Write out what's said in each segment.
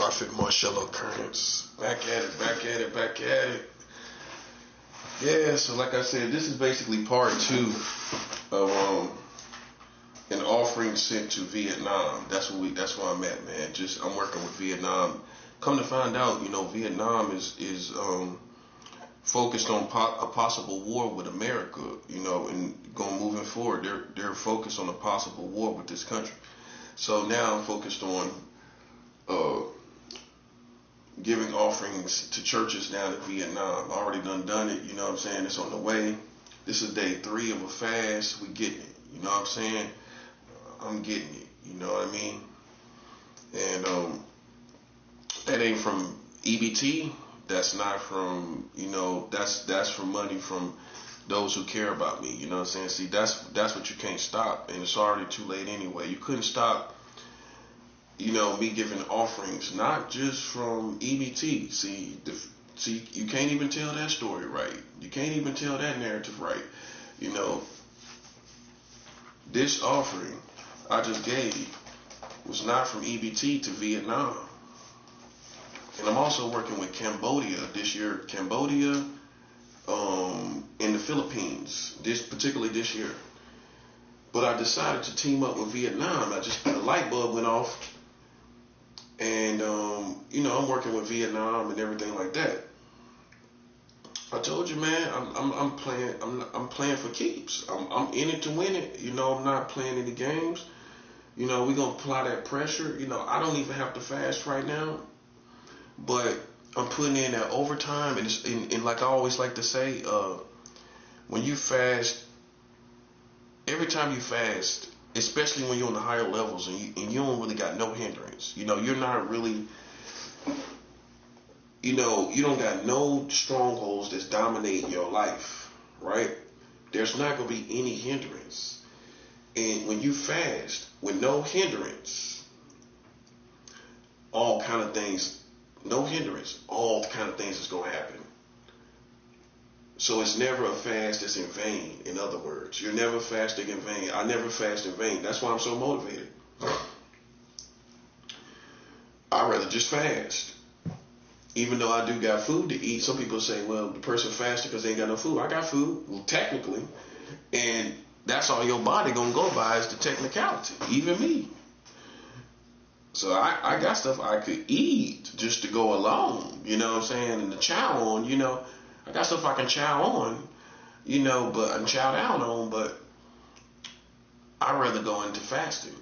Prophet Marshall Occurrence. Back at it, back at it, back at it. Yeah, so like I said, this is basically part 2 of an offering sent to Vietnam. That's where I'm at, man. I'm working with Vietnam. Come to find out, Vietnam is focused on a possible war with America, and moving forward, they're focused on a possible war with this country. So now I'm focused on giving offerings to churches down in Vietnam. I already done it, you know what I'm saying? It's on the way. This is day 3 of a fast. We getting it, you know what I'm saying? I'm getting it, you know what I mean? And that ain't from EBT. That's not from, that's from money from those who care about me, you know what I'm saying? See, that's what you can't stop, and it's already too late anyway. You couldn't stop, me giving offerings, not just from EBT. See, you can't even tell that story right. You can't even tell that narrative right. This offering I just gave was not from EBT to Vietnam. And I'm also working with Cambodia this year. Cambodia, in the Philippines, particularly this year. But I decided to team up with Vietnam. The light bulb went off. And, I'm working with Vietnam and everything like that. I told you, man, I'm playing for keeps. I'm in it to win it. I'm not playing any games. We're going to apply that pressure. I don't even have to fast right now. But I'm putting in that overtime, and like I always like to say, when you fast, every time you fast, especially when you're on the higher levels and you don't really got no hindrance, you're not really, you don't got no strongholds that's dominating your life, right? There's not going to be any hindrance. And when you fast with no hindrance, all kind of things is going to happen. So it's never a fast that's in vain. In other words, you're never fasting in vain. I never fast in vain. That's why I'm so motivated. I'd rather just fast. Even though I do got food to eat. Some people say, well, the person fasted because they ain't got no food. I got food, well, technically. And that's all your body going to go by is the technicality. Even me. So I got stuff I could eat just to go along, you know what I'm saying, and to chow on, I got stuff I can chow on, but I'm chow down on, but I'd rather go into fasting.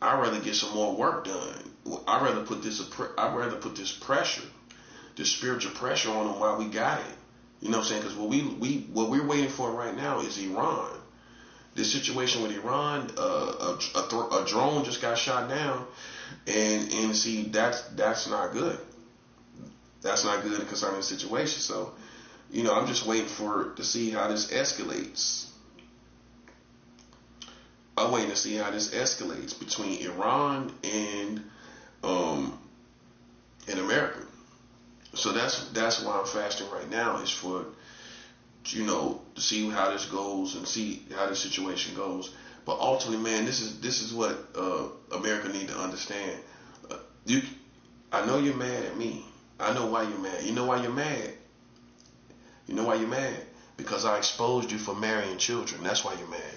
I'd rather get some more work done. I'd rather put this pressure, this spiritual pressure on them while we got it. You know what I'm saying? Because what we're waiting for right now is Iran. This situation with Iran, a drone just got shot down, and see that's not good. That's not good concerning the situation. So, I'm just waiting to see how this escalates. I'm waiting to see how this escalates between Iran and America. So that's why I'm fasting right now, is for to see how this goes and see how this situation goes. But ultimately, man, this is what America need to understand. I know you're mad at me. I know why you're mad. You know why you're mad? You know why you're mad? Because I exposed you for marrying children. That's why you're mad.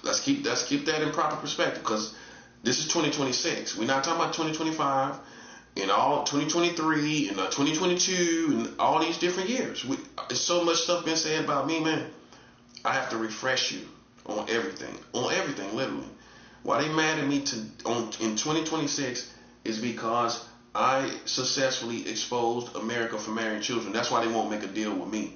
Let's keep that in proper perspective, because this is 2026. We're not talking about 2025 and all 2023 and 2022 and all these different years. There's so much stuff been said about me, man. I have to refresh you on everything, literally. Why they mad at me in 2026 is because I successfully exposed America for marrying children. That's why they won't make a deal with me.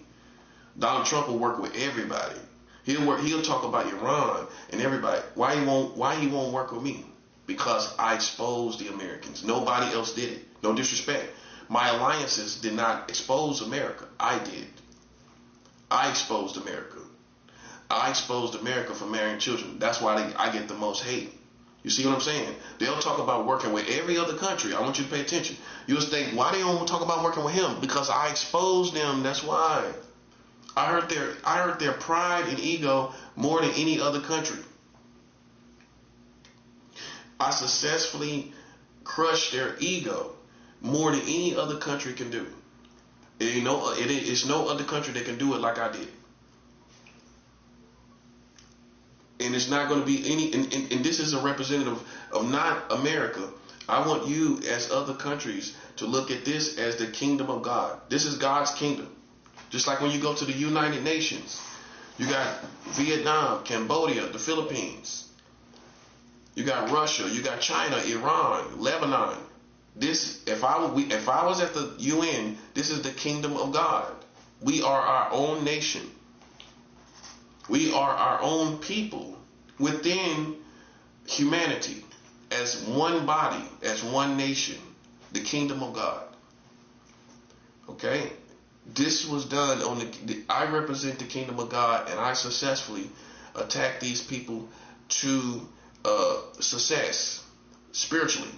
Donald Trump will work with everybody. He'll talk about Iran and everybody. Why he won't work with me? Because I exposed the Americans. Nobody else did it. No disrespect. My alliances did not expose America. I did. I exposed America. I exposed America for marrying children. That's why I get the most hate. You see what I'm saying? They'll talk about working with every other country. I want you to pay attention. You'll think, why they don't talk about working with him? Because I exposed them. That's why. I hurt their pride and ego more than any other country. I successfully crush their ego more than any other country can do. It's no other country that can do it like I did. And it's not going to be any, and this is a representative of not America. I want you as other countries to look at this as the kingdom of God. This is God's kingdom. Just like when you go to the United Nations, you got Vietnam, Cambodia, the Philippines. You got Russia, you got China, Iran, Lebanon. If I was at the UN, this is the kingdom of God. We are our own nation. We are our own people within humanity, as one body, as one nation, the kingdom of God. Okay? This was done on I represent the kingdom of God, and I successfully attacked these people to success spiritually.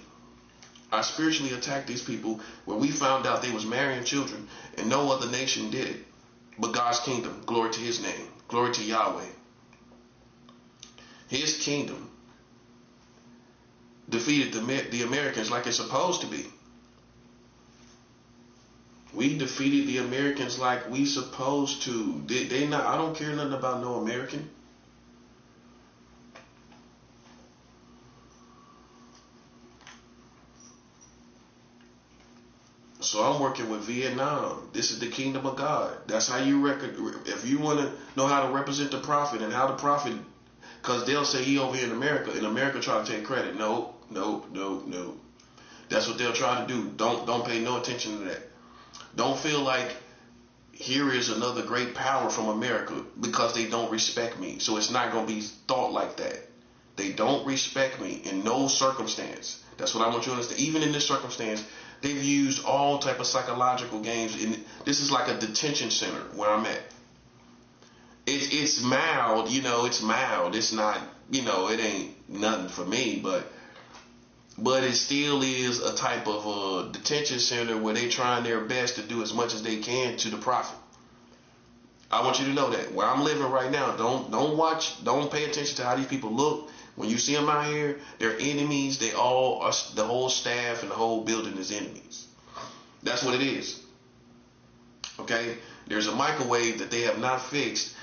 I spiritually attacked these people where we found out they was marrying children, and no other nation did it but God's kingdom. Glory to his name. Glory to Yahweh. His kingdom defeated the Americans like it's supposed to be. We defeated the Americans like we supposed to. I don't care nothing about no American. So I'm working with Vietnam. This is the kingdom of God. That's how you if you want to know how to represent the prophet and how the prophet, because they'll say he over here in America, and America try to take credit. No. That's what they'll try to do. Don't pay no attention to that. Don't feel like here is another great power from America, because they don't respect me. So it's not going to be thought like that. They don't respect me in no circumstance. That's what I want you to understand. Even in this circumstance, they've used all type of psychological games. And this is like a detention center where I'm at. It's mild, it's mild. It's not, it ain't nothing for me, but it still is a type of a detention center where they trying their best to do as much as they can to the prophet. I want you to know that where I'm living right now, don't pay attention to how these people look. When you see them out here, they're enemies. They all are, the whole staff and the whole building is enemies. That's what it is. Okay? There's a microwave that they have not fixed,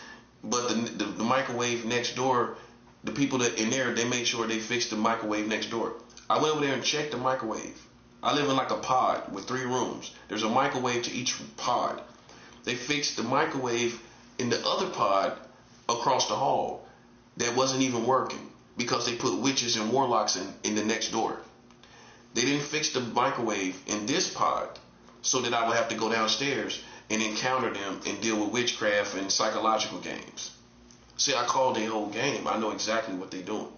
but the microwave next door, the people that in there, they make sure they fix the microwave next door. I went over there and checked the microwave. I live in like a pod with 3 rooms. There's a microwave to each pod. They fixed the microwave in the other pod across the hall that wasn't even working, because they put witches and warlocks in the next door. They didn't fix the microwave in this pod so that I would have to go downstairs and encounter them and deal with witchcraft and psychological games. See, I call the whole game. I know exactly what they're doing.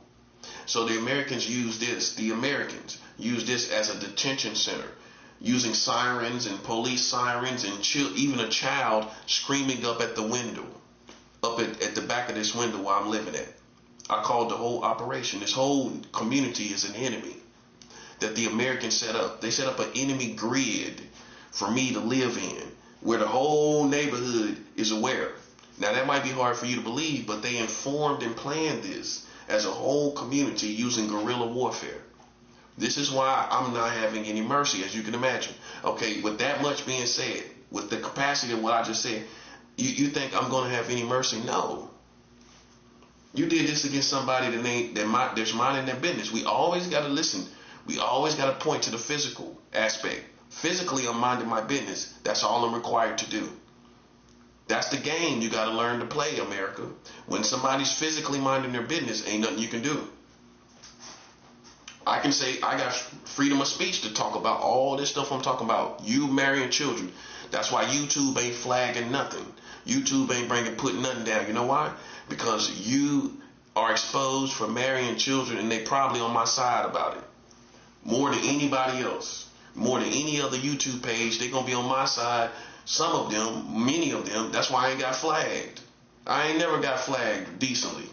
So the Americans use this. The Americans use this as a detention center, using sirens and police sirens and even a child screaming up at the window, up at the back of this window where I'm living at. I called the whole operation. This whole community is an enemy that the Americans set up. They set up an enemy grid for me to live in, where the whole neighborhood is aware. Now that might be hard for you to believe, but they informed and planned this as a whole community using guerrilla warfare. This is why I'm not having any mercy, as you can imagine. Okay, with that much being said, with the capacity of what I just said, you think I'm going to have any mercy? No. You did this against somebody that's minding their business. We always got to listen. We always got to point to the physical aspect. Physically, I'm minding my business. That's all I'm required to do. That's the game you got to learn to play, America. When somebody's physically minding their business, ain't nothing you can do. I can say I got freedom of speech to talk about all this stuff I'm talking about. You marrying children. That's why YouTube ain't flagging nothing. YouTube ain't putting nothing down. You know why? Because you are exposed for marrying children, and they probably on my side about it. More than anybody else. More than any other YouTube page, they're going to be on my side. Some of them, many of them. That's why I ain't got flagged. I ain't never got flagged decently.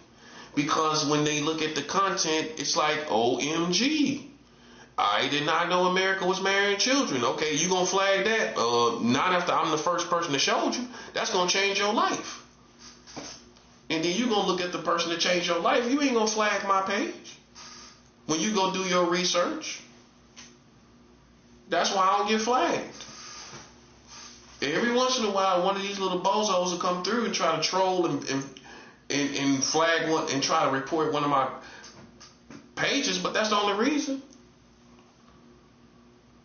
Because when they look at the content, it's like, OMG. I did not know America was marrying children. Okay, you gonna flag that? Not after I'm the first person that showed you. That's gonna change your life. And then you gonna look at the person that changed your life. You ain't gonna flag my page. When you go do your research, That's why I don't get flagged. Every once in a while, one of these little bozos will come through and try to troll and flag one and try to report one of my pages, but that's the only reason.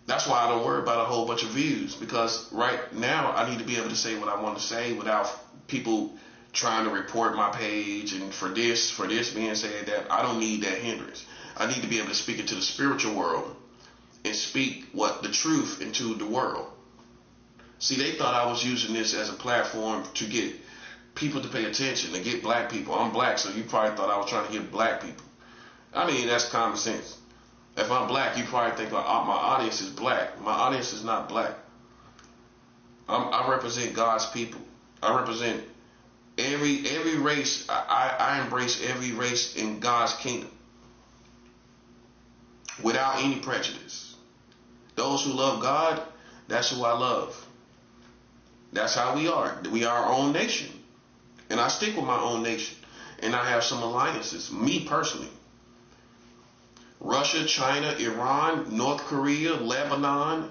That's why I don't worry about a whole bunch of views, because right now I need to be able to say what I want to say without people trying to report my page, and for this being said, that I don't need that hindrance. I need to be able to speak into the spiritual world and speak what the truth into the world. See, they thought I was using this as a platform to get people to pay attention, to get black people. I'm black, so you probably thought I was trying to get black people. I mean, that's common sense. If I'm black, you probably think like, oh, my audience is black. My audience is not black. I represent God's people. I represent every race. I embrace every race in God's kingdom without any prejudice. Those who love God, that's who I love. That's how we are. We are our own nation. And I stick with my own nation. And I have some alliances, me personally. Russia, China, Iran, North Korea, Lebanon.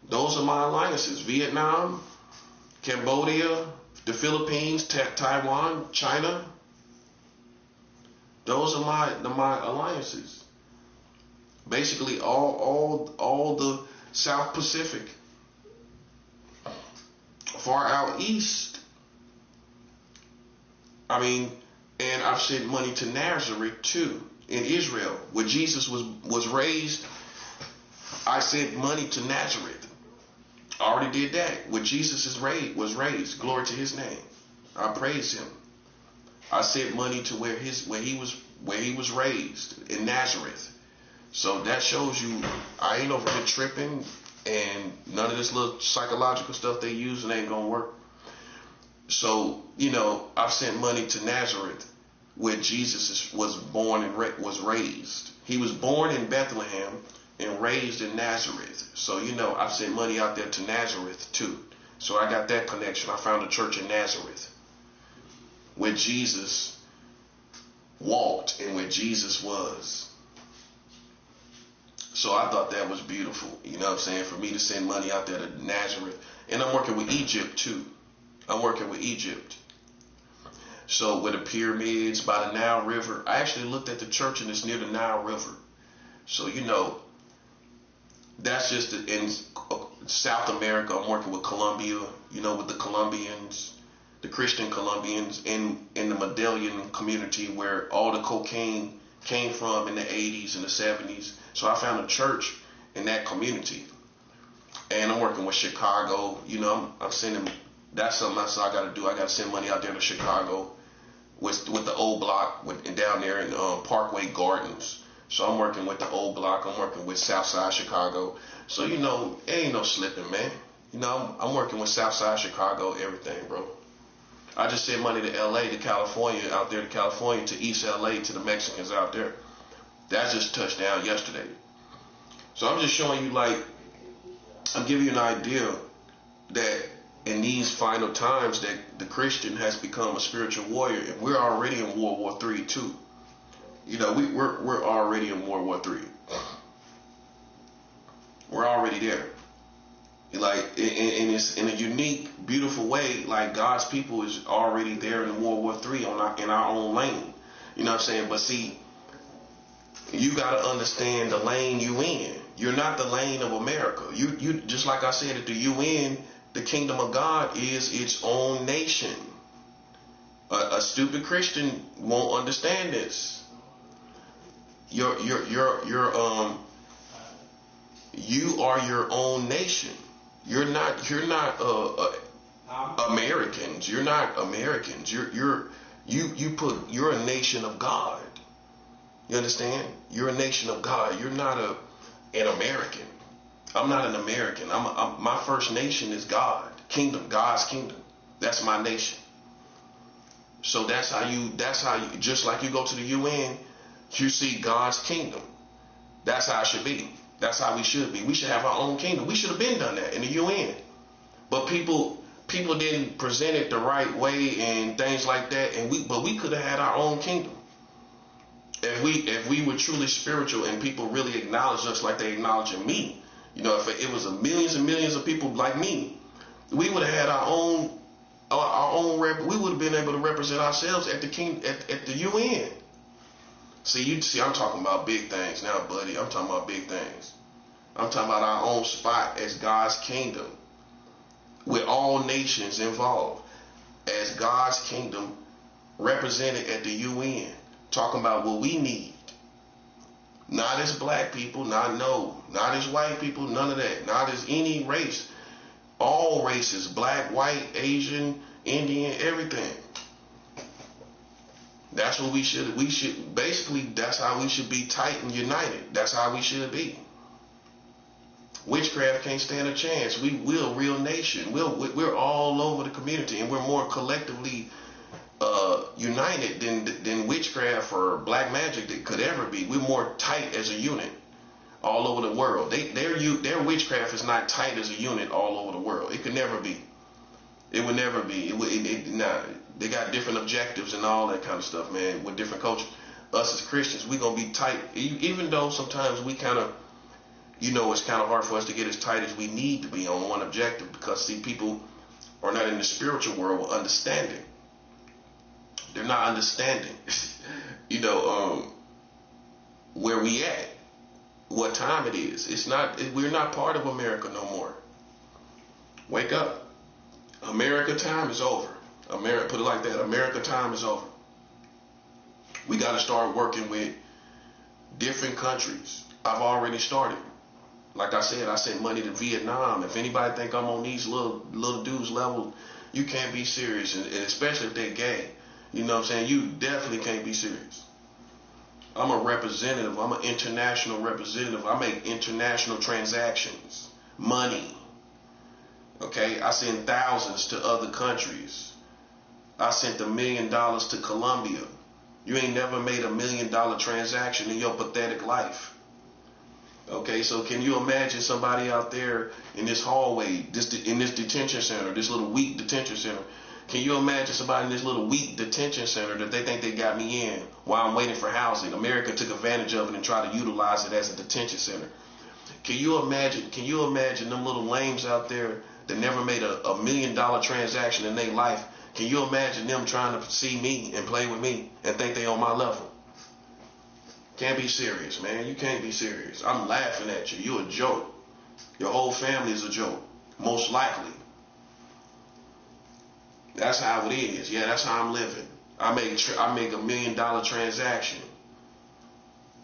Those are my alliances. Vietnam, Cambodia, the Philippines, Taiwan, China. Those are my alliances. Basically all the South Pacific. Far out east. I mean, and I've sent money to Nazareth too. In Israel, where Jesus was raised, I sent money to Nazareth. I already did that. Where Jesus was raised. Glory to his name. I praise him. I sent money to where he was raised, in Nazareth. So that shows you I ain't over here tripping, and none of this little psychological stuff they use, and ain't gonna work. So, I've sent money to Nazareth, where Jesus was born and was raised. He was born in Bethlehem and raised in Nazareth. So, I've sent money out there to Nazareth too. So I got that connection. I found a church in Nazareth where Jesus walked and where Jesus was. So I thought that was beautiful, for me to send money out there to Nazareth. And I'm working with Egypt too. I'm working with Egypt. So with the pyramids by the Nile River, I actually looked at the church and it's near the Nile River. So, that's just in South America. I'm working with Colombia, with the Colombians, the Christian Colombians in the Medellin community where all the cocaine came from in the 80s and the 70s. So I found a church in that community. And I'm working with Chicago. I'm sending, that's something else I got to do. I got to send money out there to Chicago with the old block and down there in Parkway Gardens. So I'm working with the old block. I'm working with Southside Chicago. So, it ain't no slipping, man. I'm working with Southside Chicago, everything, bro. I just sent money to LA, to California, out there to California, to East LA, to the Mexicans out there. That just touched down yesterday. So I'm just showing you, I'm giving you an idea that in these final times that the Christian has become a spiritual warrior, and we're already in World War III too. We're already in World War III. We're already there. And it's in a unique, beautiful way. God's people is already there in World War III in our own lane. You know what I'm saying? But see, you got to understand the lane you in. You're not the lane of America. You just like I said at the UN. The kingdom of God is its own nation. A stupid Christian won't understand this. You are your own nation. You're not Americans. You're not Americans. You're a nation of God. You understand? You're a nation of God. You're not an American. I'm not an American. My first nation is God, kingdom, God's kingdom. That's my nation. So that's how you, just like you go to the UN, you see God's kingdom. That's how it should be. That's how we should be. We should have our own kingdom. We should have been done that in the UN. But people didn't present it the right way and things like that. But we could have had our own kingdom. If we were truly spiritual and people really acknowledged us like they acknowledging me, if it was millions and millions of people like me, we would have had our own we would have been able to represent ourselves at the UN. See, I'm talking about big things now, buddy. I'm talking about big things. I'm talking about our own spot as God's kingdom, with all nations involved, as God's kingdom represented at the UN, talking about what we need. Not as black people, not as white people, none of that. Not as any race. All races, black, white, Asian, Indian, everything. That's what we should basically, that's how we should be tight and united. That's how we should be. Witchcraft can't stand a chance. We're a real nation. We're all over the community, and we're more collectively united than witchcraft or black magic that could ever be. We're more tight as a unit all over the world. Their witchcraft is not tight as a unit all over the world. It could never be. It would never be. They got different objectives and all that kind of stuff, man, with different cultures. Us as Christians, we're going to be tight, even though sometimes we kind of, it's kind of hard for us to get as tight as we need to be on one objective, because, see, people are not in the spiritual world with understanding. They're not understanding, where we at, what time it is. We're not part of America no more. Wake up. America time is over. Put it like that. America time is over. We got to start working with different countries. I've already started. Like I said, I sent money to Vietnam. If anybody think I'm on these little dudes level, you can't be serious, and especially if they're gay. You know what I'm saying? You definitely can't be serious. I'm a representative. I'm an international representative. I make international transactions. Money. Okay? I send thousands to other countries. I sent $1 million to Colombia. You ain't never made $1 million transaction in your pathetic life. Okay, so can you imagine somebody out there in this hallway, in this detention center, this little weak detention center? Can you imagine somebody in this little weak detention center that they think they got me in while I'm waiting for housing? America took advantage of it and tried to utilize it as a detention center. Can you imagine them little lames out there that never made a $1 million transaction in their life? Can you imagine them trying to see me and play with me and think they on my level? Can't be serious, man. You can't be serious. I'm laughing at you. You're a joke. Your whole family is a joke. Most likely. That's how it is. Yeah, that's how I'm living. I make $1 million transaction.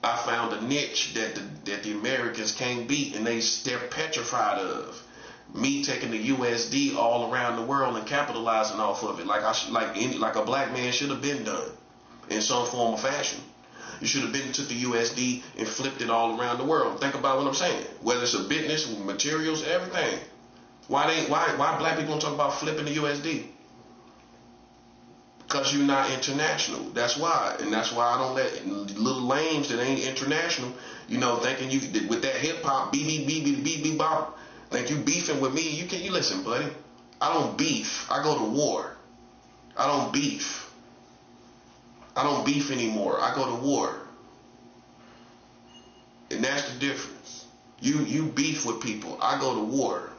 I found a niche that the Americans can't beat, and they're petrified of. Me taking the USD all around the world and capitalizing off of it, like a black man should have been done in some form or fashion. You should have been took the USD and flipped it all around the world. Think about what I'm saying. Whether it's a business, materials, everything. Why black people don't talk about flipping the USD? Because you're not international. That's why. And that's why I don't let little lames that ain't international, thinking you with that hip hop beep bop, think you beefing with me. You listen, buddy. I don't beef. I go to war. I don't beef. I don't beef anymore. I go to war. And that's the difference. You beef with people. I go to war.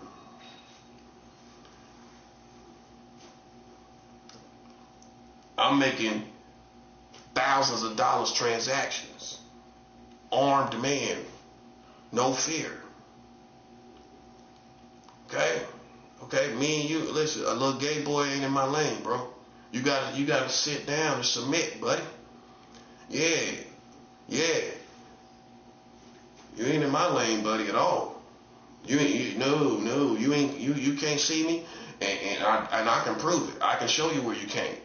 I'm making thousands of dollars transactions. Armed man. No fear. Okay, me and you, listen, a little gay boy ain't in my lane, bro. You gotta sit down and submit, buddy. Yeah. You ain't in my lane, buddy, at all. You can't see me, and I can prove it. I can show you where you can't.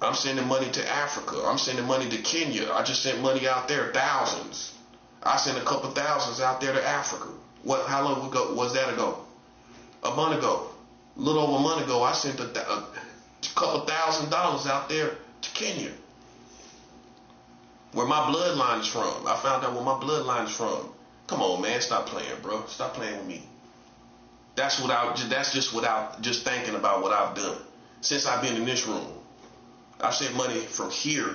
I'm sending money to Africa. I'm sending money to Kenya. I just sent money out there, thousands. I sent a couple thousands out there to Africa. How long ago was that ago? A month ago. A little over a month ago, I sent a couple $1,000s out there to Kenya, where my bloodline is from. I found out where my bloodline is from. Come on, man, stop playing, bro. Stop playing with me. That's just without thinking about what I've done since I've been in this room. I've sent money from here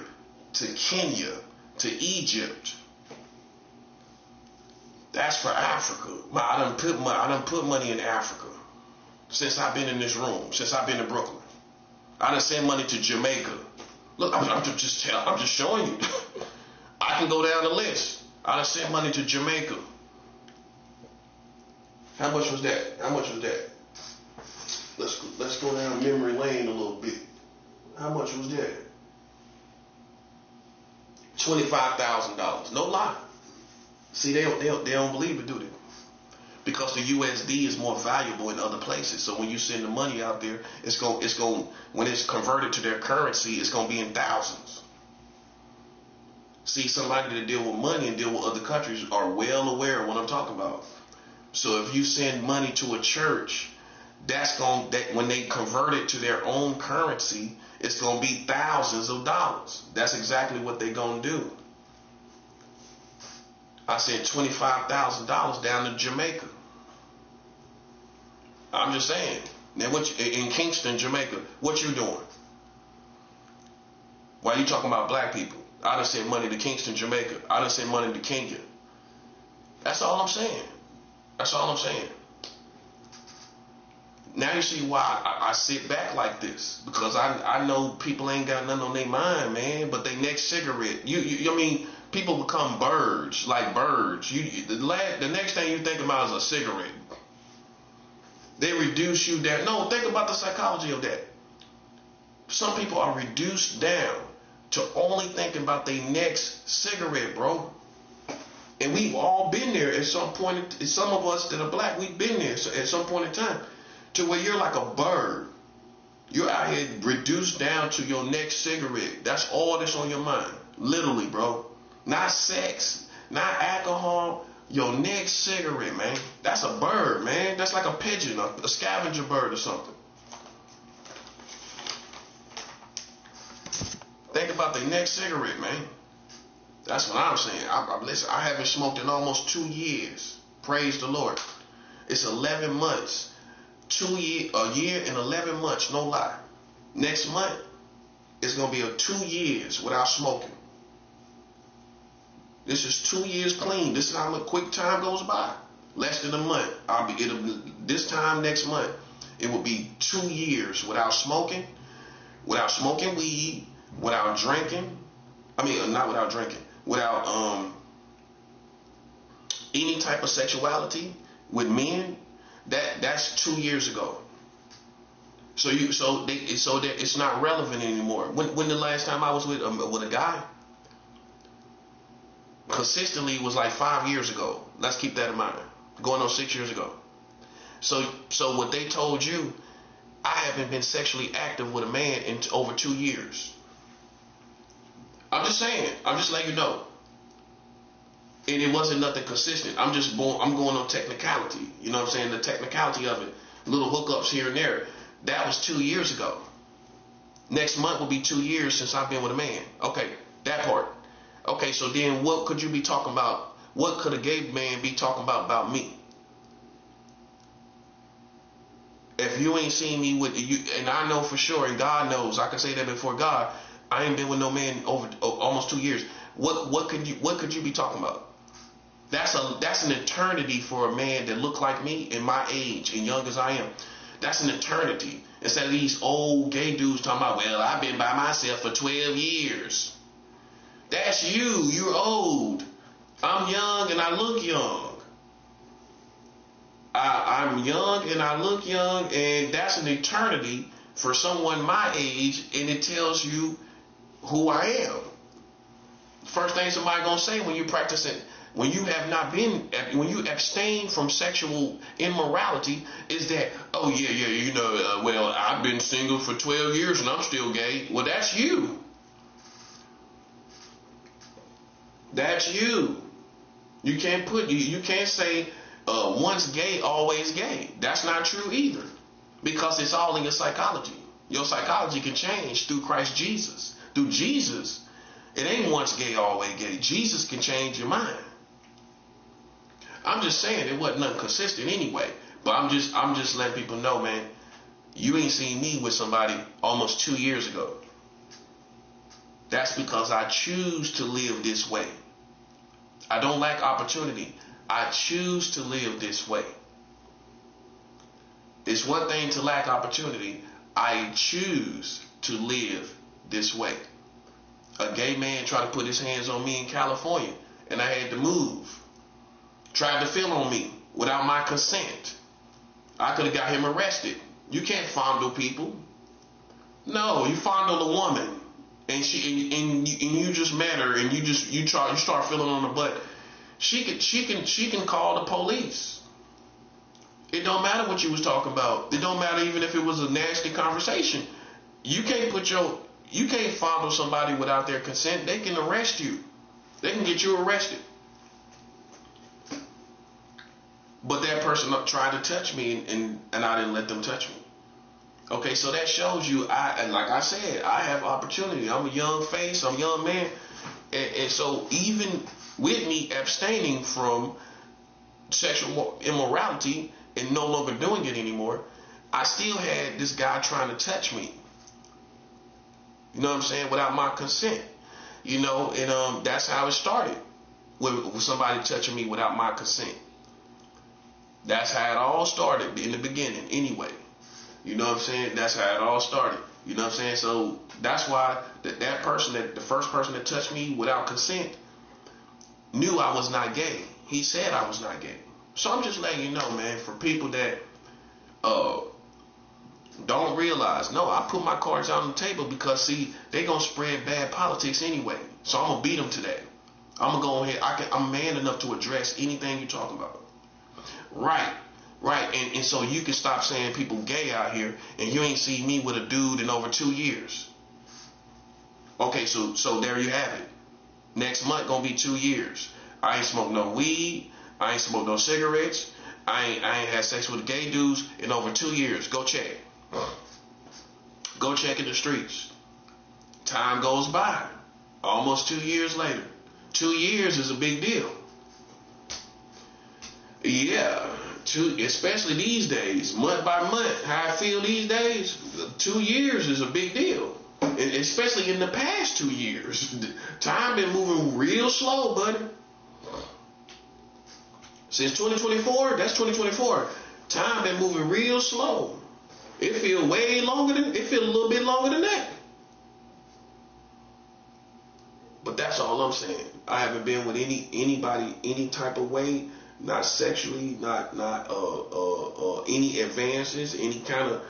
to Kenya, to Egypt. That's for Africa. I done put money in Africa since I've been in this room, since I've been in Brooklyn. I done sent money to Jamaica. Look, I'm just showing you. I can go down the list. I done sent money to Jamaica. How much was that? How much was that? Let's go down memory lane a little bit. How much was that? $25,000. No lie. See, they don't believe it, do they? Because the USD is more valuable in other places. So when you send the money out there, it's going when it's converted to their currency, it's going to be in thousands. See, somebody that deal with money and deal with other countries are well aware of what I'm talking about. So if you send money to a church, that when they convert it to their own currency, it's going to be thousands of dollars. That's exactly what they're going to do. I sent $25,000 down to Jamaica. I'm just saying. Now, in Kingston, Jamaica, what you doing? Why are you talking about black people? I done sent money to Kingston, Jamaica. I done sent money to Kenya. That's all I'm saying. That's all I'm saying. Now you see why I sit back like this, because I know people ain't got nothing on their mind, man. But they next cigarette, I mean, people become birds, like birds. The next thing you think about is a cigarette. They reduce you down. No, think about the psychology of that. Some people are reduced down to only thinking about their next cigarette, bro. And we've all been there at some point. Some of us that are black, we've been there at some point in time. To where you're like a bird. You're out here reduced down to your next cigarette. That's all that's on your mind. Literally, bro. Not sex, not alcohol. Your next cigarette, man. That's a bird, man. That's like a pigeon, a scavenger bird or something. Think about the next cigarette, man. That's what I'm saying. Listen, I haven't smoked in almost 2 years. Praise the Lord. It's 11 months. A year and 11 months, no lie. Next month, it's going to be 2 years without smoking. This is 2 years clean. This is how quick time goes by. Less than a month. This time next month, it will be 2 years without smoking weed, without drinking. Not without drinking. Without any type of sexuality with men. That's 2 years ago. So it's not relevant anymore. When the last time I was with a guy, consistently was like 5 years ago. Let's keep that in mind. Going on 6 years ago. So what they told you, I haven't been sexually active with a man in over 2 years. I'm just saying. I'm just letting you know. And it wasn't nothing consistent. I'm going on technicality. You know what I'm saying? The technicality of it. Little hookups here and there. That was 2 years ago. Next month will be 2 years since I've been with a man. Okay, that part. Okay, so then what could you be talking about? What could a gay man be talking about me? If you ain't seen me with you, and I know for sure, and God knows, I can say that before God, I ain't been with no man over almost 2 years. What could you be talking about? That's an eternity for a man that look like me and my age and young as I am. That's an eternity. Instead of these old gay dudes talking about, well, I've been by myself for 12 years. That's you. You're old. I'm young and I look young. I'm young and I look young, and that's an eternity for someone my age, and it tells you who I am. First thing somebody gonna say when you practicing, when you abstain from sexual immorality, is that, oh yeah, well, I've been single for 12 years and I'm still gay. Well, that's you. That's you. You can't say once gay, always gay. That's not true either, because it's all in your psychology. Your psychology can change through Christ Jesus. Through Jesus, it ain't once gay, always gay. Jesus can change your mind. I'm just saying it wasn't nothing consistent anyway. But I'm just letting people know, man, you ain't seen me with somebody almost 2 years ago. That's because I choose to live this way. I don't lack opportunity. I choose to live this way. It's one thing to lack opportunity. I choose to live this way. A gay man tried to put his hands on me in California, and I had to move. Tried to feel on me without my consent. I could have got him arrested. You can't fondle people. No, you fondle a woman, and you just met her, and you start feeling on her butt. She can call the police. It don't matter what you was talking about. It don't matter even if it was a nasty conversation. You can't fondle somebody without their consent. They can arrest you. They can get you arrested. But that person tried to touch me, and I didn't let them touch me. Okay, so that shows you, like I said, I have opportunity. I'm a young face, I'm a young man. And so even with me abstaining from sexual immorality and no longer doing it anymore, I still had this guy trying to touch me. You know what I'm saying? Without my consent. You know, and that's how it started. With somebody touching me without my consent. That's how it all started in the beginning anyway. You know what I'm saying? That's how it all started. You know what I'm saying? So that's why that person, the first person that touched me without consent, knew I was not gay. He said I was not gay. So I'm just letting you know, man, for people that don't realize, no, I put my cards out on the table because, see, they going to spread bad politics anyway. So I'm going to beat them to that. I'm going to go ahead. I'm man enough to address anything you're talking about. Right. And so you can stop saying people gay out here, and you ain't seen me with a dude in over 2 years. Okay, so there you have it. Next month going to be 2 years. I ain't smoked no weed. I ain't smoked no cigarettes. I ain't had sex with gay dudes in over 2 years. Go check. Go check in the streets. Time goes by. Almost 2 years later. 2 years is a big deal. Yeah. Especially these days, month by month, how I feel these days, 2 years is a big deal. And especially in the past 2 years. Time been moving real slow, buddy. Since 2024, that's 2024. Time been moving real slow. It feel a little bit longer than that. But that's all I'm saying. I haven't been with anybody any type of way, not sexually, not any advances, any kind of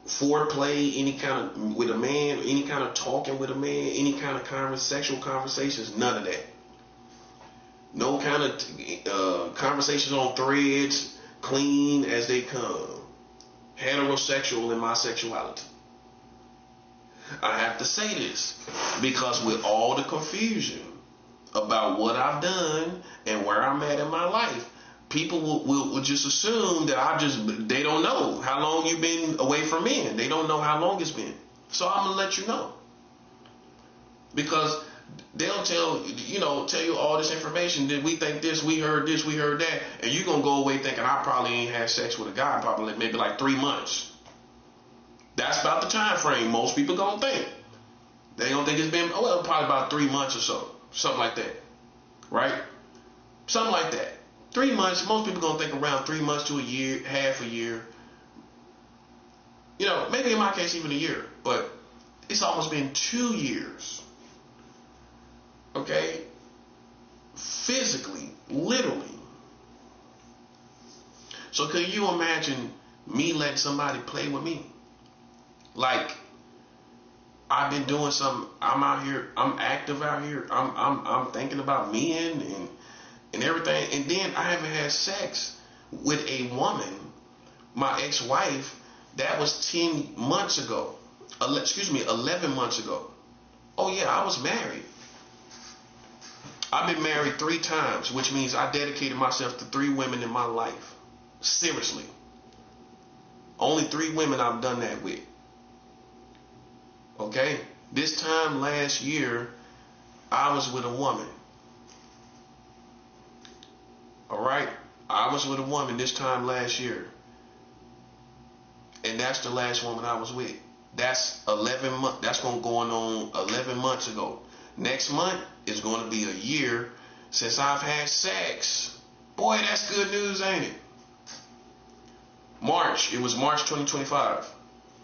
foreplay, any kind of with a man, any kind of talking with a man, any kind of sexual conversations, none of that. No kind of conversations on threads, clean as they come. Heterosexual in my sexuality. I have to say this because with all the confusion about what I've done and where I'm at in my life, people will just assume that they don't know how long you've been away from men. They don't know how long it's been. So I'm going to let you know. Because they'll tell you all this information. Did we think this, we heard that, and you're going to go away thinking I probably ain't had sex with a guy probably maybe like 3 months. That's about the time frame most people going to think. They don't think it's been, probably about 3 months or so. Something like that. Right? Something like that. 3 months, most people going to think around 3 months to a year, half a year. You know, maybe in my case even a year. But it's almost been 2 years. Okay? Physically, literally. So could you imagine me letting somebody play with me? Like, I've been doing something, I'm out here, I'm active out here, I'm thinking about men and everything, and then I haven't had sex with a woman, my ex-wife, that was 10 months ago. 11 months ago. Oh yeah, I was married. I've been married 3 times, which means I dedicated myself to 3 women in my life. Seriously. Only 3 women I've done that with. Okay? This time last year, I was with a woman. Alright? I was with a woman this time last year. And that's the last woman I was with. That's 11 months. That's going on 11 months ago. Next month is going to be a year since I've had sex. Boy, that's good news, ain't it? March. It was March 2025.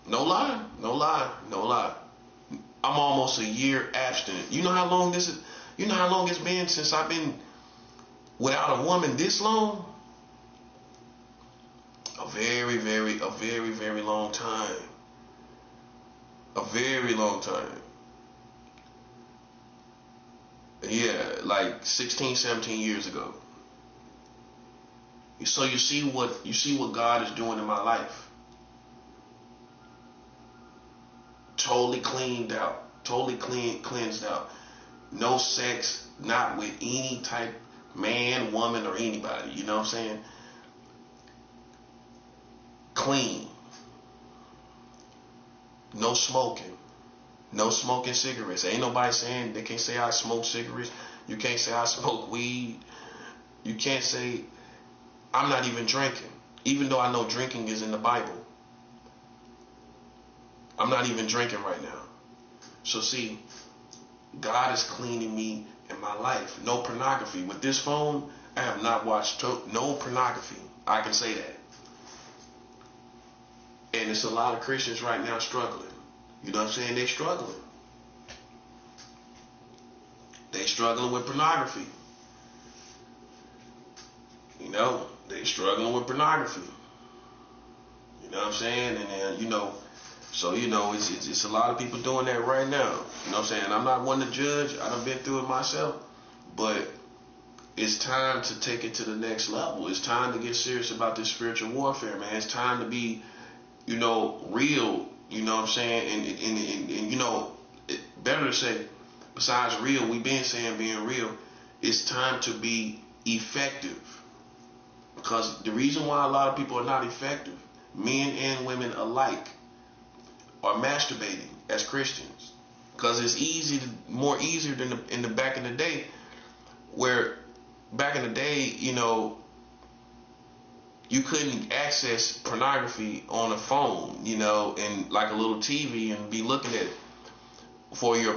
No lie. No lie. No lie. I'm almost a year abstinent. You know how long this is? You know how long it's been since I've been without a woman this long? A very, very long time. A very long time. Yeah, like 16, 17 years ago. So you see what God is doing in my life. Totally cleaned out. Totally cleansed out. No sex, not with any type man, woman, or anybody. You know what I'm saying? Clean. No smoking. No smoking cigarettes. Ain't nobody saying, they can't say I smoke cigarettes. You can't say I smoke weed. You can't say, I'm not even drinking. Even though I know drinking is in the Bible. I'm not even drinking right now. So see, God is cleaning me in my life. No pornography. With this phone, I have not watched no pornography. I can say that. And it's a lot of Christians right now struggling. You know what I'm saying? They're struggling. They're struggling with pornography. You know, they're struggling with pornography. You know what I'm saying? And then, you know, so, you know, it's a lot of people doing that right now. You know what I'm saying? I'm not one to judge. I done been through it myself. But it's time to take it to the next level. It's time to get serious about this spiritual warfare, man. It's time to be, you know, real. You know what I'm saying? And you know, better to say, besides real, we been saying being real, it's time to be effective. Because the reason why a lot of people are not effective, men and women alike, are masturbating as Christians. Because it's more easier than in the back in the day, where back in the day, you know, you couldn't access pornography on a phone, you know, and like a little TV and be looking at it for your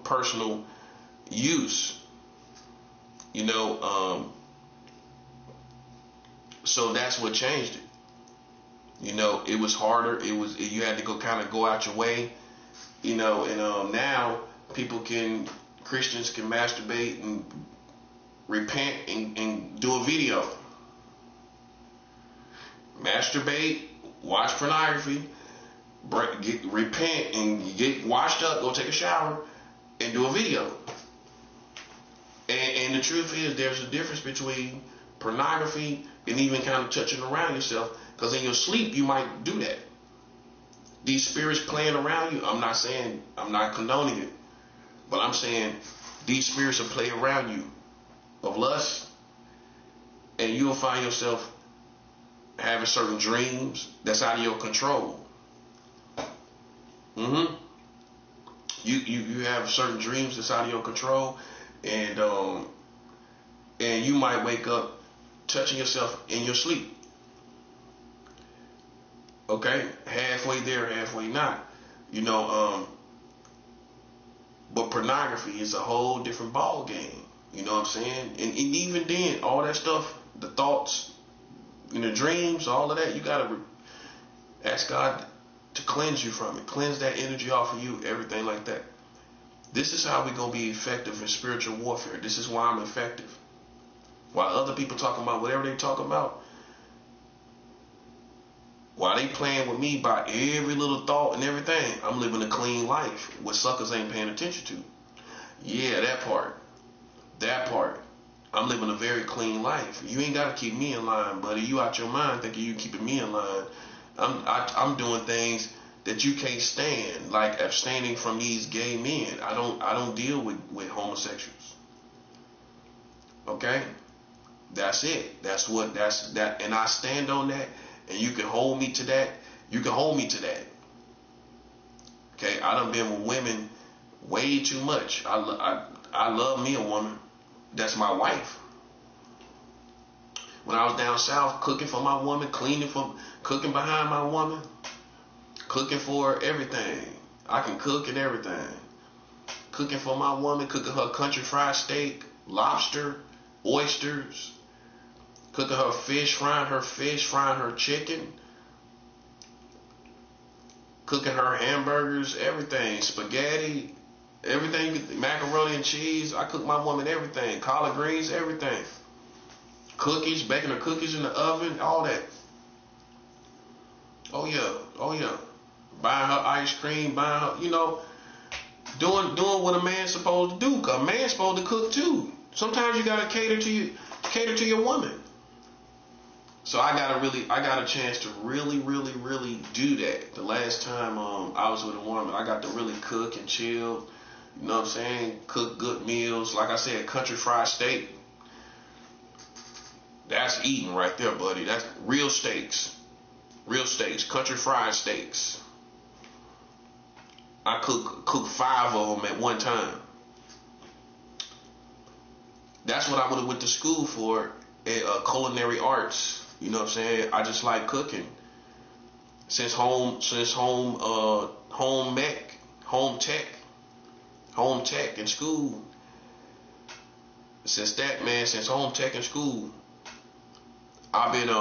personal use, you know. So that's what changed it. You know, it was harder. You had to go out your way, you know. And now Christians can masturbate and repent and do a video. Masturbate, watch pornography, repent and get washed up, go take a shower, and do a video. And the truth is, there's a difference between pornography and even kind of touching around yourself, because in your sleep you might do that. These spirits playing around you, I'm not condoning it, but I'm saying these spirits will play around you of lust, and you'll find yourself having certain dreams that's out of your control. You have certain dreams that's out of your control, and you might wake up touching yourself in your sleep. Okay, halfway there, halfway not. You know, but pornography is a whole different ball game. You know what I'm saying? And even then, all that stuff, the thoughts, in the dreams, all of that, you gotta ask God to cleanse you from it, cleanse that energy off of you, everything like that. This is how we're gonna be effective in spiritual warfare. This is why I'm effective. While other people talking about whatever they talking about, while they playing with me by every little thought and everything, I'm living a clean life, what suckers ain't paying attention to. Yeah, that part. I'm living a very clean life. You ain't got to keep me in line, buddy. You out your mind thinking you keeping me in line. I'm doing things that you can't stand, like abstaining from these gay men. I don't deal with homosexuals. Okay? That's it. That's that, and I stand on that, and you can hold me to that. You can hold me to that. Okay? I done been with women way too much. I love me a woman that's my wife. When I was down south cooking for my woman, cooking behind my woman, Cooking for everything. I can cook and everything. Cooking for my woman, cooking her country fried steak, lobster, oysters, cooking her fish, frying her chicken, cooking her hamburgers, everything, spaghetti, everything, macaroni and cheese. I cook my woman everything, collard greens, everything. Cookies, baking her cookies in the oven, all that. Oh yeah. Buying her ice cream, buying her, doing what a man's supposed to do. Cause a man's supposed to cook too. Sometimes you gotta cater to your woman. So I got a chance to really do that. The last time I was with a woman, I got to really cook and chill. You know what I'm saying? Cook good meals. Like I said, country fried steak. That's eating right there, buddy. That's real steaks. Real steaks. Country fried steaks. I cook 5 of them at one time. That's what I would have went to school for, culinary arts. You know what I'm saying? I just like cooking. Since home tech in school. Since home tech in school, I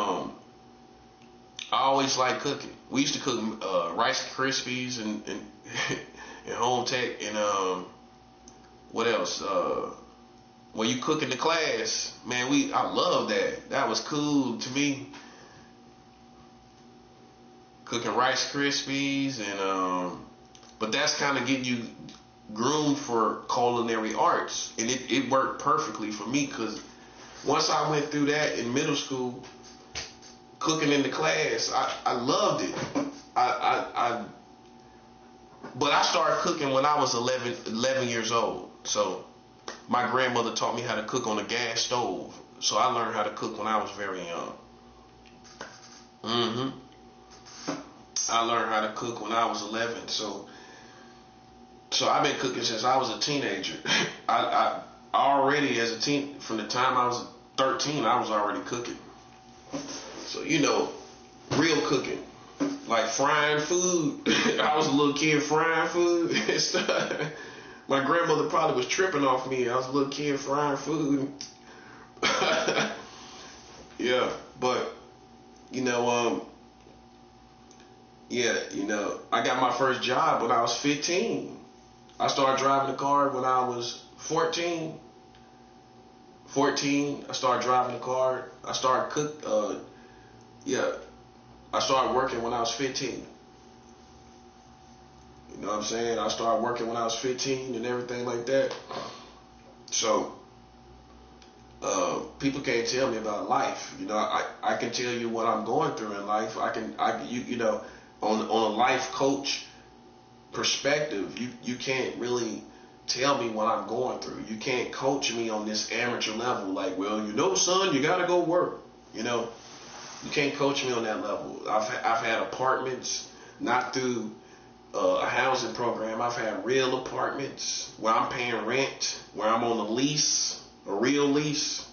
always like cooking. We used to cook Rice Krispies and home tech and what else? When you cook in the class, man, I love that. That was cool to me. Cooking Rice Krispies and but that's kind of getting you groomed for culinary arts, and it worked perfectly for me because once I went through that in middle school, cooking in the class, I loved it. But I started cooking when I was 11 years old. So my grandmother taught me how to cook on a gas stove. So I learned how to cook when I was very young. I learned how to cook when I was 11. So I've been cooking since I was a teenager. I already from the time I was 13, I was already cooking. So, real cooking. Like frying food. I was a little kid frying food and stuff. My grandmother probably was tripping off me. I was a little kid frying food. Yeah, but, I got my first job when I was 15. I started driving a car when I was 14. I started driving a car. I started I started working when I was 15. You know what I'm saying? I started working when I was 15 and everything like that. So, people can't tell me about life. I can tell you what I'm going through in life. On a life coach perspective, you can't really tell me what I'm going through. You can't coach me on this amateur level. Like, well, son, you gotta go work. You can't coach me on that level. I've had apartments, not through a housing program. I've had real apartments where I'm paying rent, where I'm on a lease, a real lease.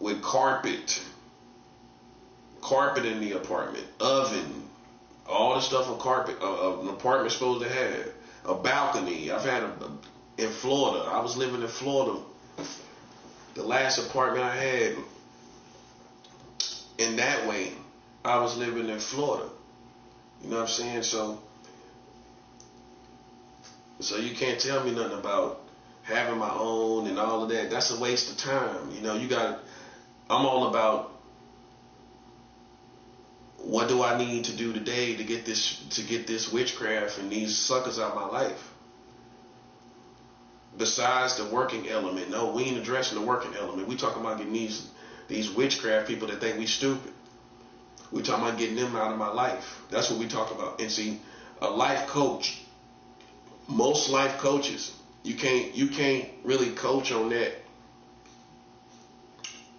With carpet in the apartment, oven, all the stuff on carpet, an apartment's supposed to have, a balcony. I've had in Florida. I was living in Florida. The last apartment I had, in that way, I was living in Florida. You know what I'm saying? So you can't tell me nothing about having my own and all of that. That's a waste of time. I'm all about what do I need to do today to get this witchcraft and these suckers out of my life. Besides the working element. No, we ain't addressing the working element. We talking about getting these witchcraft people that think we stupid. We talking about getting them out of my life. That's what we talk about. And see, a life coach, most life coaches, you can't really coach on that.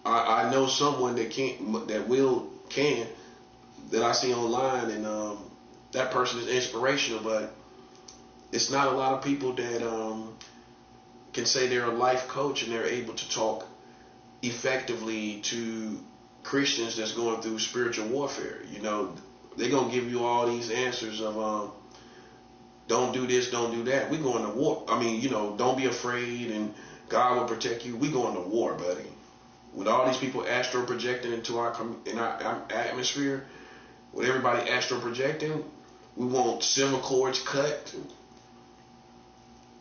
I know someone that that I see online, and that person is inspirational, but it's not a lot of people that can say they're a life coach and they're able to talk effectively to Christians that's going through spiritual warfare. You know, they're gonna give you all these answers of don't do this, don't do that. We going to war. I mean, you know, don't be afraid and God will protect you. We going to war, buddy. With all these people astro projecting into our atmosphere, with everybody astro projecting, we want civil cords cut,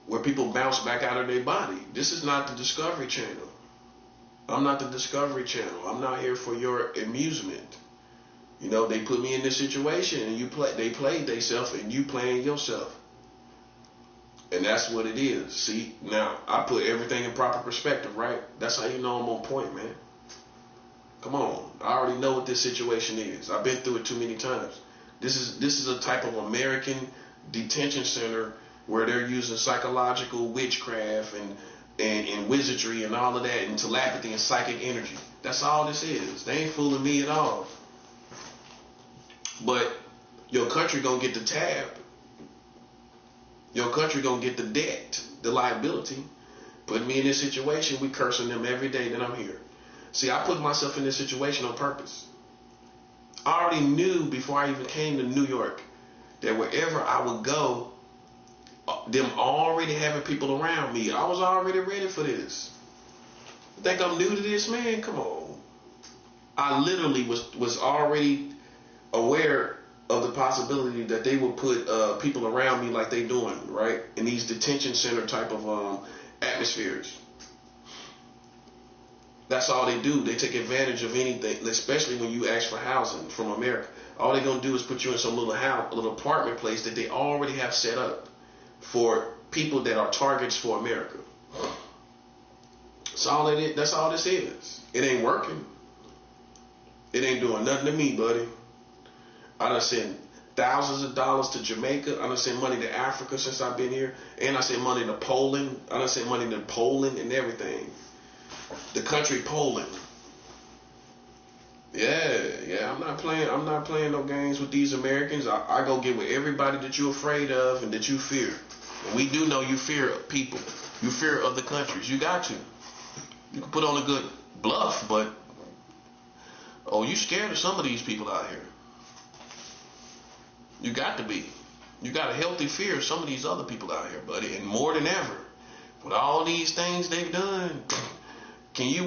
where people bounce back out of their body. This is not the Discovery Channel. I'm not the Discovery Channel. I'm not here for your amusement. You know, they put me in this situation, and they played themselves, and you playing yourself. And that's what it is. See, now I put everything in proper perspective, right? That's how you know I'm on point, man. Come on, I already know what this situation is. I've been through it too many times. This is a type of American detention center where they're using psychological witchcraft and wizardry and all of that, and telepathy and psychic energy. That's all this is. They ain't fooling me at all. But your country gonna get the tab. Your country gonna get the debt, the liability. Put me in this situation, we cursing them every day that I'm here. See, I put myself in this situation on purpose. I already knew before I even came to New York that wherever I would go, them already having people around me, I was already ready for this. You think I'm new to this, man? Come on. I literally was already aware of the possibility that they would put people around me like they doing, right? In these detention center type of atmospheres. That's all they do. They take advantage of anything, especially when you ask for housing from America. All they're going to do is put you in some little house, a little apartment place that they already have set up for people that are targets for America. That's all this is. It ain't working. It ain't doing nothing to me, buddy. I done sent thousands of dollars to Jamaica. I done sent money to Africa since I've been here. And I sent money to Poland. I done sent money to Poland and everything. The country Poland. Yeah, I'm not playing no games with these Americans. I go get with everybody that you're afraid of and that you fear. And we do know you fear people. You fear other countries. You got to. You can put on a good bluff, but you scared of some of these people out here. You got to be. You got a healthy fear of some of these other people out here, buddy. And more than ever, with all these things they've done, can you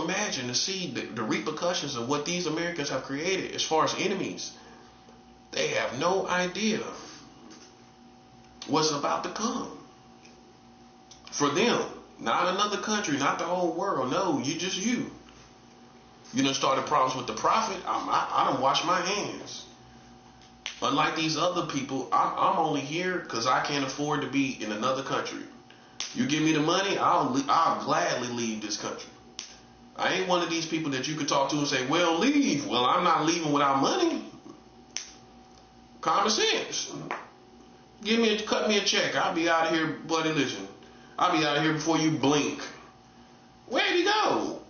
imagine to see the repercussions of what these Americans have created as far as enemies? They have no idea what's about to come. For them, not another country, not the whole world. No, just you. You done started problems with the prophet. I done washed my hands. Unlike these other people, I'm only here because I can't afford to be in another country. You give me the money, I'll gladly leave this country. I ain't one of these people that you could talk to and say, well, leave. Well, I'm not leaving without money. Common sense. Cut me a check. I'll be out of here, buddy, listen. I'll be out of here before you blink. Where'd he go?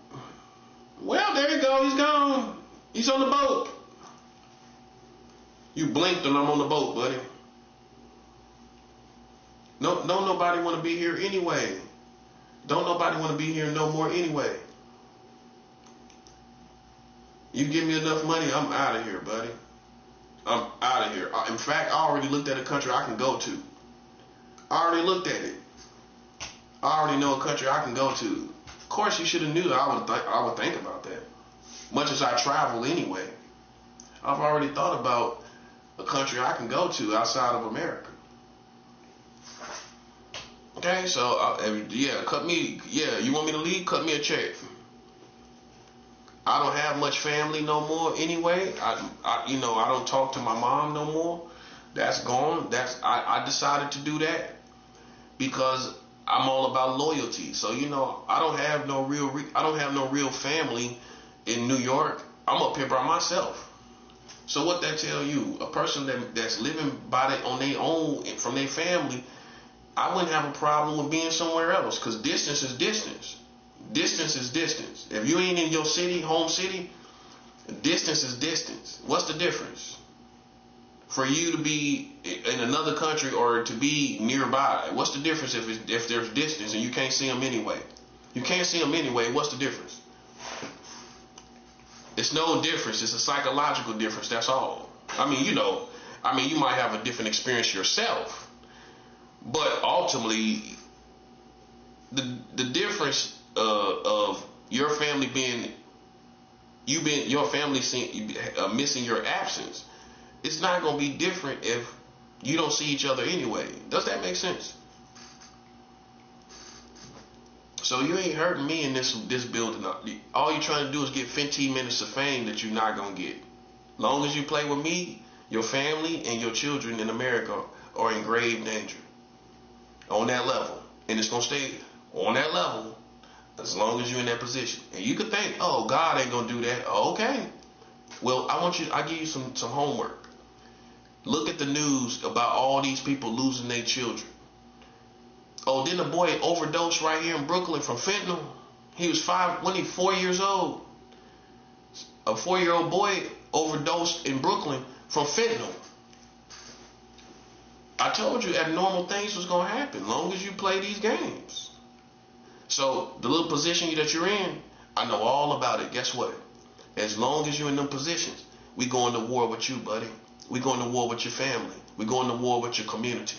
Well, there he go. He's gone. He's on the boat. You blinked and I'm on the boat, buddy. Don't nobody want to be here anyway. Don't nobody want to be here no more anyway. You give me enough money, I'm out of here, buddy. I'm out of here. In fact, I already looked at a country I can go to. I already looked at it. I already know a country I can go to. Of course, you should have knew I would think about that. Much as I travel anyway, I've already thought about a country I can go to outside of America. Okay, so you want me to leave? Cut me a check. I don't have much family no more anyway. I don't talk to my mom no more. That's gone. I decided to do that because I'm all about loyalty. So I don't have no real family in New York. I'm up here by myself. So what that tell you? A person that's living on their own from their family, I wouldn't have a problem with being somewhere else because distance is distance. Distance is distance. If you ain't in your city, home city, distance is distance. What's the difference? For you to be in another country or to be nearby, what's the difference if there's distance and you can't see them anyway? You can't see them anyway. What's the difference? It's no difference. It's a psychological difference. That's all. I mean, you might have a different experience yourself, but ultimately, the difference of your family your family missing your absence, it's not going to be different if you don't see each other anyway. Does that make sense? So you ain't hurting me in this building. All you're trying to do is get 15 minutes of fame that you're not going to get. Long as you play with me, your family and your children in America are in grave danger. On that level. And it's going to stay on that level as long as you're in that position. And you could think, oh, God ain't going to do that. Oh, okay. Well, I give you some homework. Look at the news about all these people losing their children. Oh, didn't a boy overdose right here in Brooklyn from fentanyl? He was 4 years old. A 4-year-old boy overdosed in Brooklyn from fentanyl. I told you abnormal things was going to happen long as you play these games. So the little position that you're in, I know all about it. Guess what? As long as you're in them positions, we going to war with you, buddy. We going to war with your family. We going to war with your community.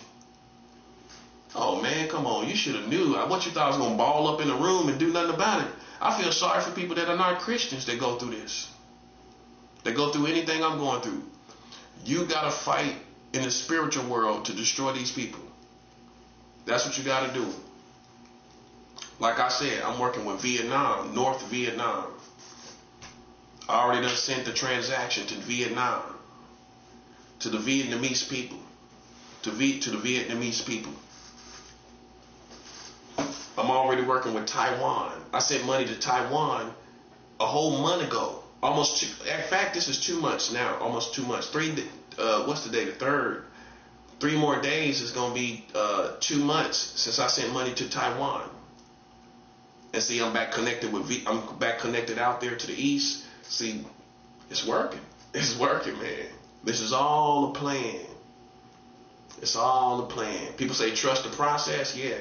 Oh, man, come on. You should have knew. What you thought I was going to ball up in a room and do nothing about it? I feel sorry for people that are not Christians that go through this. That go through anything I'm going through. You got to fight in the spiritual world to destroy these people. That's what you got to do. Like I said, I'm working with Vietnam, North Vietnam. I already done sent the transaction to Vietnam, to the Vietnamese people, to the Vietnamese people. I'm already working with Taiwan. I sent money to Taiwan a whole month ago. In fact, this is 2 months now. Almost 2 months. What's the day? The 3rd. 3 more days is going to be 2 months since I sent money to Taiwan. And see, I'm back connected out there to the east. See, it's working. It's working, man. This is all a plan. It's all a plan. People say trust the process. Yeah.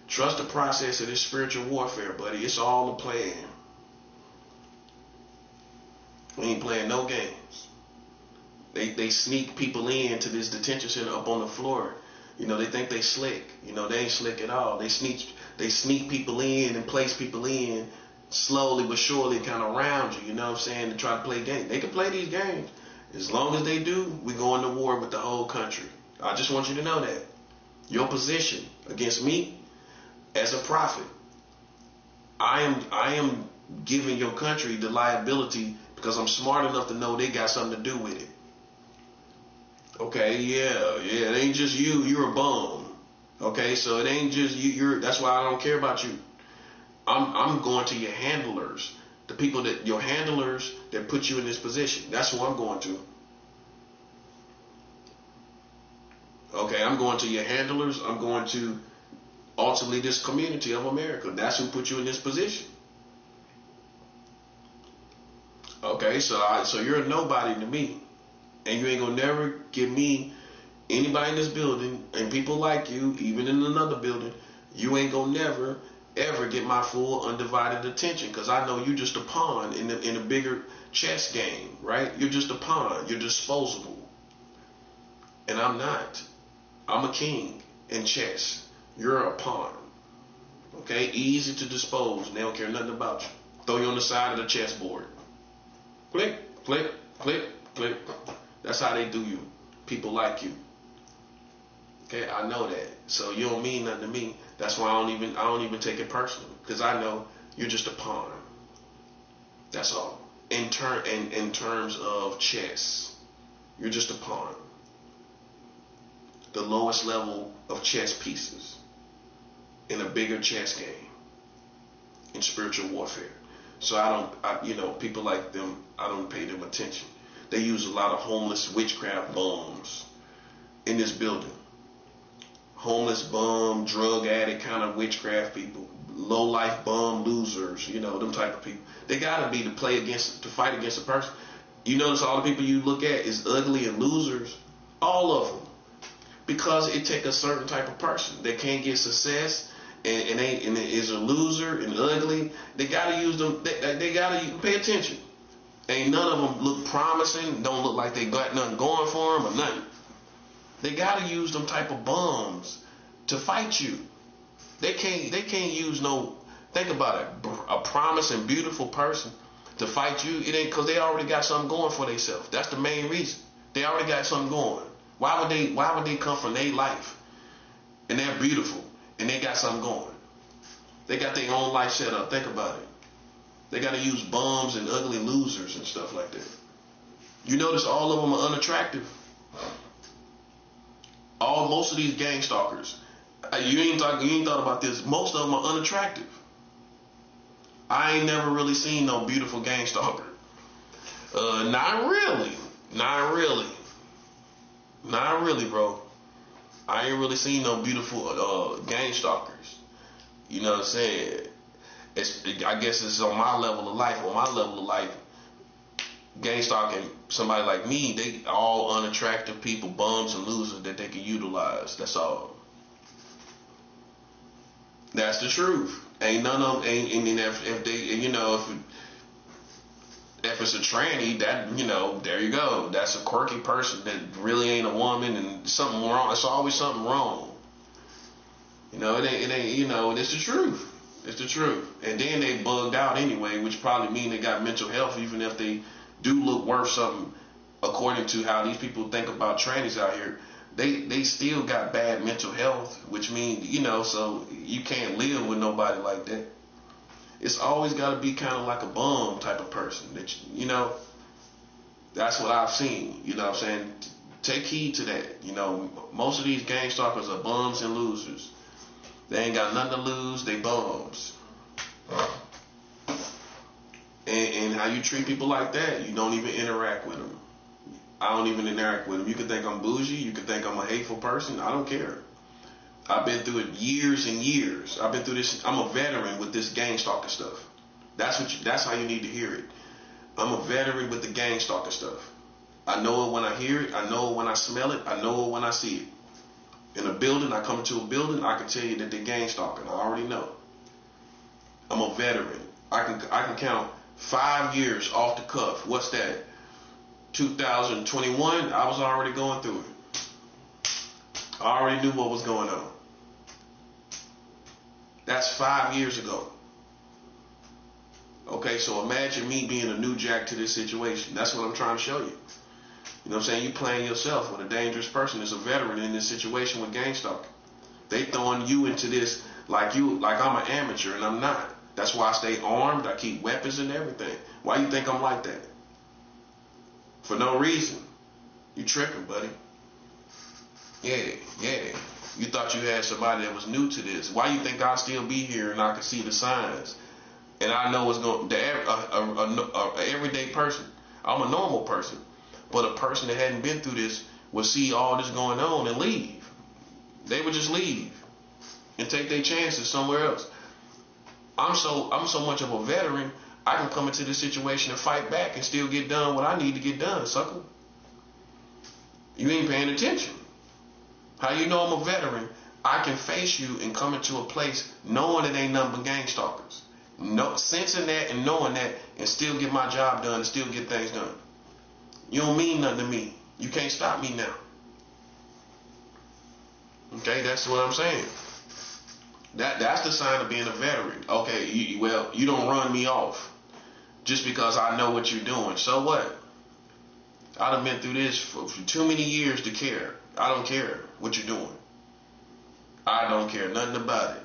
Trust the process of this spiritual warfare, buddy. It's all a plan. We ain't playing no games. They sneak people into this detention center up on the floor. They think they slick. They ain't slick at all. They sneak people in and place people in slowly but surely kind of around you, you know what I'm saying, to try to play games. They can play these games. As long as they do, we're going to war with the whole country. I just want you to know that. Your position against me as a prophet, I am giving your country the liability because I'm smart enough to know they got something to do with it. Okay, yeah, it ain't just you. You're a bum. Okay, so it ain't just you. That's why I don't care about you. I'm going to your handlers, your handlers that put you in this position. That's who I'm going to. Okay, I'm going to your handlers. I'm going to ultimately this community of America. That's who put you in this position. Okay, so you're a nobody to me. And you ain't gonna never give me, anybody in this building, and people like you, even in another building, you ain't gonna never, ever get my full undivided attention, because I know you're just a pawn in a bigger chess game, right? You're just a pawn. You're disposable. And I'm not. I'm a king in chess. You're a pawn. Okay? Easy to dispose. They don't care nothing about you. Throw you on the side of the chessboard. Click, click, click, click. That's how they do you. People like you. Okay, I know that. So you don't mean nothing to me. That's why I don't even take it personally, because I know you're just a pawn. That's all. In terms of chess, you're just a pawn. The lowest level of chess pieces in a bigger chess game in spiritual warfare. So people like them, I don't pay them attention. They use a lot of homeless witchcraft bums in this building. Homeless bum, drug addict kind of witchcraft people. Low life bum losers, them type of people. They gotta be to fight against a person. You notice all the people you look at is ugly and losers. All of them. Because it takes a certain type of person that can't get success and is a loser and ugly, they gotta use them. They gotta pay attention. Ain't none of them look promising. Don't look like they got nothing going for them or nothing. They gotta use them type of bums to fight you. They can't use no. Think about it. A promising, beautiful person to fight you. It ain't because they already got something going for themselves. That's the main reason. They already got something going. Why would they come from their life and they're beautiful and they got something going? They got their own life set up. Think about it. They got to use bums and ugly losers and stuff like that. You notice all of them are unattractive. Most of these gang stalkers, you ain't thought about this. Most of them are unattractive. I ain't never really seen no beautiful gang stalker. Not really, bro. I ain't really seen no beautiful gang stalkers. You know what I'm saying? I guess it's on my level of life. On my level of life, gang stalking somebody like me, they all unattractive people, bums and losers that they can utilize. That's all. That's the truth. Ain't none of them. If they, if it's a tranny, that, there you go. That's a quirky person that really ain't a woman and something wrong. It's always something wrong. It ain't. It's the truth. It's the truth. And then they bugged out anyway, which probably mean they got mental health, even if they do look worth something according to how these people think about trannies out here. They still got bad mental health, which means, so you can't live with nobody like that. It's always got to be kind of like a bum type of person that, that's what I've seen. You know what I'm saying? Take heed to that. Most of these gang stalkers are bums and losers. They ain't got nothing to lose. They bums. And how you treat people like that, you don't even interact with them. I don't even interact with them. You can think I'm bougie. You can think I'm a hateful person. I don't care. I've been through it years and years. I've been through this. I'm a veteran with this gang stalker stuff. That's how you need to hear it. I'm a veteran with the gang stalker stuff. I know it when I hear it. I know it when I smell it. I know it when I see it. In a building, I come into a building, I can tell you that they're gang stalking. I already know. I'm a veteran. I can count 5 years off the cuff. What's that? 2021, I was already going through it. I already knew what was going on. That's 5 years ago. Okay, so imagine me being a new jack to this situation. That's what I'm trying to show you. You know what I'm saying? You playing yourself with a dangerous person as a veteran in this situation with gang stalking. They throwing you into this like I'm an amateur, and I'm not. That's why I stay armed. I keep weapons and everything. Why you think I'm like that? For no reason. You tripping, buddy. Yeah. You thought you had somebody that was new to this. Why you think I'll still be here and I can see the signs? And I know it's going to, a everyday person. I'm a normal person. But a person that hadn't been through this would see all this going on and leave. They would just leave and take their chances somewhere else. I'm so much of a veteran, I can come into this situation and fight back and still get done what I need to get done, sucker. You ain't paying attention. How you know I'm a veteran? I can face you and come into a place knowing it ain't nothing but gang stalkers. Sensing that and knowing that and still get my job done and still get things done. You don't mean nothing to me. You can't stop me now. Okay, that's what I'm saying. That's the sign of being a veteran. Okay, you don't run me off just because I know what you're doing. So what? I done been through this for too many years to care. I don't care what you're doing. I don't care nothing about it.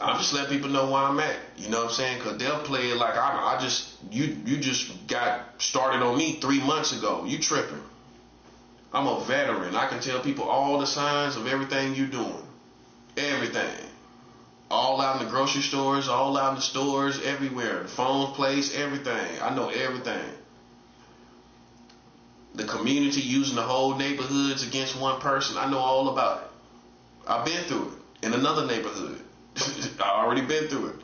I'm just letting people know where I'm at. You know what I'm saying? Because they'll play it like you just got started on me 3 months ago. You tripping. I'm a veteran. I can tell people all the signs of everything you're doing. Everything. All out in the grocery stores, all out in the stores, everywhere. The phone place, everything. I know everything. The community using the whole neighborhoods against one person. I know all about it. I've been through it in another neighborhood. I already been through it.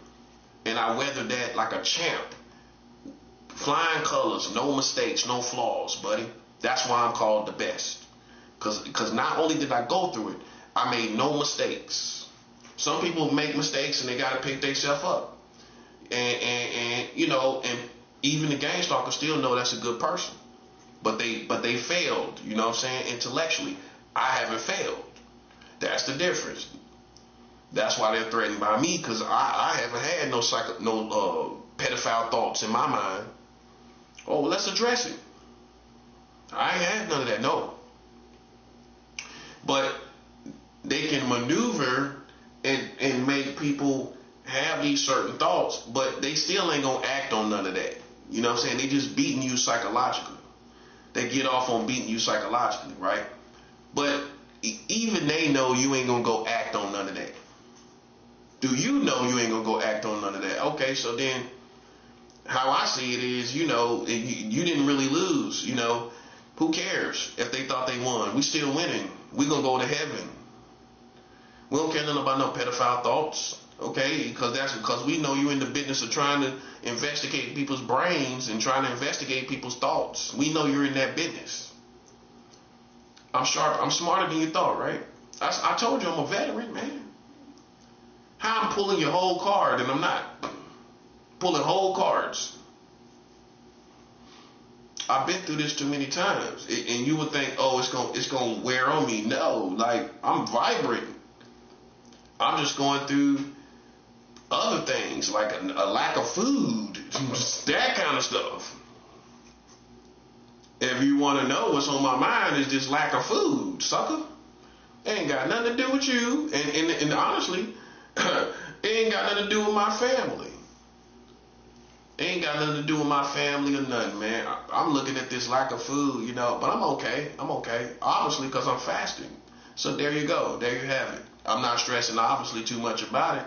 And I weathered that like a champ. Flying colors, no mistakes, no flaws, buddy. That's why I'm called the best. Because not only did I go through it, I made no mistakes. Some people make mistakes and they got to pick themselves up. And you know, and even the gang stalker still know that's a good person. But they failed, you know what I'm saying, intellectually. I haven't failed. That's the difference. That's why they're threatened by me, because I haven't had no pedophile thoughts in my mind. Oh, well, let's address it. I ain't had none of that, no. But they can maneuver and make people have these certain thoughts, but they still ain't gonna act on none of that. You know what I'm saying? They just beating you psychologically. They get off on beating you psychologically, right? But even they know you ain't gonna go act on none of that. Do you know you ain't gonna go act on none of that? Okay, so then how I see it is, you know, you didn't really lose, you know. Who cares if they thought they won? We still winning. We gonna go to heaven. We don't care nothing about no pedophile thoughts, okay? Because we know you in the business of trying to investigate people's brains and trying to investigate people's thoughts. We know you're in that business. I'm sharp. I'm smarter than you thought, right? I told you I'm a veteran, man. How I'm pulling your whole card and I'm not pulling whole cards. I've been through this too many times, and you would think, oh, it's gonna wear on me. No, like I'm vibrant. I'm just going through other things like a lack of food, that kind of stuff. If you want to know what's on my mind, is this lack of food, sucker. It ain't got nothing to do with you, and honestly, it ain't got nothing to do with my family. It ain't got nothing to do with my family or nothing, man. I'm looking at this lack of food, you know, but I'm okay. I'm okay, obviously, because I'm fasting. So there you go. There you have it. I'm not stressing, obviously, too much about it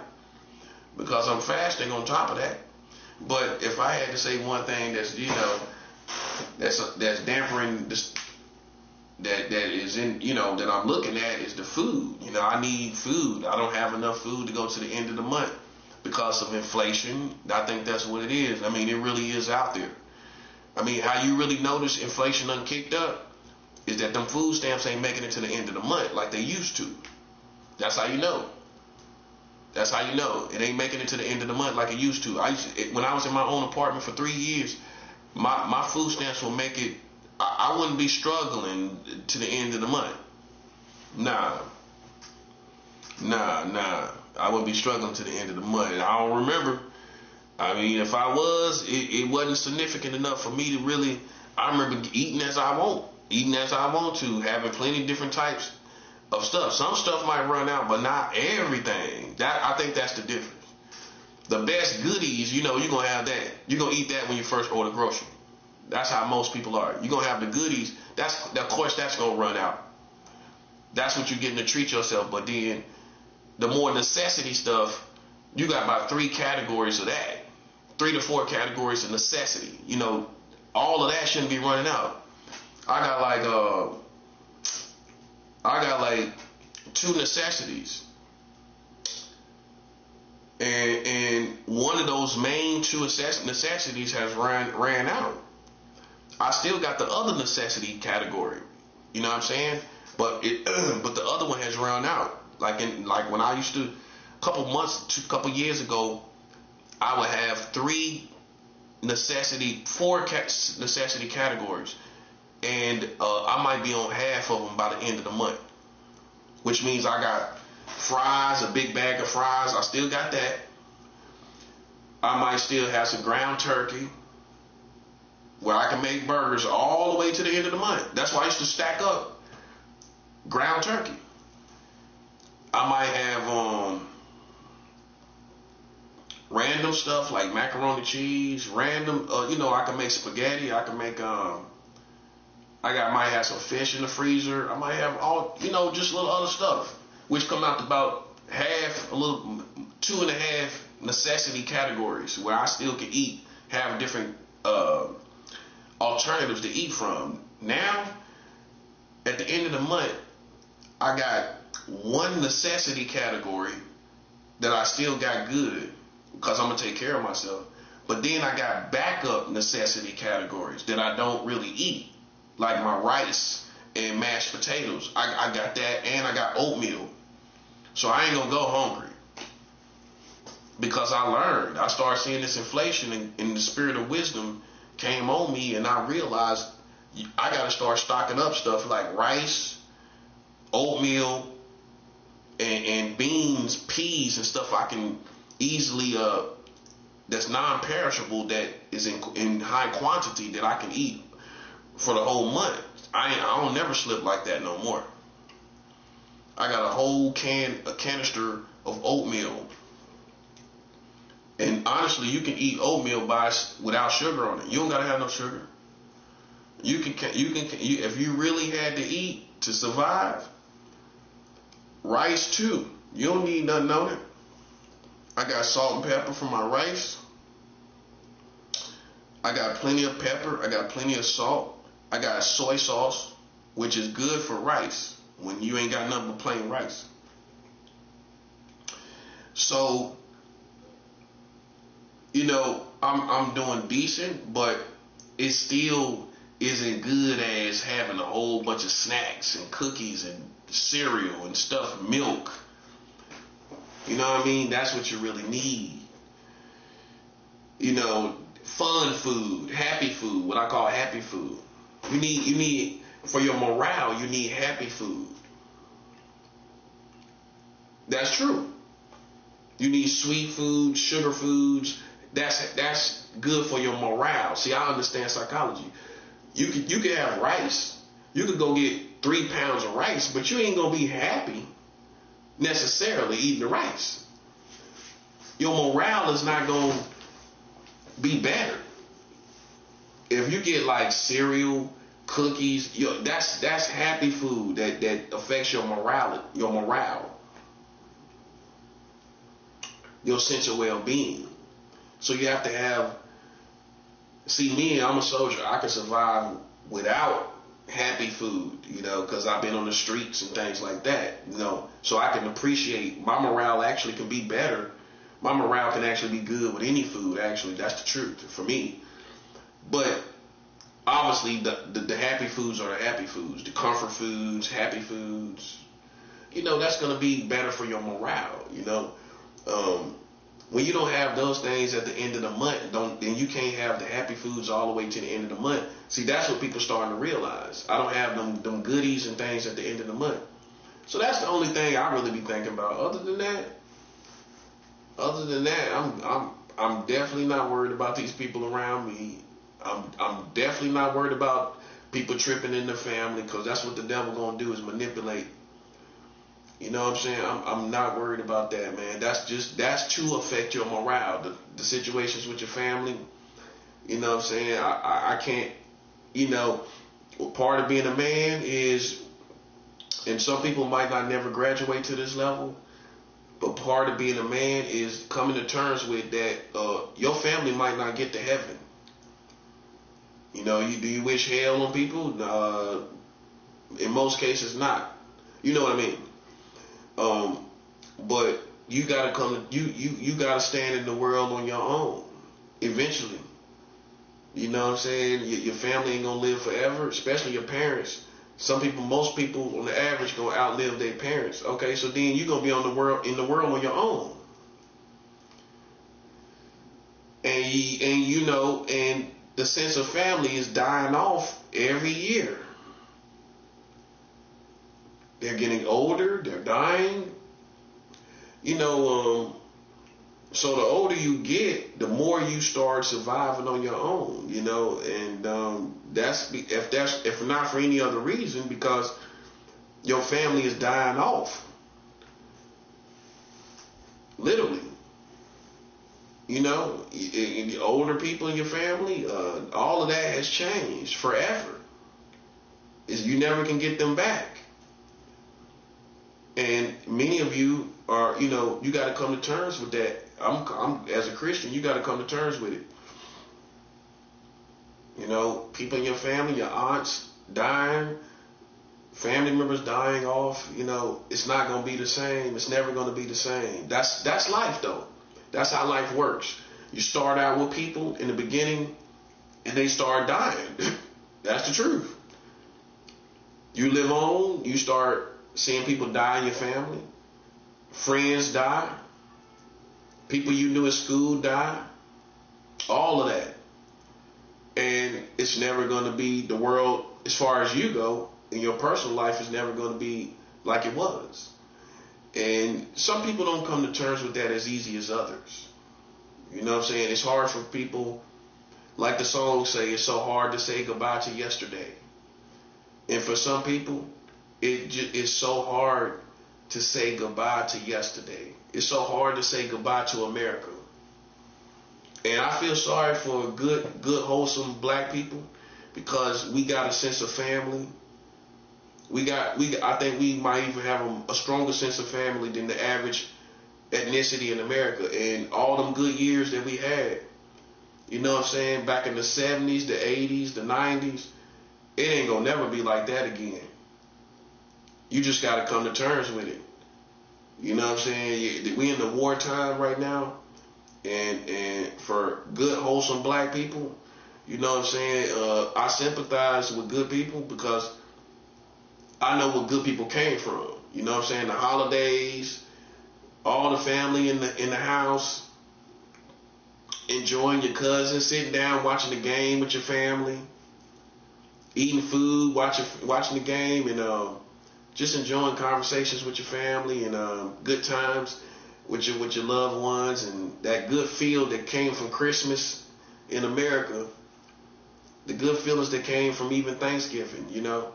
because I'm fasting on top of that. But if I had to say one thing that's, you know, that's dampering this, that is in, you know, that I'm looking at is the food. You know, I need food. I don't have enough food to go to the end of the month because of inflation. I think that's what it is. I mean, it really is out there. I mean, how you really notice inflation done kicked up is that them food stamps ain't making it to the end of the month like they used to. That's how you know. That's how you know. It ain't making it to the end of the month like it used to. When I was in my own apartment for 3 years, my food stamps will make it, I wouldn't be struggling to the end of the month. Nah. I wouldn't be struggling to the end of the month. And I don't remember. I mean, if I was, it wasn't significant enough for me to really, I remember eating as I want to, having plenty of different types of stuff. Some stuff might run out, but not everything. I think that's the difference. The best goodies, you know, you're going to have that. You're going to eat that when you first order grocery. That's how most people are. You're going to have the goodies. Of course, that's going to run out. That's what you're getting to treat yourself. But then the more necessity stuff, you got about 3 categories of that. 3 to 4 categories of necessity. You know, all of that shouldn't be running out. I got like 2 necessities. And one of those main 2 necessities has ran out. I still got the other necessity category. You know what I'm saying? But the other one has run out. Like when I used to, a couple years ago, I would have 4 necessity categories, and I might be on half of them by the end of the month, which means I got fries, a big bag of fries. I still got that. I might still have some ground turkey, where I can make burgers all the way to the end of the month. That's why I used to stack up ground turkey. I might have random stuff like macaroni cheese, random, you know, I can make spaghetti. I can make, might have some fish in the freezer. I might have all, you know, just little other stuff, which come out to about 2.5 necessity categories where I still can eat, have different alternatives to eat from. Now, at the end of the month, I got 1 necessity category that I still got good because I'm going to take care of myself. But then I got backup necessity categories that I don't really eat, like my rice and mashed potatoes. I got that, and I got oatmeal. So I ain't going to go hungry. because I started seeing this inflation, and the spirit of wisdom came on me, and I realized I got to start stocking up stuff like rice, oatmeal, and beans, peas, and stuff I can easily that's non-perishable, that is in high quantity, that I can eat for the whole month. I don't never slip like that no more. I got a canister of oatmeal. And honestly, you can eat oatmeal without sugar on it. You don't gotta have no sugar. You can if you really had to eat to survive, rice too. You don't need nothing on it. I got salt and pepper for my rice. I got plenty of pepper. I got plenty of salt. I got soy sauce, which is good for rice when you ain't got nothing but plain rice. So, I'm doing decent, but it still isn't good as having a whole bunch of snacks and cookies and cereal and stuff, milk. You know what I mean? That's what you really need. Fun food, happy food, what I call happy food. You need for your morale, you need happy food. That's true. You need sweet foods, sugar foods. That's good for your morale. See, I understand psychology. You could have rice. You could go get 3 pounds of rice, but you ain't gonna be happy necessarily eating the rice. Your morale is not gonna be better. If you get like cereal, cookies, that's happy food that affects your morale, your sense of well-being. So you have to have. See, me, I'm a soldier. I can survive without happy food, because I've been on the streets and things like that, so I can appreciate. My morale actually can be better. My morale can actually be good with any food, actually. That's the truth for me. But obviously the happy foods are the happy foods, the comfort foods, happy foods. That's going to be better for your morale, when you don't have those things at the end of the month, then you can't have the happy foods all the way to the end of the month. See, that's what people starting to realize. I don't have them goodies and things at the end of the month. So that's the only thing I really be thinking about. Other than that, I'm definitely not worried about these people around me. I'm definitely not worried about people tripping in the family, because that's what the devil gonna do, is manipulate. You know what I'm saying? I'm not worried about that, man. That's to affect your morale. The situations with your family, you know what I'm saying? I can't, part of being a man is, and some people might not never graduate to this level, but part of being a man is coming to terms with that your family might not get to heaven. Do you wish hell on people? In most cases, not. You know what I mean? But you gotta you gotta stand in the world on your own eventually. You know what I'm saying? Your family ain't gonna live forever, especially your parents. Most people on the average gonna outlive their parents. Okay, so then you're gonna be in the world on your own. And the sense of family is dying off every year. They're getting older, they're dying. So the older you get, the more you start surviving on your own, and that's if not for any other reason, because your family is dying off. Literally. The older people in your family, all of that has changed forever. You never can get them back. And many of you are, you got to come to terms with that. I'm as a Christian, you got to come to terms with it. People in your family, your aunts dying, family members dying off. It's not going to be the same. It's never going to be the same. That's life, though. That's how life works. You start out with people in the beginning, and they start dying. That's the truth. You live on, you start seeing people die in your family. Friends die. People you knew at school died. All of that. And it's never going to be the world, as far as you go, in your personal life, is never going to be like it was. And some people don't come to terms with that as easy as others. You know what I'm saying? It's hard for people, like the song say, it's so hard to say goodbye to yesterday. And for some people, it's so hard to say goodbye to yesterday. It's so hard to say goodbye to America. And I feel sorry for good, wholesome black people, because we got a sense of family. I think we might even have a stronger sense of family than the average ethnicity in America. And all them good years that we had, you know what I'm saying, back in the 70s, the 80s, the 90s, it ain't gonna never be like that again. You just gotta come to terms with it. You know what I'm saying? We in the wartime right now, and for good, wholesome black people, you know what I'm saying, I sympathize with good people, because I know where good people came from. You know what I'm saying? The holidays, all the family in the house, enjoying your cousins, sitting down, watching the game with your family, eating food, watching the game, and just enjoying conversations with your family, and good times with your loved ones, and that good feel that came from Christmas in America, the good feelings that came from even Thanksgiving, you know.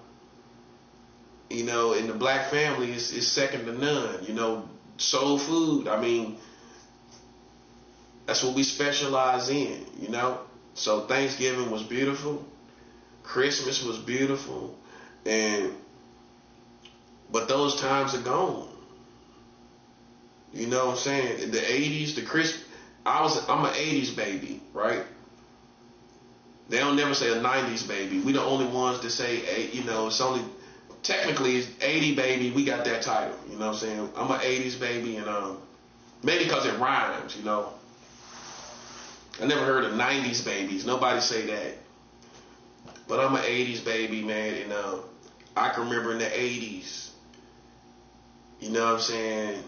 You know, in the black family, is second to none. You know, soul food, I mean, that's what we specialize in, you know. So Thanksgiving was beautiful. Christmas was beautiful. But those times are gone. You know what I'm saying? In the 80s, I'm an 80s baby, right? They don't never say a 90s baby. We the only ones that say, you know, it's only, technically it's 80 baby, we got that title, you know what I'm saying? I'm an 80s baby, and maybe because it rhymes, you know. I never heard of 90s babies. Nobody say that. But I'm an 80s baby, man, and I can remember in the 80s, you know what I'm saying,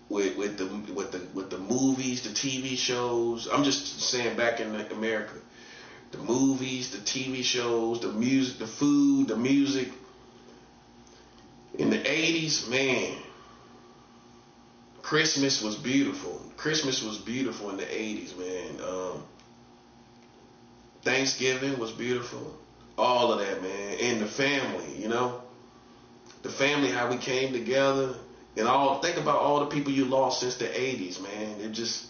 with the movies, the TV shows. I'm just saying back in America. The movies, the TV shows, the music, the food, the music. In the 80s, man, Christmas was beautiful. Christmas was beautiful in the 80s, man. Thanksgiving was beautiful. All of that, man. And the family, you know. The family, how we came together. And think about all the people you lost since the 80s, man. They're just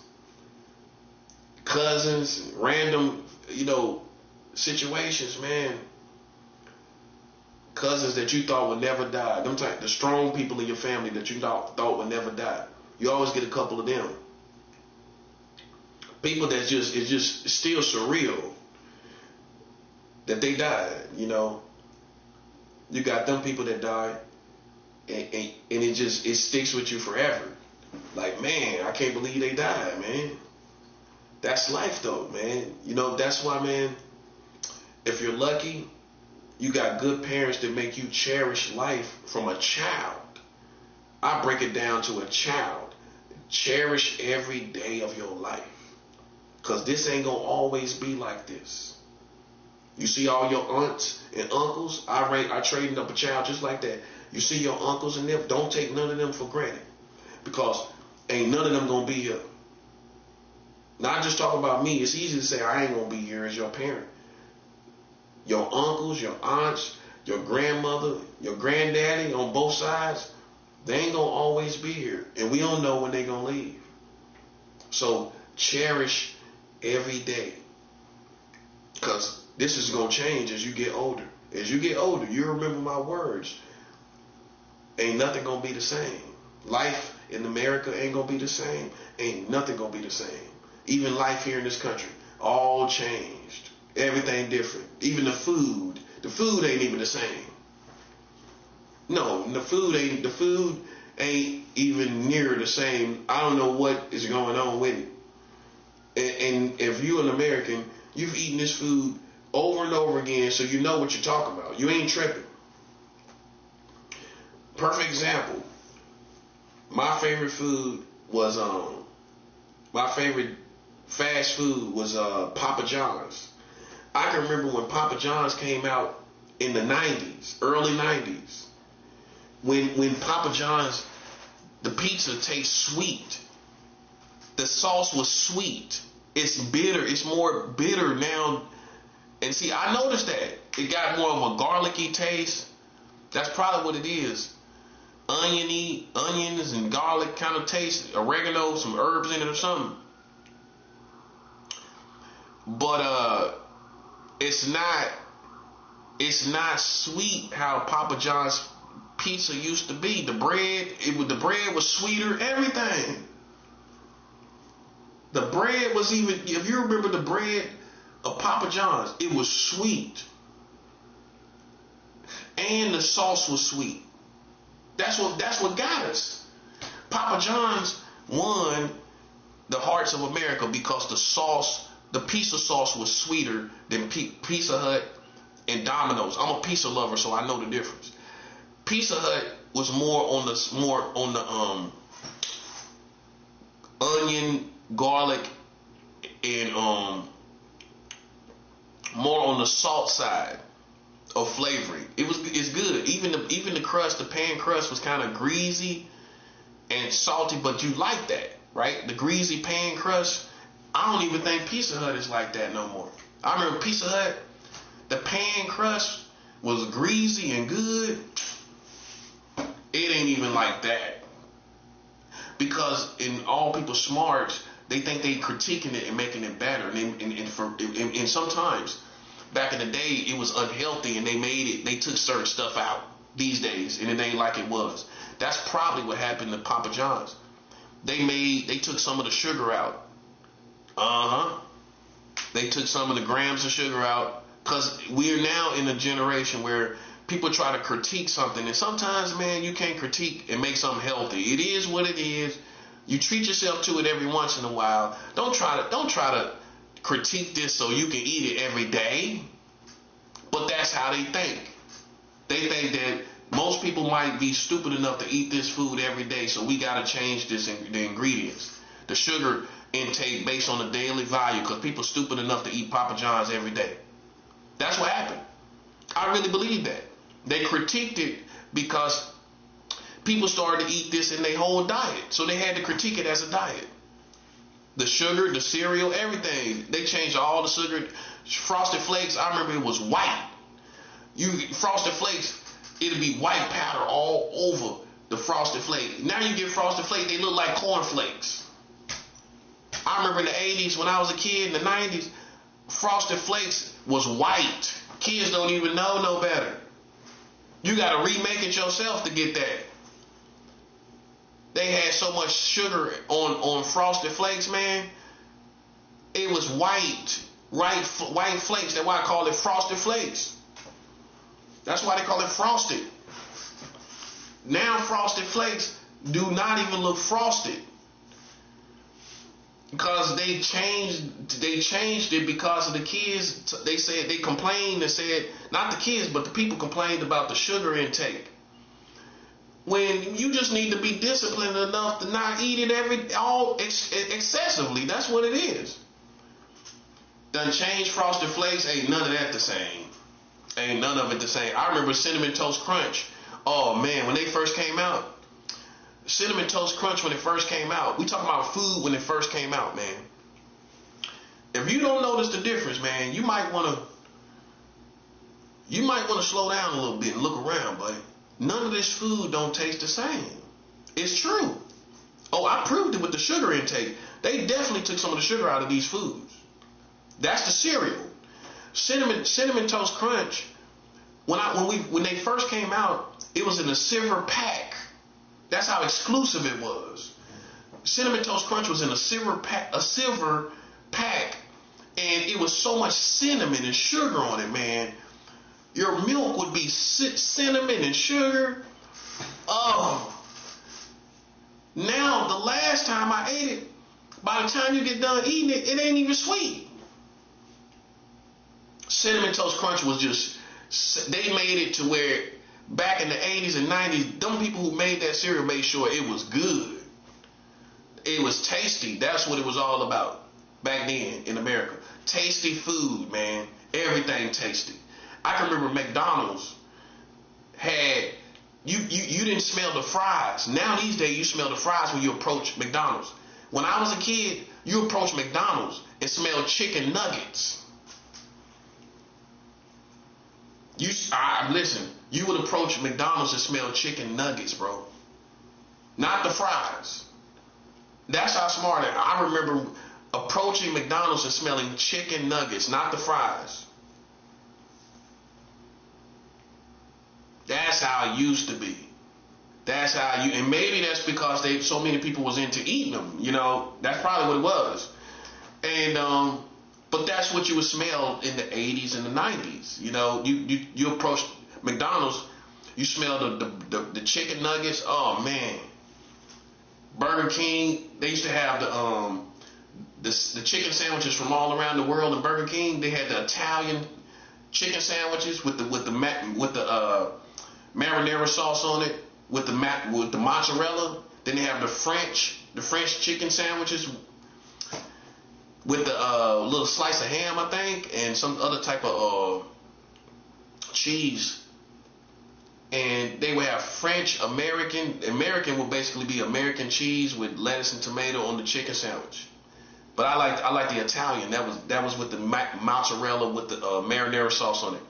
cousins, random, you know, situations, man. Cousins that you thought would never die. The strong people in your family that you thought would never die. You always get a couple of them. People that it's just still surreal that they died, you know. You got them people that died, and it sticks with you forever. Like, man, I can't believe they died, man. That's life though, man. You know, that's why, man, if you're lucky, you got good parents that make you cherish life from a child. I break it down to a child. Cherish every day of your life. Because this ain't going to always be like this. You see all your aunts and uncles, I trained up a child just like that. You see your uncles and them, don't take none of them for granted. Because ain't none of them going to be here. Not just talking about me. It's easy to say I ain't going to be here as your parent. Your uncles, your aunts, your grandmother, your granddaddy on both sides, they ain't going to always be here. And we don't know when they going to leave. So cherish every day. Because this is going to change as you get older. As you get older, you remember my words. Ain't nothing going to be the same. Life in America ain't going to be the same. Ain't nothing going to be the same. Even life here in this country, all changed. Everything different. Even the food. The food ain't even the same. No, the food ain't even near the same. I don't know what is going on with it. And if you're an American, you've eaten this food over and over again, so you know what you're talking about. You ain't tripping. Perfect example. My favorite food was my favorite fast food was Papa John's. I can remember when Papa John's came out in the 90s, early 90s. When Papa John's, the pizza tastes sweet. The sauce was sweet. It's bitter. It's more bitter now. And see, I noticed that. It got more of a garlicky taste. That's probably what it is. Onions and garlic kind of taste. Oregano, some herbs in it or something. But it's not sweet how Papa John's pizza used to be. The bread was sweeter, everything. The bread was even, if you remember the bread of Papa John's, it was sweet. And the sauce was sweet. That's what got us. Papa John's won the hearts of America because the pizza sauce was sweeter than Pizza Hut and Domino's. I'm a pizza lover, so I know the difference. Pizza Hut was more on the onion, garlic, and more on the salt side of flavoring. It's good. Even the crust, the pan crust was kind of greasy and salty, but you like that, right? The greasy pan crust. I don't even think Pizza Hut is like that no more. I remember Pizza Hut, the pan crust was greasy and good. It ain't even like that. Because in all people smarts, they think they critiquing it and making it better. And sometimes back in the day it was unhealthy and they took certain stuff out these days and it ain't like it was. That's probably what happened to Papa John's. They took some of the sugar out. They took some of the grams of sugar out because we're now in a generation where people try to critique something, and sometimes, man, you can't critique and make something healthy. It is what it is. You treat yourself to it every once in a while. Don't try to critique this so you can eat it every day. But that's how they think. They think that most people might be stupid enough to eat this food every day, so we got to change the ingredients, the sugar intake based on the daily value, because people stupid enough to eat Papa John's every day. That's what happened. I really believe that. They critiqued it because people started to eat this in their whole diet, so they had to critique it as a diet. The sugar, the cereal, everything. They changed all the sugar. Frosted Flakes, I remember it was white. Frosted Flakes, it'll be white powder all over the Frosted Flake. Now you get Frosted Flakes, they look like corn flakes. I remember in the 80s when I was a kid, in the 90s, Frosted Flakes was white. Kids don't even know no better. You got to remake it yourself to get that. They had so much sugar on Frosted Flakes, man. It was white flakes. That's why I call it Frosted Flakes. That's why they call it frosted. Now Frosted Flakes do not even look frosted. Because they changed it because of the kids. They complained and said, not the kids, but the people complained about the sugar intake. When you just need to be disciplined enough to not eat it excessively. That's what it is. Done changed Frosted Flakes, ain't none of that the same. Ain't none of it the same. I remember Cinnamon Toast Crunch. Oh man, when they first came out. Cinnamon Toast Crunch when it first came out. We talking about food when it first came out, man. If you don't notice the difference, man, you might want to slow down a little bit and look around, buddy. None of this food don't taste the same. It's true. Oh, I proved it with the sugar intake. They definitely took some of the sugar out of these foods. That's the cereal. Cinnamon Toast Crunch. When they first came out, it was in a silver pack. That's how exclusive it was. Cinnamon Toast Crunch was in a silver pack, and it was so much cinnamon and sugar on it, man. Your milk would be cinnamon and sugar. Oh. Now, the last time I ate it, by the time you get done eating it, it ain't even sweet. Cinnamon Toast Crunch was just, they made it to where back in the 80s and 90s, them people who made that cereal made sure it was good. It was tasty. That's what it was all about back then in America. Tasty food, man. Everything tasty. I can remember McDonald's had you didn't smell the fries. Now these days you smell the fries when you approach McDonald's. When I was a kid, you approach McDonald's and smell chicken nuggets. Listen, you would approach McDonald's and smell chicken nuggets, bro. Not the fries. That's how smart I am. I remember approaching McDonald's and smelling chicken nuggets, not the fries. That's how it used to be. That's how and maybe that's because so many people was into eating them. You know, that's probably what it was. And but that's what you would smell in the 80s and the 90s. You know, you approach McDonald's, you smell the chicken nuggets. Oh man. Burger King, they used to have the chicken sandwiches from all around the world in Burger King. They had the Italian chicken sandwiches with the marinara sauce on it, with the mozzarella. Then they have the French chicken sandwiches with the little slice of ham, I think, and some other type of cheese. And they would have French, American would basically be American cheese with lettuce and tomato on the chicken sandwich. But I like the Italian. That was with the mozzarella with the marinara sauce on it.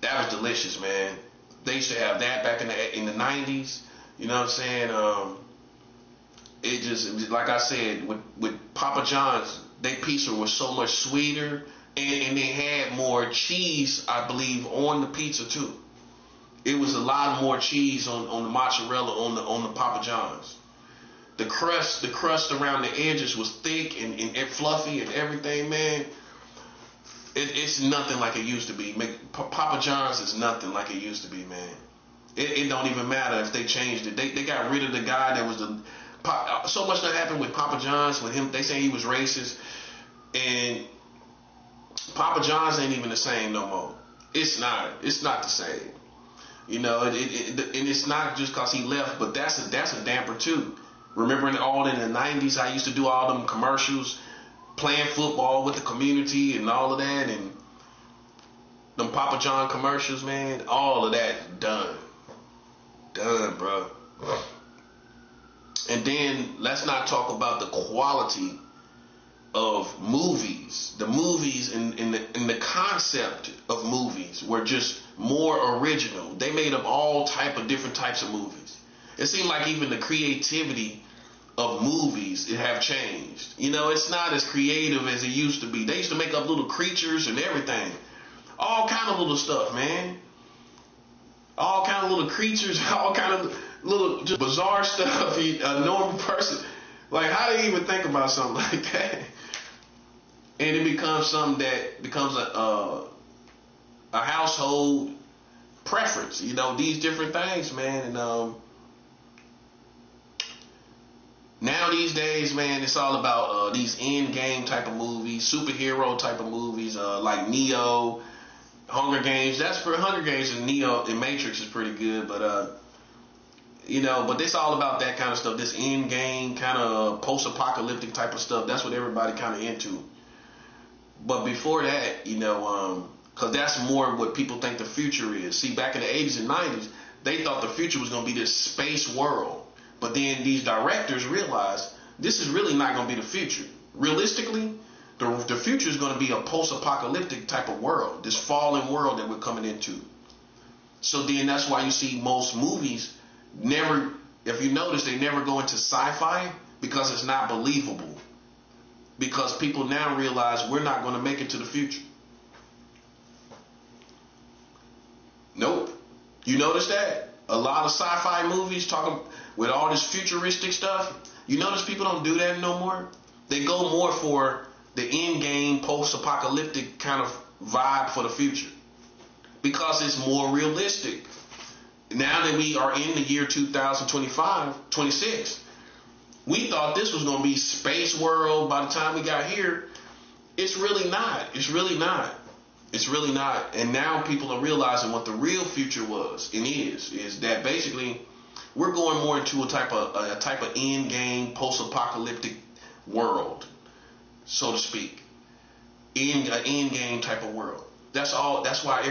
That was delicious, man. They used to have that back in the 90s. You know what I'm saying? It was, like I said, with Papa John's, their pizza was so much sweeter, and they had more cheese, I believe, on the pizza too. It was a lot more cheese on the mozzarella on the Papa John's. The crust around the edges was thick and fluffy and everything, man. It's nothing like it used to be. Papa John's is nothing like it used to be, man. It don't even matter if they changed it. They got rid of the guy that was so much that happened with Papa John's with him. They say he was racist, and Papa John's ain't even the same no more. It's not the same. You know, and it's not just because he left, but that's a damper too. Remembering all in the 90s, I used to do all them commercials, playing football with the community and all of that, and them Papa John commercials, man, all of that done, bro. And then let's not talk about the quality of movies. The movies in the concept of movies were just more original. They made up all different types of movies. It seemed like even the creativity of movies have changed. You know, it's not as creative as it used to be. They used to make up little creatures and everything. All kind of little stuff, man. All kind of little creatures, all kind of little just bizarre stuff. A normal person, like, how do you even think about something like that? And it becomes something that becomes a household preference. You know, these different things, man. And now these days, man, it's all about these end game type of movies, superhero type of movies, like Neo, Hunger Games. That's for Hunger Games, and Neo and Matrix is pretty good, but you know, but it's all about that kind of stuff. This end game kind of post-apocalyptic type of stuff. That's what everybody kind of into. But before that, you know, because that's more what people think the future is. See, back in the 80s and 90s, they thought the future was going to be this space world. But then these directors realized this is really not going to be the future. Realistically, the future is going to be a post-apocalyptic type of world, this fallen world that we're coming into. So then that's why you see most movies never, if you notice, they never go into sci-fi because it's not believable. Because people now realize we're not going to make it to the future. Nope. You notice that? A lot of sci-fi movies talking with all this futuristic stuff. You notice people don't do that no more? They go more for the end game, post-apocalyptic kind of vibe for the future. Because it's more realistic. Now that we are in the year 2025, 26, we thought this was going to be space world by the time we got here. It's really not. It's really not. It's really not. And now people are realizing what the real future was and is that basically we're going more into a type of end game post-apocalyptic world, so to speak. End game type of world. That's all. That's why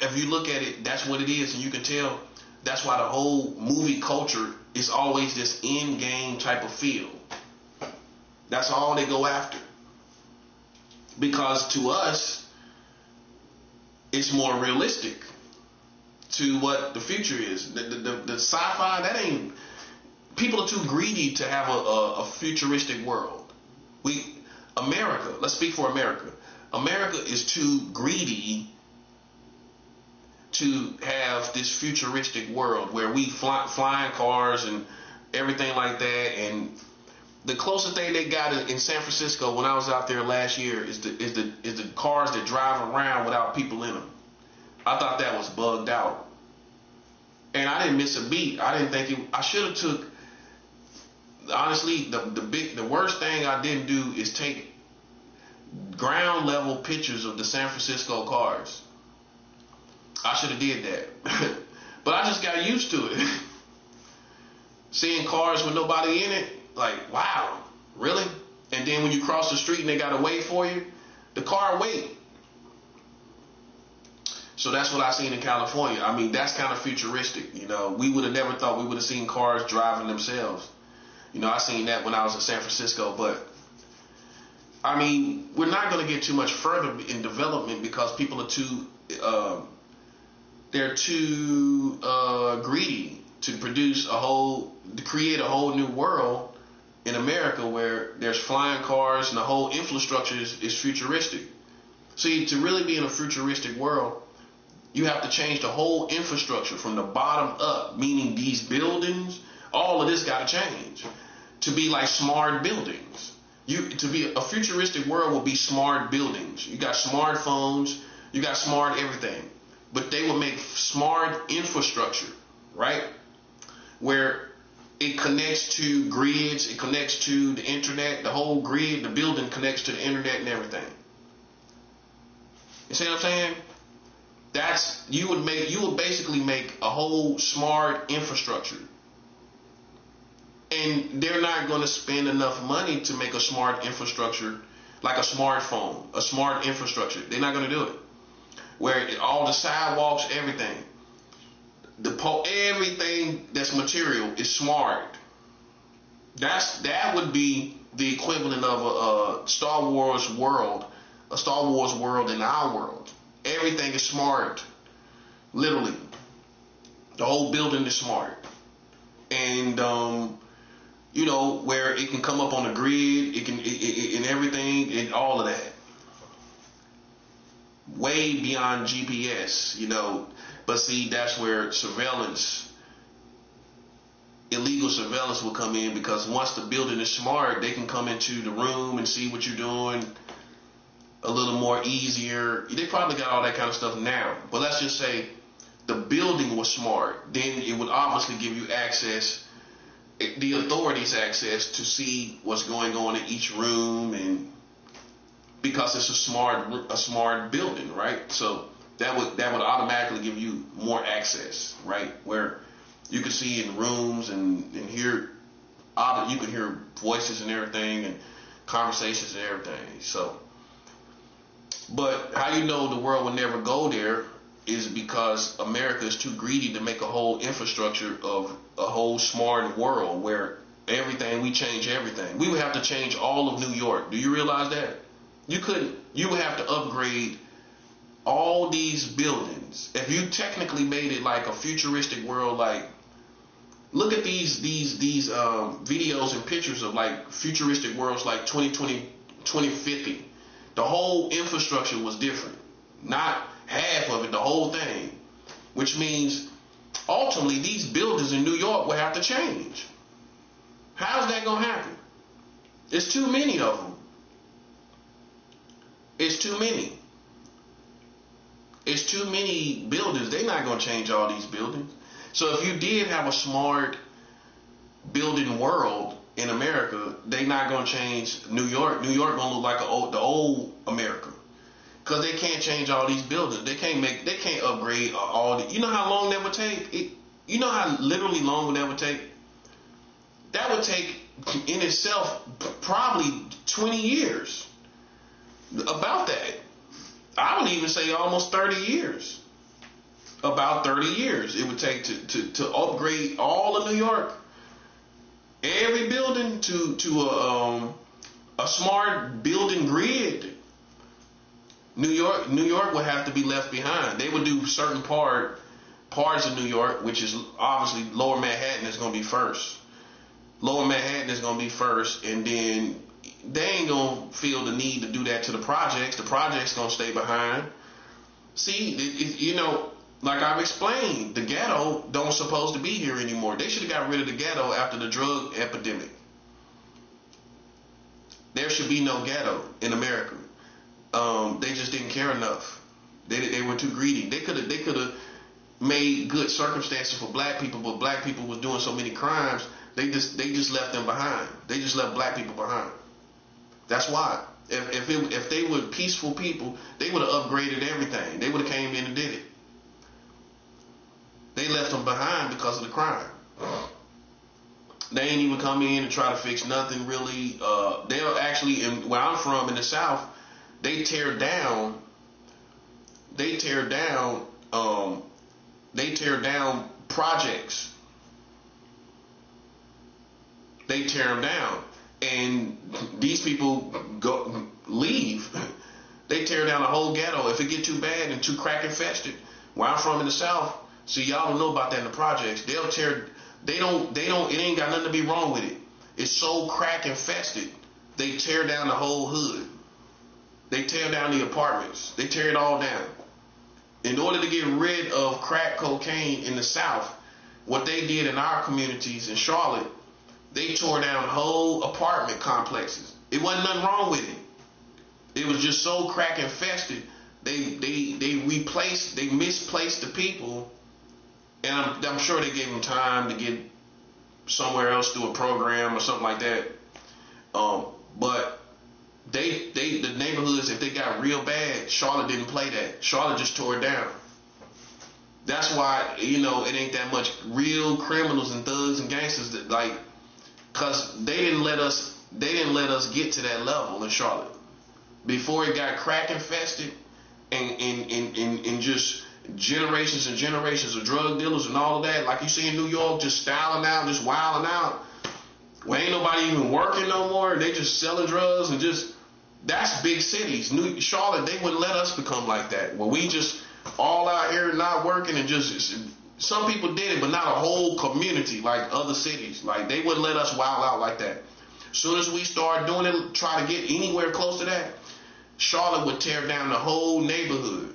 if you look at it, that's what it is, and you can tell. That's why the whole movie culture is always this end game type of feel. That's all they go after. Because to us, it's more realistic to what the future is. The sci-fi, that ain't. People are too greedy to have a futuristic world. America, let's speak for America. America is too greedy to have this futuristic world where we flying cars and everything like that. And the closest thing they got in San Francisco when I was out there last year is the cars that drive around without people in them. I thought that was bugged out, and I didn't miss a beat. I didn't think I should have took. Honestly, the worst thing I didn't do is take ground level pictures of the San Francisco cars. I should have did that. But I just got used to it. Seeing cars with nobody in it, like, wow, really? And then when you cross the street and they gotta wait for you, the car wait. So that's what I seen in California. I mean, that's kind of futuristic. You know, we would have never thought we would have seen cars driving themselves. You know, I seen that when I was in San Francisco, but I mean, we're not going to get too much further in development because people are too, they're too greedy to create a whole new world in America where there's flying cars and the whole infrastructure is futuristic. See, to really be in a futuristic world, you have to change the whole infrastructure from the bottom up, meaning these buildings, all of this got to change to be like smart buildings. To be a futuristic world will be smart buildings. You got smartphones, you got smart everything, but they will make smart infrastructure, right? Where it connects to grids, it connects to the internet, the whole grid, the building connects to the internet and everything. You see what I'm saying? You would basically make a whole smart infrastructure. And they're not going to spend enough money to make a smart infrastructure like a smartphone, a smart infrastructure. They're not going to do it. Where all the sidewalks, everything, everything that's material is smart. That would be the equivalent of a Star Wars world in our world. Everything is smart, literally. The whole building is smart, and you know, where it can come up on the grid, and everything, and all of that, way beyond GPS, you know. But see, that's where illegal surveillance will come in, because once the building is smart, they can come into the room and see what you're doing a little more easier. They probably got all that kind of stuff now, but let's just say the building was smart, then it would obviously give you access, the authorities access to see what's going on in each room, and because it's a smart building, right? So that would automatically give you more access, right? Where you can see in rooms and hear, you can hear voices and everything, and conversations and everything. So, but how you know the world will never go there is because America is too greedy to make a whole infrastructure of a whole smart world where we change everything. We would have to change all of New York. Do you realize that? You would have to upgrade all these buildings. If you technically made it like a futuristic world, like, look at these videos and pictures of like futuristic worlds like 2020, 2050. The whole infrastructure was different. Not half of it, the whole thing. Which means ultimately these buildings in New York will have to change. How's that going to happen? There's too many of them. It's too many. It's too many buildings. They're not going to change all these buildings. So if you did have a smart building world in America, they're not going to change New York. New York going to look like the old America. Because they can't change all these buildings. They can't upgrade all the, you know how long that would take? You know how literally long that would take? That would take in itself probably 20 years. About that. I would even say almost 30 years. About 30 years it would take to upgrade all of New York. Every building to a smart building grid. New York would have to be left behind. They would do certain parts of New York, which is obviously Lower Manhattan is going to be first. Lower Manhattan is going to be first, and then they ain't going to feel the need to do that to the projects. The projects going to stay behind. See, you know, like I've explained, the ghetto don't supposed to be here anymore. They should have got rid of the ghetto after the drug epidemic. There should be no ghetto in America. They just didn't care enough. They were too greedy. They could have made good circumstances for black people, but black people was doing so many crimes. They just left them behind. They just left black people behind. That's why. If they were peaceful people, they would have upgraded everything. They would have came in and did it. They left them behind because of the crime. They ain't even come in and try to fix nothing really. They'll actually, where I'm from in the South, they tear down projects. They tear them down, and these people leave. They tear down the whole ghetto. If it get too bad and too crack infested, where I'm from in the South, see, y'all don't know about that in the projects. They don't. It ain't got nothing to be wrong with it. It's so crack infested. They tear down the whole hood. They tear down the apartments. They tear it all down. In order to get rid of crack cocaine in the South, what they did in our communities in Charlotte, they tore down whole apartment complexes. It wasn't nothing wrong with it. It was just so crack infested. They misplaced the people, and I'm sure they gave them time to get somewhere else through a program or something like that. But the neighborhoods, if they got real bad, Charlotte didn't play that. Charlotte just tore it down. That's why, you know, it ain't that much real criminals and thugs and gangsters that, like, cause they didn't let us get to that level in Charlotte before it got crack infested and just generations and generations of drug dealers and all of that. Like you see in New York, just styling out, just wilding out. Well, ain't nobody even working no more. They just selling drugs and just, that's big cities. Charlotte, they wouldn't let us become like that. Well, we just all out here not working and just, some people did it, but not a whole community like other cities. Like they wouldn't let us wild out like that. As soon as we start doing it, try to get anywhere close to that, Charlotte would tear down the whole neighborhood.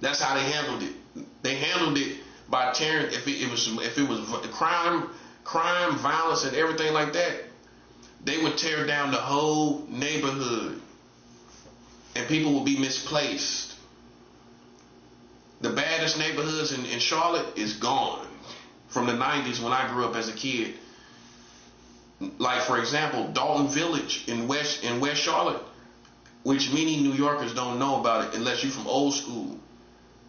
That's how they handled it. They handled it by tearing, if it was crime, violence, and everything like that, they would tear down the whole neighborhood, and people would be misplaced. The baddest neighborhoods in Charlotte is gone from the 90s when I grew up as a kid. Like, for example, Dalton Village in West Charlotte, which many New Yorkers don't know about it unless you're from old school.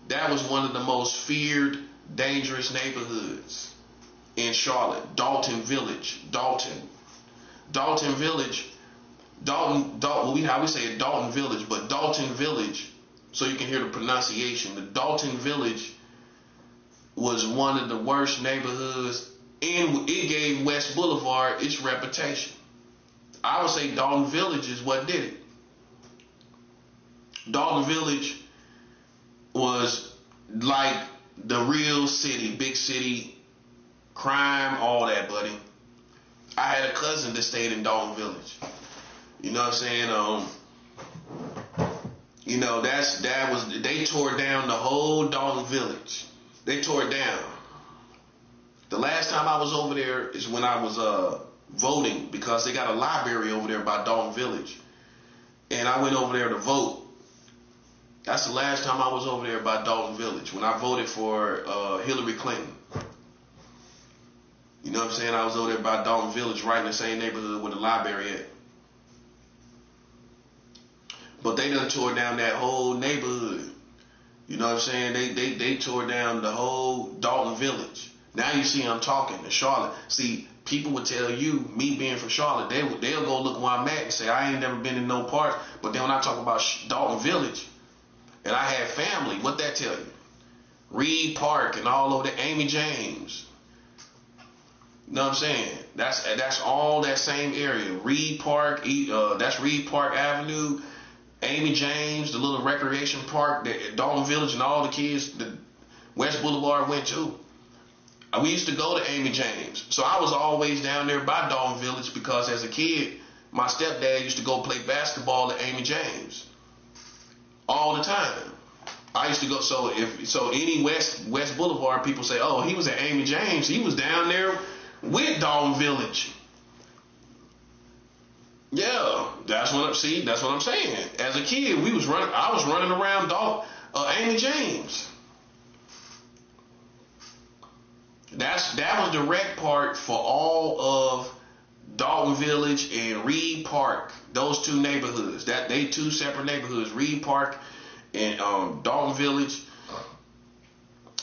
That was one of the most feared, dangerous neighborhoods in Charlotte. Dalton Village. Dalton Village. How we say it, Dalton Village, but Dalton Village, so you can hear the pronunciation. The Dalton Village was one of the worst neighborhoods, and it gave West Boulevard its reputation. I would say Dalton Village is what did it. Dalton Village was like the real city, big city, crime, all that, buddy. I had a cousin that stayed in Dalton Village. You know what I'm saying? You know, they tore down the whole Dalton Village. They tore it down. The last time I was over there is when I was voting, because they got a library over there by Dalton Village. And I went over there to vote. That's the last time I was over there by Dalton Village, when I voted for Hillary Clinton. You know what I'm saying? I was over there by Dalton Village, right in the same neighborhood where the library at. But they done tore down that whole neighborhood. You know what I'm saying? They tore down the whole Dalton Village. Now you see I'm talking to Charlotte. See, people would tell you, me being from Charlotte, they'll go look where I'm at and say I ain't never been in no parts. But then when I talk about Dalton Village, and I had family, what that tell you? Reed Park and all over there, Amy James. You know what I'm saying? That's all that same area. Reed Park, that's Reed Park Avenue, Amy James, the little recreation park that Dalton Village and all the kids that West Boulevard went to. We used to go to Amy James. So I was always down there by Dalton Village because as a kid, my stepdad used to go play basketball at Amy James all the time. I used to go, so any West Boulevard people say, oh, he was at Amy James. He was down there with Dalton Village. Yeah, that's what I'm saying. As a kid, I was running around Amy James. That was the rec park for all of Dalton Village and Reed Park. Those two neighborhoods. They two separate neighborhoods, Reed Park and Dalton Village.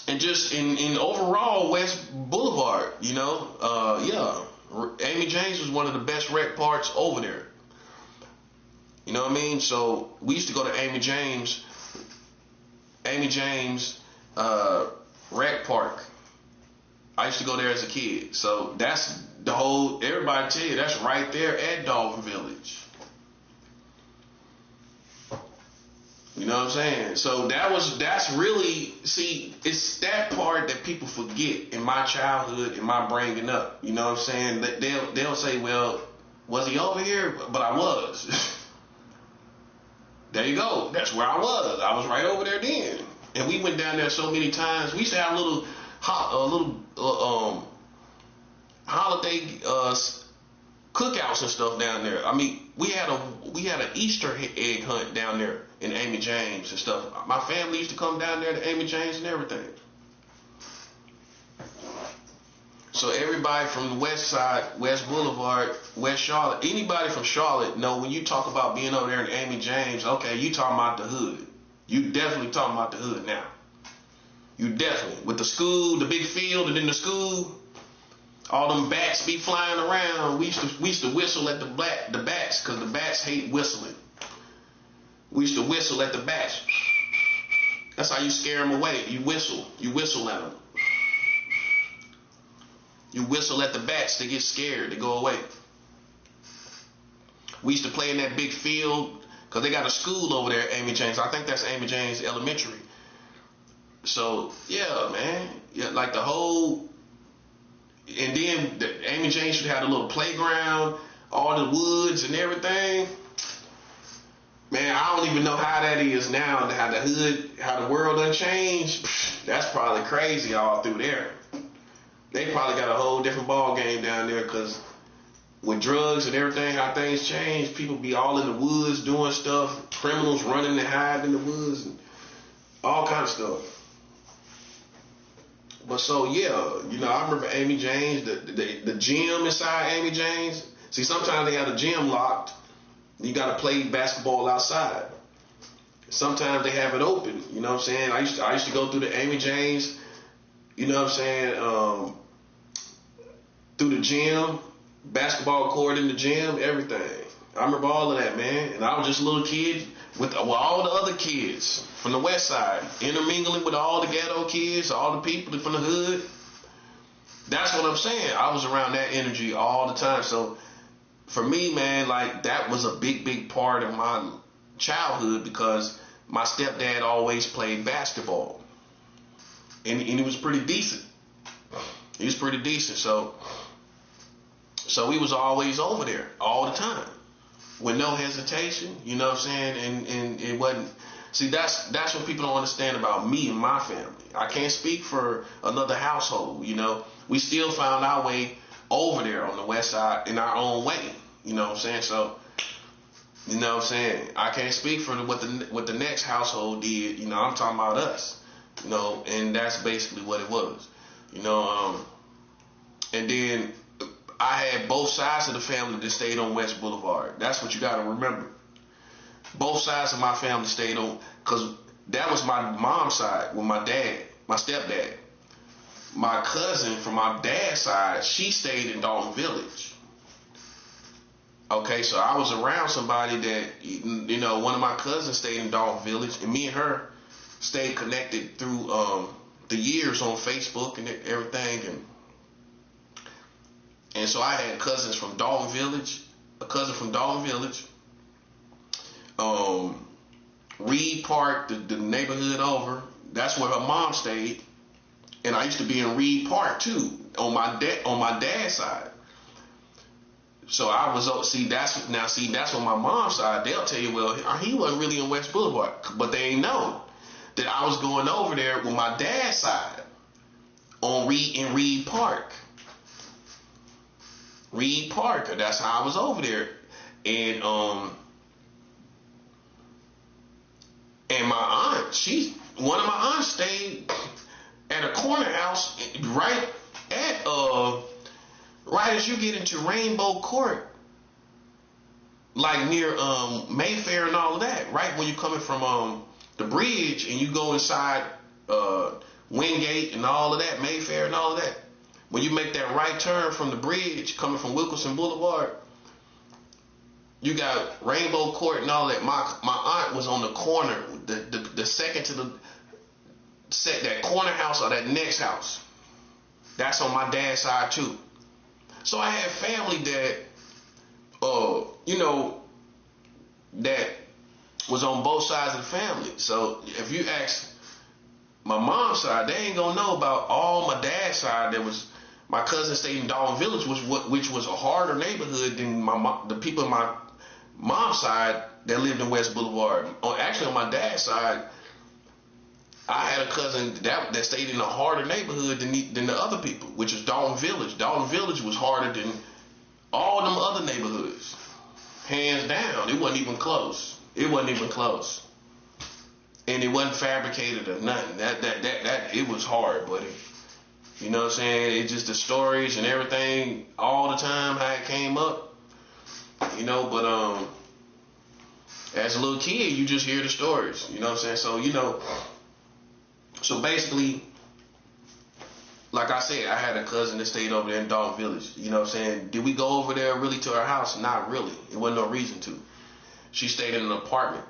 And just in overall West Boulevard, yeah. Amy James was one of the best rec parks over there. You know what I mean? So we used to go to Amy James rec park. I used to go there as a kid. So that's the whole, everybody tell you, that's right there at Dalton Village. You know what I'm saying? So that's really, see, it's that part that people forget in my childhood, in my bringing up. You know what I'm saying? They'll say, well, was he over here? But I was. There you go. That's where I was. I was right over there then. And we went down there so many times. We used to have little holiday cookouts and stuff down there. I mean, we had an Easter egg hunt down there in Amy James and stuff. My family used to come down there to Amy James and everything. So everybody from the west side, West Boulevard, West Charlotte, anybody from Charlotte know when you talk about being over there in Amy James, okay, you talking about the hood. You definitely talking about the hood now. You definitely. With the school, the big field, and then the school, all them bats be flying around. We used to whistle at the bats because the bats hate whistling. We used to whistle at the bats. That's how you scare them away. You whistle at them. You whistle at the bats, they get scared, they go away. We used to play in that big field because they got a school over there at Amy James. I think that's Amy James Elementary. So, yeah, man. Yeah, like the whole... And then Amy James should have a little playground, all the woods and everything. Man, I don't even know how that is now, how the hood, how the world done changed. That's probably crazy all through there. They probably got a whole different ball game down there because with drugs and everything, how things change, people be all in the woods doing stuff, criminals running and hiding in the woods, and all kinds of stuff. But so, yeah, I remember Amy James, the gym inside Amy James. See, sometimes they have the gym locked. You got to play basketball outside. Sometimes they have it open. You know what I'm saying? I used to go through the Amy James, you know what I'm saying, through the gym, basketball court in the gym, everything. I remember all of that, man. And I was just a little kid with all the other kids from the west side, intermingling with all the ghetto kids, all the people from the hood. That's what I'm saying. I was around that energy all the time. So for me, man, like that was a big, big part of my childhood because my stepdad always played basketball. And he was pretty decent. He was pretty decent. So we was always over there all the time with no hesitation, you know what I'm saying? And it wasn't, see, that's what people don't understand about me and my family. I can't speak for another household, We still found our way over there on the west side in our own way, you know what I'm saying? So, you know what I'm saying? I can't speak for what the next household did, I'm talking about us, and that's basically what it was, and then I had both sides of the family that stayed on West Boulevard. That's what you got to remember. Both sides of my family stayed on, because That was my mom's side with my dad, my stepdad. My cousin from my dad's side, she stayed in Dalton Village. Okay, so I was around somebody that, you know, one of my cousins stayed in Dalton Village, and me and her stayed connected through the years on Facebook and everything. And so I had cousins from Dalton Village, a cousin from Dalton Village, Reed Park, the neighborhood over. That's where her mom stayed. And I used to be in Reed Park too, on my dad's side. So I was that's on my mom's side. They'll tell you, well, he wasn't really in West Boulevard, but they ain't know that I was going over there with my dad's side in Reed Park. Reed Park. That's how I was over there, and my aunt, one of my aunts stayed at a corner house right as you get into Rainbow Court, like near Mayfair and all of that, right when you're coming from the bridge and you go inside Wingate and all of that, Mayfair and all of that. When you make that right turn from the bridge coming from Wilkerson Boulevard, you got Rainbow Court and all that. My aunt was on the corner, the second to that corner house or that next house. That's on my dad's side too. So I had family that, that was on both sides of the family. So if you ask my mom's side, they ain't gonna know about all my dad's side. That was my cousin stayed in Dalton Village, which was a harder neighborhood than the people in my mom's side that lived in West Boulevard. Actually, on my dad's side, I had a cousin that stayed in a harder neighborhood than the other people, which is Dalton Village. Dalton Village was harder than all them other neighborhoods, hands down. It wasn't even close. And it wasn't fabricated or nothing. That it was hard, buddy. You know what I'm saying? It's just the stories and everything all the time, how it came up. You know, but as a little kid, you just hear the stories. You know what I'm saying? So basically, like I said, I had a cousin that stayed over there in Dalton Village. You know what I'm saying? Did we go over there really to her house? Not really. It wasn't no reason to. She stayed in an apartment.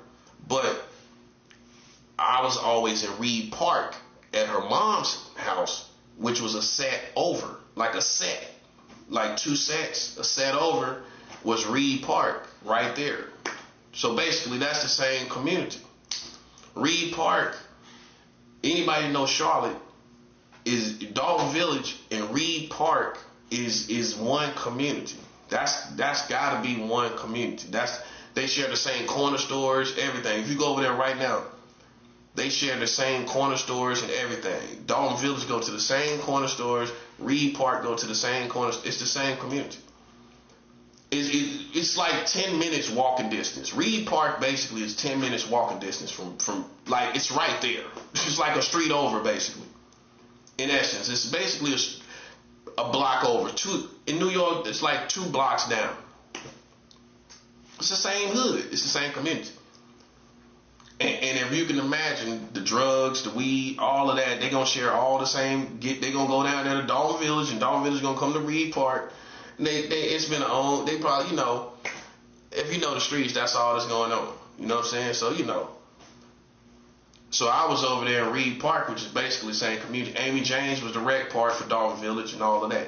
But I was always in Reed Park at her mom's house, which was a set over. Like a set. Like two sets. A set over was Reed Park right there. So basically, that's the same community. Reed Park, anybody know Charlotte, is Dalton Village and Reed Park is one community. That's gotta be one community. They share the same corner stores, everything. If you go over there right now, they share the same corner stores and everything. Dalton Village go to the same corner stores. Reed Park go to the same corner. It's the same community. It's like 10 minutes walking distance. Reed Park basically is 10 minutes walking distance from like, it's right there. It's like a street over, basically. In essence, it's basically a block over. In New York, it's like 2 blocks down. It's the same hood. It's the same community. And if you can imagine, the drugs, the weed, all of that, they're going to share all the same. They're going to go down there to Dalton Village, and Dalton Village is going to come to Reed Park. It's been they probably, if you know the streets, that's all that's going on. You know what I'm saying? So, So I was over there in Reed Park, which is basically the same community. Amy James was the rec part for Dalton Village and all of that.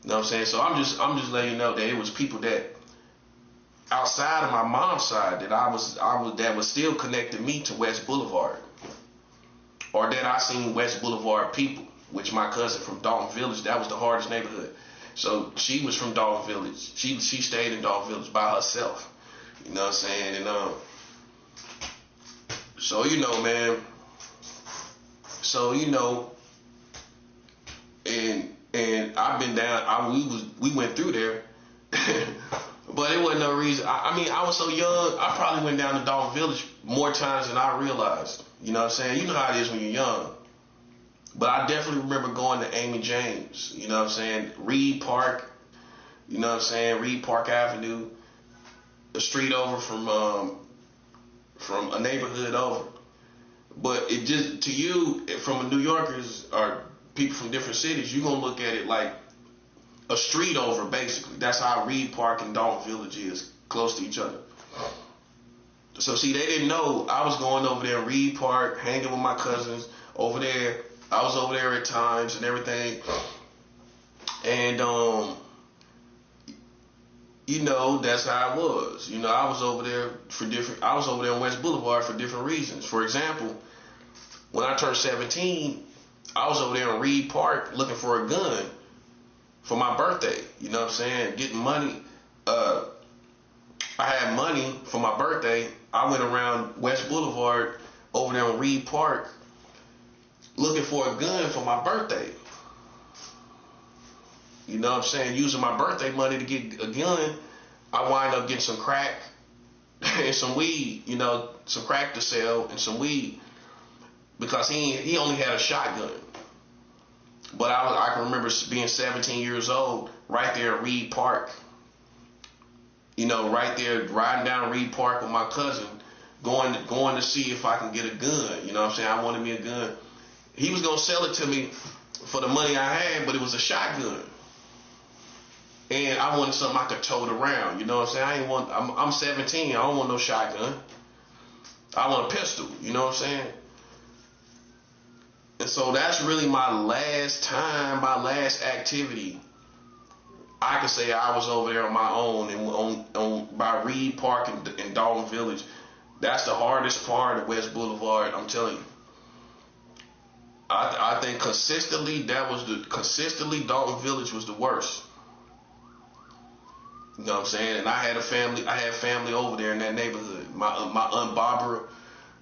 You know what I'm saying? So I'm just letting you know that it was people that outside of my mom's side that that was still connecting me to West Boulevard, or that I seen West Boulevard people, which my cousin from Dalton Village, that was the hardest neighborhood. So she was from Dalton Village. She stayed in Dalton Village by herself. You know what I'm saying? And so man. So and I've been down. We went through there, but it wasn't no reason. I was so young. I probably went down to Dalton Village more times than I realized. You know what I'm saying? You know how it is when you're young. But I definitely remember going to Amy James, you know what I'm saying? Reed Park, you know what I'm saying? Reed Park Avenue, the street over from a neighborhood over. But it just, to you, from New Yorkers or people from different cities, you're gonna look at it like a street over, basically. That's how Reed Park and Dalton Village is, close to each other. So see, they didn't know I was going over there in Reed Park, hanging with my cousins over there. I was over there at times and everything. And you know, that's how it was. You know, I was over there on West Boulevard for different reasons. For example, when I turned 17, I was over there in Reed Park looking for a gun for my birthday. You know what I'm saying? Getting money. I had money for my birthday. I went around West Boulevard over there in Reed Park looking for a gun for my birthday. You know what I'm saying? Using my birthday money to get a gun, I wind up getting some crack and some weed, you know, some crack to sell and some weed, because he only had a shotgun. But I can remember being 17 years old, right there at Reed Park. You know, right there riding down Reed Park with my cousin, going to see if I can get a gun. You know what I'm saying? I wanted me a gun. He was gonna sell it to me for the money I had, but it was a shotgun. And I wanted something I could tote around. You know what I'm saying? I'm 17. I don't want no shotgun. I want a pistol. You know what I'm saying? And so that's really my last time, my last activity. I could say I was over there on my own and by Reed Park and Dalton Village. That's the hardest part of West Boulevard, I'm telling you. I think consistently Dalton Village was the worst. You know what I'm saying? And I had family over there in that neighborhood. My Aunt Barbara,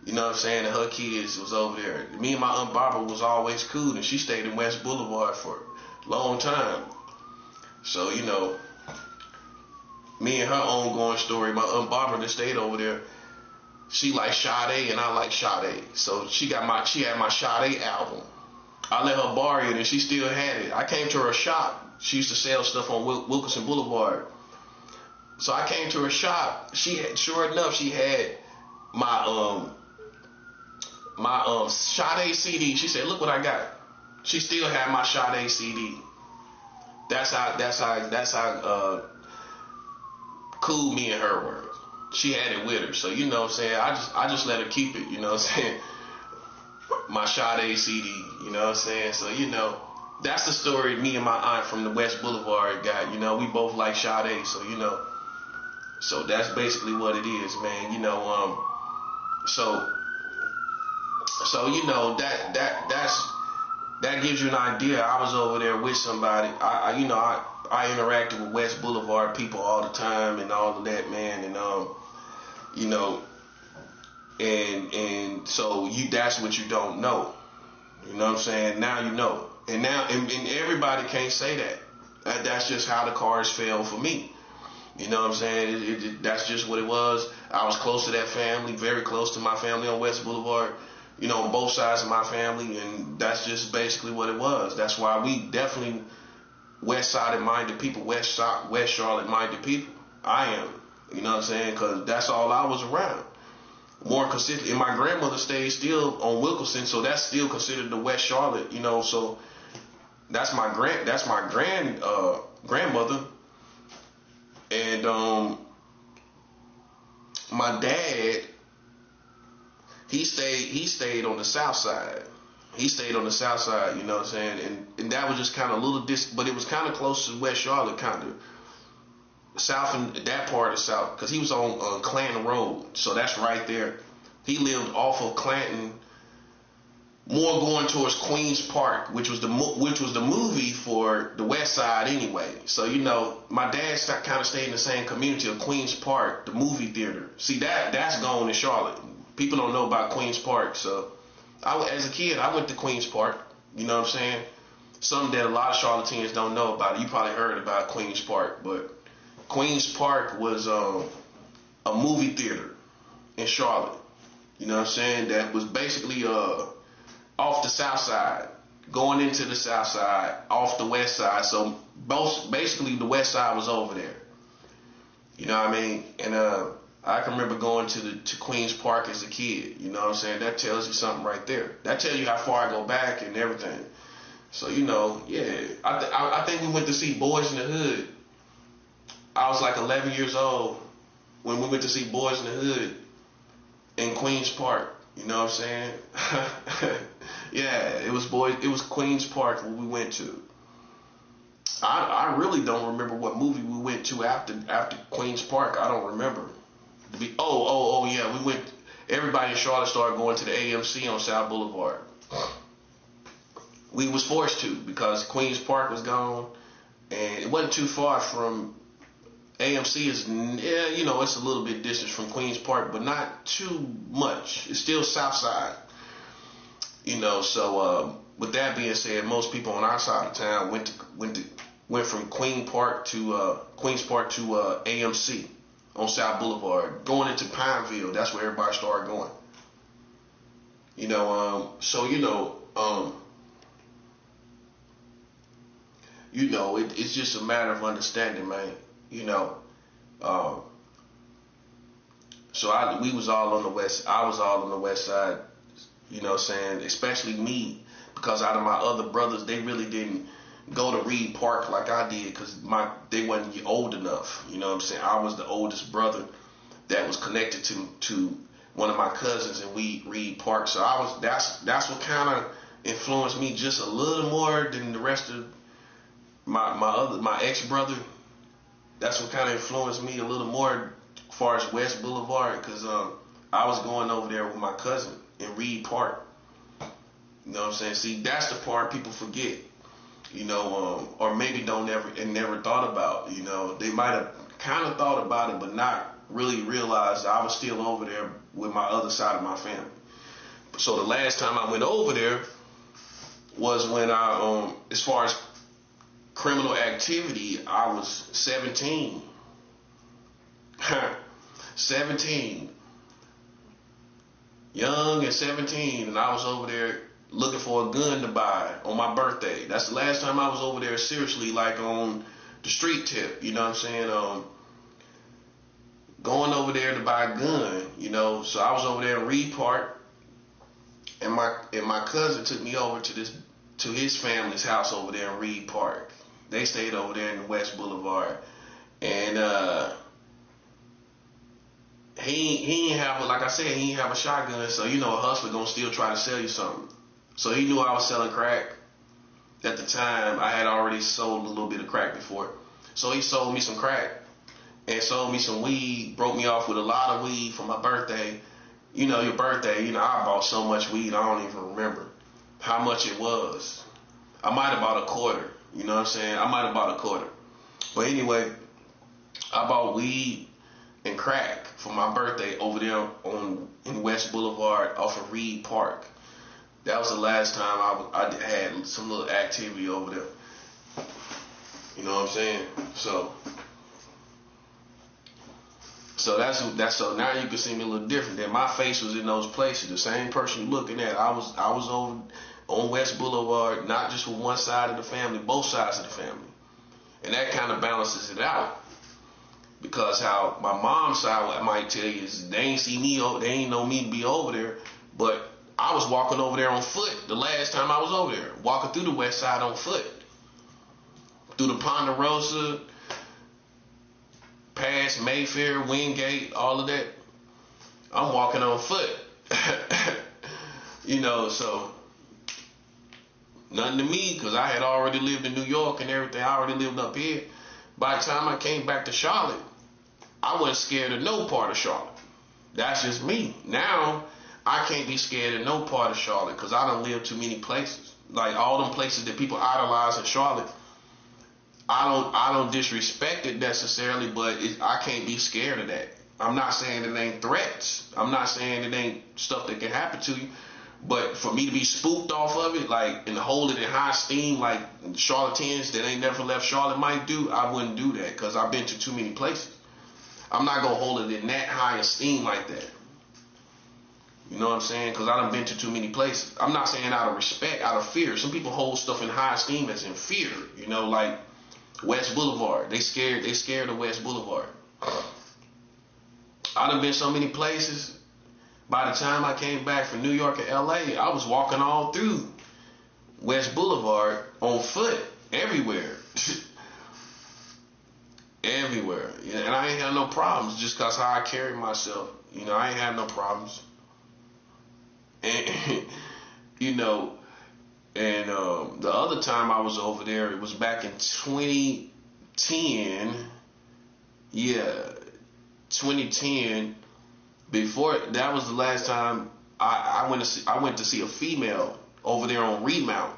you know what I'm saying, and her kids was over there. Me and my Aunt Barbara was always cool, and she stayed in West Boulevard for a long time. So, you know, me and her ongoing story, my Aunt Barbara that stayed over there, she liked Sade and I like Sade. So she had my Sade album. I let her borrow it and she still had it. I came to her shop. She used to sell stuff on Wilkinson Boulevard. So I came to her shop. Sure enough, she had my Sade CD. She said, "Look what I got." She still had my Sade CD. That's how cool me and her were. She had it with her. So, you know what I'm saying, I just let her keep it, you know what I'm saying? My Sade CD, you know what I'm saying? So, you know, that's the story me and my aunt from the West Boulevard got. You know, we both like Sade, so, you know. So that's basically what it is, man. You know, so you know, that gives you an idea. I was over there with somebody. I interacted with West Boulevard people all the time and all of that, man. And you know, and so that's what you don't know. You know what I'm saying? Now you know. And now and everybody can't say that. That's just how the cards fell for me. You know what I'm saying? That's just what it was. I was close to that family, very close to my family on West Boulevard. You know, on both sides of my family, and that's just basically what it was. That's why we definitely West Side minded people, West Charlotte minded people. I am, you know what I'm saying? Because that's all I was around. More consistent. And my grandmother stayed still on Wilkinson, so that's still considered the West Charlotte. You know, so that's my grandmother, and my dad. He stayed on the south side. He stayed on the south side, you know what I'm saying? And that was just kind of a little but it was kind of close to West Charlotte, kind of. South, and that part of South, because he was on Clanton Road, so that's right there. He lived off of Clanton, more going towards Queens Park, which was the movie for the West Side anyway. So, you know, my dad kind of stayed in the same community of Queens Park, the movie theater. See, that's gone in Charlotte. People don't know about Queens Park, so as a kid, I went to Queens Park, you know what I'm saying? Something that a lot of Charlotteans don't know about. You probably heard about Queens Park, but Queens Park was a movie theater in Charlotte, you know what I'm saying? That was basically off the south side, going into the south side, off the west side. So basically the west side was over there, you know what I mean? And I can remember going to Queens Park as a kid. You know what I'm saying? That tells you something right there. That tells you how far I go back and everything. So, you know, yeah. I think we went to see Boys in the Hood. I was like 11 years old when we went to see Boys in the Hood in Queens Park. You know what I'm saying? Yeah, it was Queens Park when we went to. I really don't remember what movie we went to after Queens Park. I don't remember. Yeah, we went. Everybody in Charlotte started going to the AMC on South Boulevard. We was forced to because Queens Park was gone, and it wasn't too far from AMC. It's a little bit distance from Queens Park, but not too much. It's still South Side. So with that being said, most people on our side of town went from Queens Park to AMC on South Boulevard, going into Pineville. That's where everybody started going. It's just a matter of understanding, man. We was all on the west. I was all on the west side. You know what I'm saying? Especially me, because out of my other brothers, they really didn't go to Reed Park like I did because they wasn't old enough. You know what I'm saying? I was the oldest brother that was connected to one of my cousins in Reed Park. So that's what kind of influenced me just a little more than the rest of my ex brother. That's what kind of influenced me a little more as far as West Boulevard, because I was going over there with my cousin in Reed Park. You know what I'm saying? See, that's the part people forget. Or maybe never thought about. They might have kind of thought about it, but not really realized I was still over there with my other side of my family. So the last time I went over there was when as far as criminal activity, I was 17. 17. Young and 17, and I was over there looking for a gun to buy on my birthday. That's the last time I was over there seriously, like on the street tip, you know what I'm saying? Going over there to buy a gun, so I was over there in Reed Park, and my cousin took me over to his family's house over there in Reed Park. They stayed over there in West Boulevard, and he ain't have, like I said, he ain't have a shotgun, so a hustler gonna still try to sell you something. So he knew I was selling crack. At the time, I had already sold a little bit of crack before. So he sold me some crack and sold me some weed, broke me off with a lot of weed for my birthday. Your birthday, I bought so much weed, I don't even remember how much it was. I might have bought a quarter, you know what I'm saying? I might have bought a quarter. But anyway, I bought weed and crack for my birthday over there in West Boulevard off of Reed Park. That was the last time I had some little activity over there. You know what I'm saying? So so now you can see me a little different. Then my face was in those places. The same person you're looking at. I was over on West Boulevard, not just with one side of the family, both sides of the family. And that kind of balances it out. Because how my mom's side, I might tell you, is they ain't see me, they ain't know me to be over there, but I was walking over there on foot the last time I was over there, walking through the west side on foot, through the Ponderosa, past Mayfair, Wingate, all of that. I'm walking on foot. So nothing to me, because I had already lived in New York and everything. I already lived up here. By the time I came back to Charlotte, I wasn't scared of no part of Charlotte. That's just me. Now, I can't be scared of no part of Charlotte because I don't live too many places. Like all them places that people idolize in Charlotte, I don't disrespect it necessarily, but I can't be scared of that. I'm not saying it ain't threats. I'm not saying it ain't stuff that can happen to you. But for me to be spooked off of it, like, and hold it in high esteem, like charlatans that ain't never left Charlotte might do, I wouldn't do that because I've been to too many places. I'm not going to hold it in that high esteem like that. You know what I'm saying? Because I done been to too many places. I'm not saying out of respect, out of fear. Some people hold stuff in high esteem as in fear. Like West Boulevard. They scared of West Boulevard. I done been so many places. By the time I came back from New York and LA, I was walking all through West Boulevard on foot everywhere. Everywhere. And I ain't had no problems just because how I carry myself. I ain't had no problems. And, and the other time I was over there, it was back in 2010. Yeah, 2010. Before that was the last time I went to see a female over there on Remount,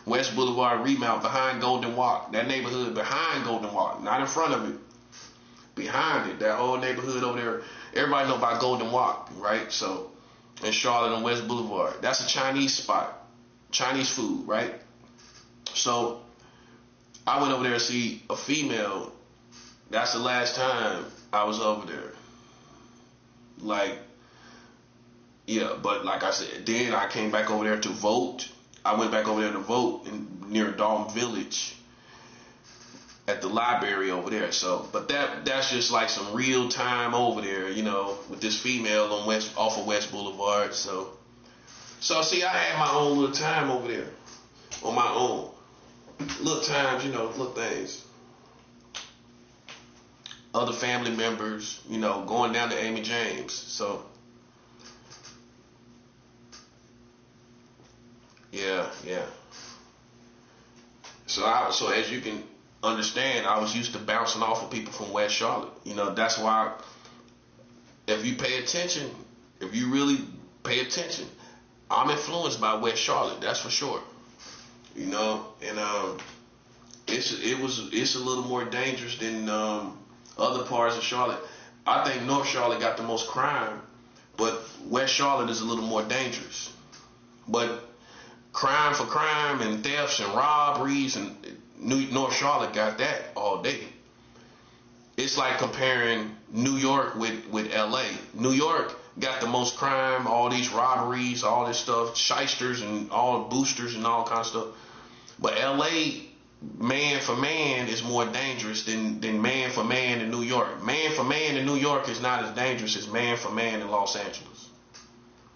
West Boulevard Remount, behind Golden Walk. That neighborhood behind Golden Walk, not in front of it, behind it. That whole neighborhood over there. Everybody know about Golden Walk, right? So in Charlotte on West Boulevard, that's a Chinese spot, Chinese food, right? So I went over there to see a female. That's the last time I was over there. But like I said, then I came back over there to vote. I went back over there to vote near Dalton Village at the library over there. So, but that's just like some real time over there, with this female off of West Boulevard. So see, I had my own little time over there on my own. Little times, little things. Other family members, going down to Amy James. So, yeah. So as you can understand, I was used to bouncing off of people from West Charlotte. That's why if you pay attention, if you really pay attention, I'm influenced by West Charlotte. That's for sure. And it's a little more dangerous than other parts of Charlotte. I think North Charlotte got the most crime, but West Charlotte is a little more dangerous. But crime for crime and thefts and robberies, and North Charlotte got that all day. It's like comparing New York with LA. New York got the most crime, all these robberies, all this stuff, shysters and all boosters and all kinds of stuff. But LA, man for man, is more dangerous than man for man in New York. Man for man in New York is not as dangerous as man for man in Los Angeles.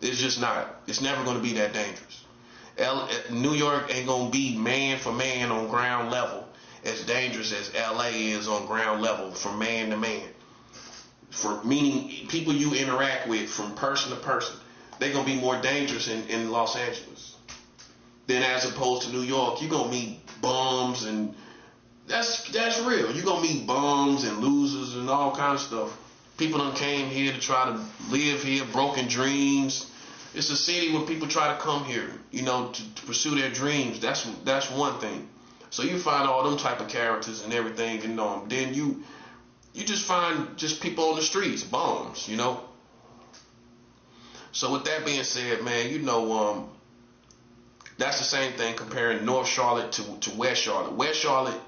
It's just not. It's never going to be that dangerous. New York ain't going to be man for man on ground level as dangerous as LA is on ground level from man to man. For meaning people you interact with from person to person, they're going to be more dangerous in Los Angeles than as opposed to New York. You're going to meet bums, and that's real. You're going to meet bums and losers and all kinds of stuff. People done came here to try to live here, broken dreams. It's a city where people try to come here, to pursue their dreams. That's one thing. So you find all them type of characters and everything, then you just find just people on the streets, bums, So with that being said, man, that's the same thing comparing North Charlotte to West Charlotte. West Charlotte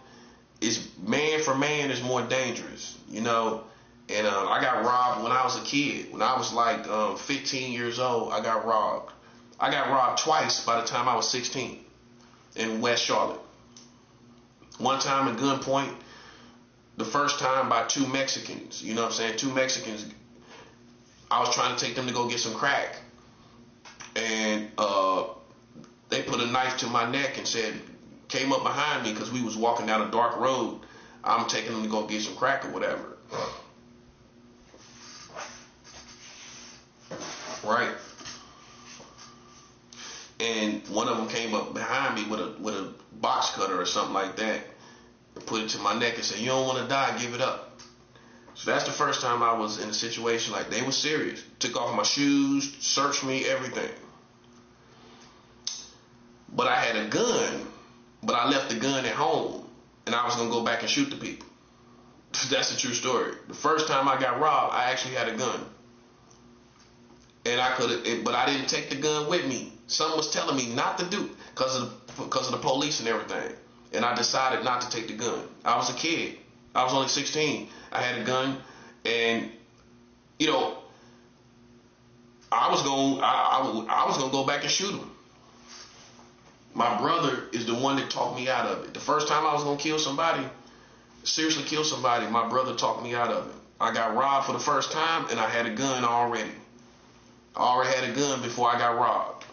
is man for man is more dangerous, And I got robbed when I was a kid. When I was like 15 years old, I got robbed. I got robbed twice by the time I was 16 in West Charlotte. One time at gunpoint, the first time by two Mexicans. You know what I'm saying? Two Mexicans. I was trying to take them to go get some crack. And they put a knife to my neck and came up behind me because we was walking down a dark road. I'm taking them to go get some crack or whatever. Right. And one of them came up behind me with a box cutter or something like that and put it to my neck and said, "You don't want to die, give it up." So that's the first time I was in a situation like they were serious. Took off my shoes, searched me, everything. But I had a gun, but I left the gun at home and I was going to go back and shoot the people. That's a true story. The first time I got robbed, I actually had a gun. And but I didn't take the gun with me. Something was telling me not to do because of the police and everything. And I decided not to take the gun. I was a kid. I was only 16. I had a gun, and I was gonna go back and shoot him. My brother is the one that talked me out of it. The first time I was gonna kill somebody, seriously kill somebody, my brother talked me out of it. I got robbed for the first time, and I had a gun already. I already had a gun before I got robbed,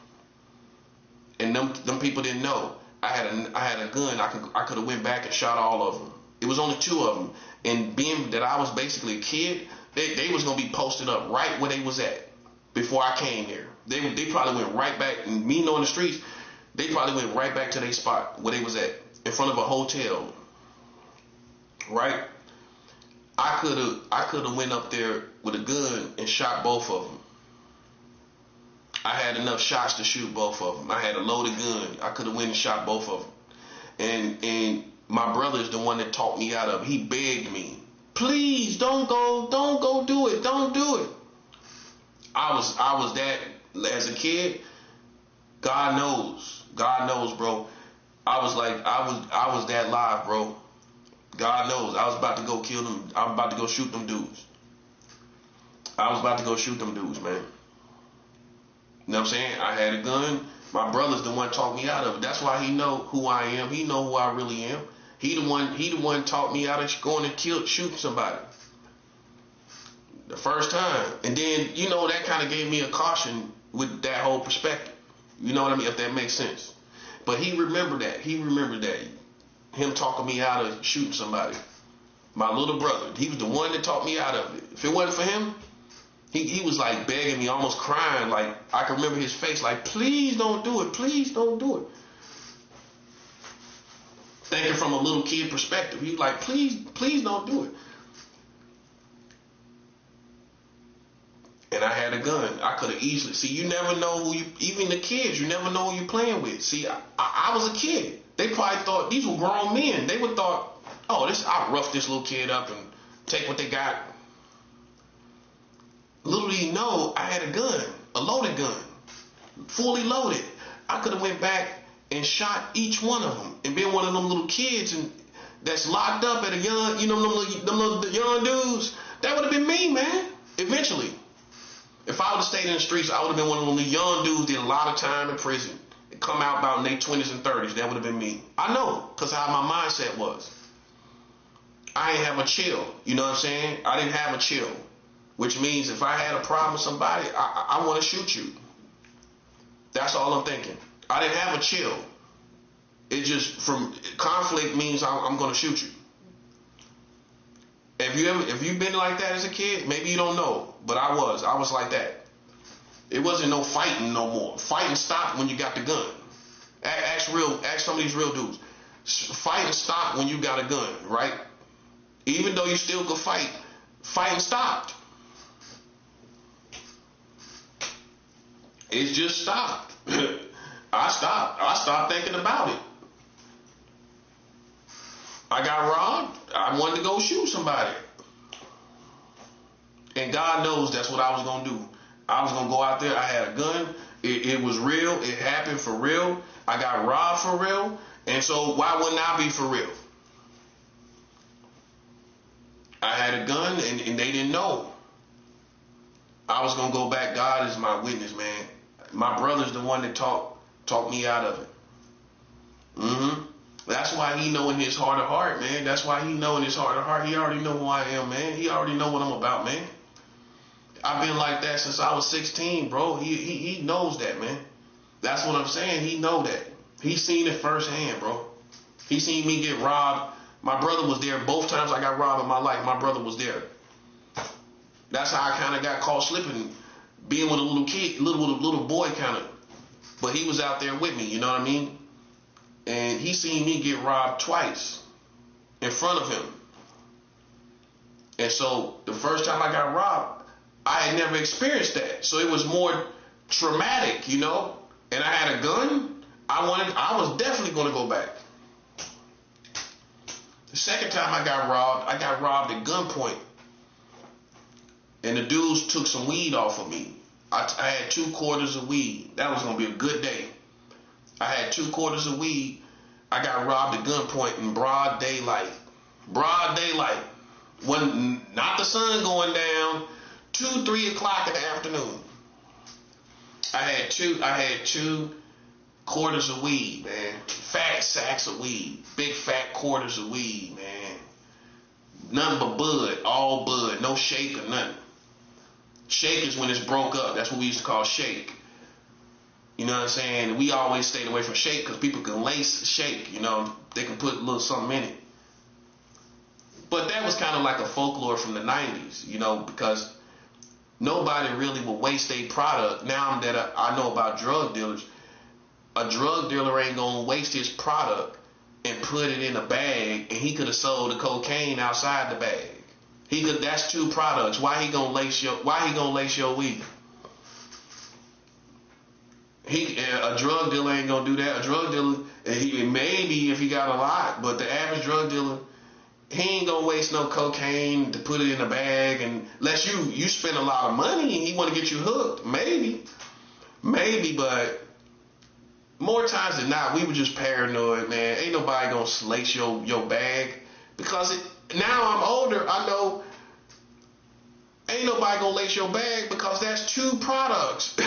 and them people didn't know I had a gun. I could have went back and shot all of them. It was only 2 of them, and being that I was basically a kid, they was gonna be posted up right where they was at before I came there. They probably went right back, and me knowing the streets, they probably went right back to their spot where they was at, in front of a hotel. Right? I could have went up there with a gun and shot both of them. I had enough shots to shoot both of them. I had a loaded gun. I could have went and shot both of them. And my brother is the one that talked me out of it. He begged me, please don't go do it. Don't do it. I was that, as a kid, God knows, bro. I was that live, bro. God knows. I was about to go kill them. I was about to go shoot them dudes. Man. You know what I'm saying? I had a gun. My brother's the one talked me out of it. That's why he know who I am. He know who I really am. He the one taught me out of going and shooting somebody. The first time. And then, that kind of gave me a caution with that whole perspective. You know what I mean? If that makes sense. But he remembered that. Him talking me out of shooting somebody. My little brother. He was the one that taught me out of it. If it wasn't for him, he was like begging me, almost crying. Like, I can remember his face, like, please don't do it. Please don't do it. Thinking from a little kid perspective. He was like, please don't do it. And I had a gun. I could have easily. See, you never know even the kids, you never know who you're playing with. See, I was a kid. They probably thought these were grown men. They would thought, oh, I'll rough this little kid up and take what they got. Little did you know, I had a gun, a loaded gun, fully loaded. I could have went back and shot each one of them and been one of them little kids that's locked up at a young, them little young dudes. That would have been me, man. Eventually. If I would have stayed in the streets, I would have been one of them young dudes, did a lot of time in prison. Come out about in their 20s and 30s. That would have been me. I know, because how my mindset was. I ain't have a chill. You know what I'm saying? I didn't have a chill. Which means if I had a problem with somebody, I want to shoot you. That's all I'm thinking. I didn't have a chill. It just, from conflict means I'm going to shoot you. If you've been like that as a kid, maybe you don't know. But I was like that. It wasn't no fighting no more. Fighting stopped when you got the gun. Ask some of these real dudes. Fighting stopped when you got a gun, right? Even though you still could fight, fighting stopped. It just stopped. I stopped thinking about it. I got robbed. I wanted to go shoot somebody. And God knows that's what I was going to do. I was going to go out there. I had a gun. It was real. It happened for real. I got robbed for real. And so why wouldn't I be for real? I had a gun and they didn't know. I was going to go back. God is my witness, man. My brother's the one that talked me out of it. That's why he know in his heart of heart, man. That's why he know in his heart of heart. He already know who I am, man. He already know what I'm about, man. I've been like that since I was 16, bro. He knows that, man. That's what I'm saying. He know that. He seen it firsthand, bro. He seen me get robbed. My brother was there. Both times I got robbed in my life, my brother was there. That's how I kind of got caught slipping, being with a little kid, little boy kind of. But he was out there with me, you know what I mean? And he seen me get robbed twice in front of him. And so the first time I got robbed, I had never experienced that. So it was more traumatic, you know? And I had a gun. I was definitely going to go back. The second time I got robbed at gunpoint. And the dudes took some weed off of me. I had 2 quarters of weed. That was going to be a good day. I had 2 quarters of weed. I got robbed at gunpoint in broad daylight. Broad daylight. Not the sun going down. 2, 3 o'clock in the afternoon. I had 2 quarters of weed, man. Fat sacks of weed. Big fat quarters of weed, man. Nothing but bud, all bud, no shake or nothing. Shake is when it's broke up. That's what we used to call shake. You know what I'm saying? We always stayed away from shake because people can lace shake. You know, they can put a little something in it. But that was kind of like a folklore from the 90s, you know, because nobody really will waste a product. Now that I know about drug dealers, a drug dealer ain't going to waste his product and put it in a bag, and he could have sold the cocaine outside the bag. That's two products. Why he gonna lace your weed? A drug dealer ain't gonna do that. A drug dealer, maybe if he got a lot, but the average drug dealer, he ain't gonna waste no cocaine to put it in a bag, and unless you spend a lot of money and he want to get you hooked, maybe, but more times than not, we were just paranoid, man. Ain't nobody gonna lace your bag because now I'm older. I know ain't nobody gonna lace your bag because that's two products.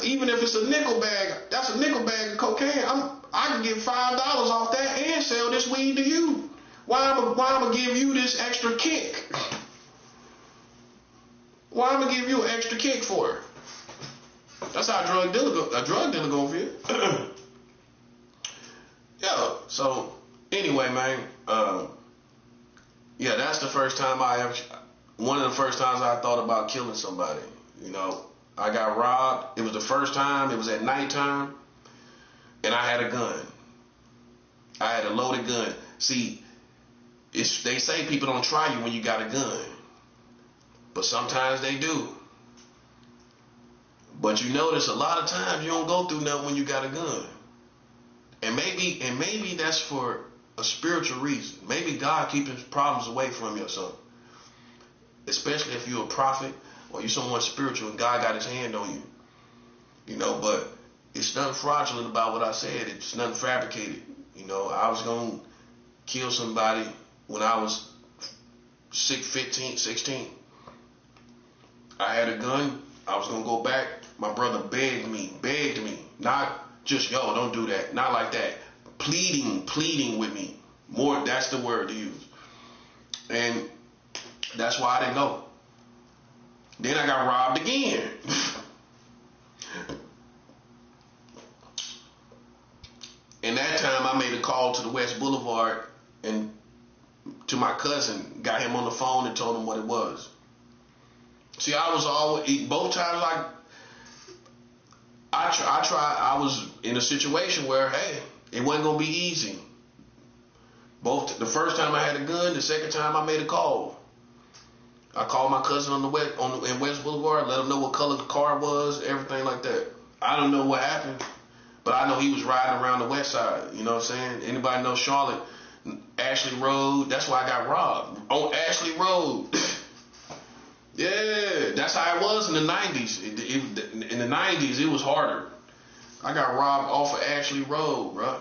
Even if it's a nickel bag, that's a nickel bag of cocaine. I can get $5 off that and sell this weed to you. Why I'm gonna give you this extra kick? Why I'm gonna give you an extra kick for it? That's how a drug dealer gonna feel. Yeah. So anyway, man. Yeah, that's the first time one of the first times I thought about killing somebody. You know, I got robbed. It was the first time. It was at nighttime, and I had a gun. I had a loaded gun. See, they say people don't try you when you got a gun, but sometimes they do. But you notice a lot of times you don't go through nothing when you got a gun. And maybe that's for a spiritual reason. Maybe God keeping problems away from you or something. Especially if you're a prophet or you're someone spiritual and God got his hand on you. You know, but it's nothing fraudulent about what I said. It's nothing fabricated. You know, I was going to kill somebody when I was 15, 16. I had a gun. I was going to go back. My brother begged me, not just, yo, don't do that. Not like that. Pleading with me. More, that's the word to use. And that's why I didn't go. Then I got robbed again. And that time I made a call to the West Boulevard and to my cousin, got him on the phone and told him what it was. See, I was always, both times I was in a situation where, hey, it wasn't going to be easy. The first time I had a gun, the second time I made a call. I called my cousin in West Boulevard, let him know what color the car was, everything like that. I don't know what happened, but I know he was riding around the west side. You know what I'm saying? Anybody know Charlotte, Ashley Road? That's why I got robbed. On Ashley Road. Yeah, that's how it was in the 90s. In the 90s, it was harder. I got robbed off of Ashley Road, bro.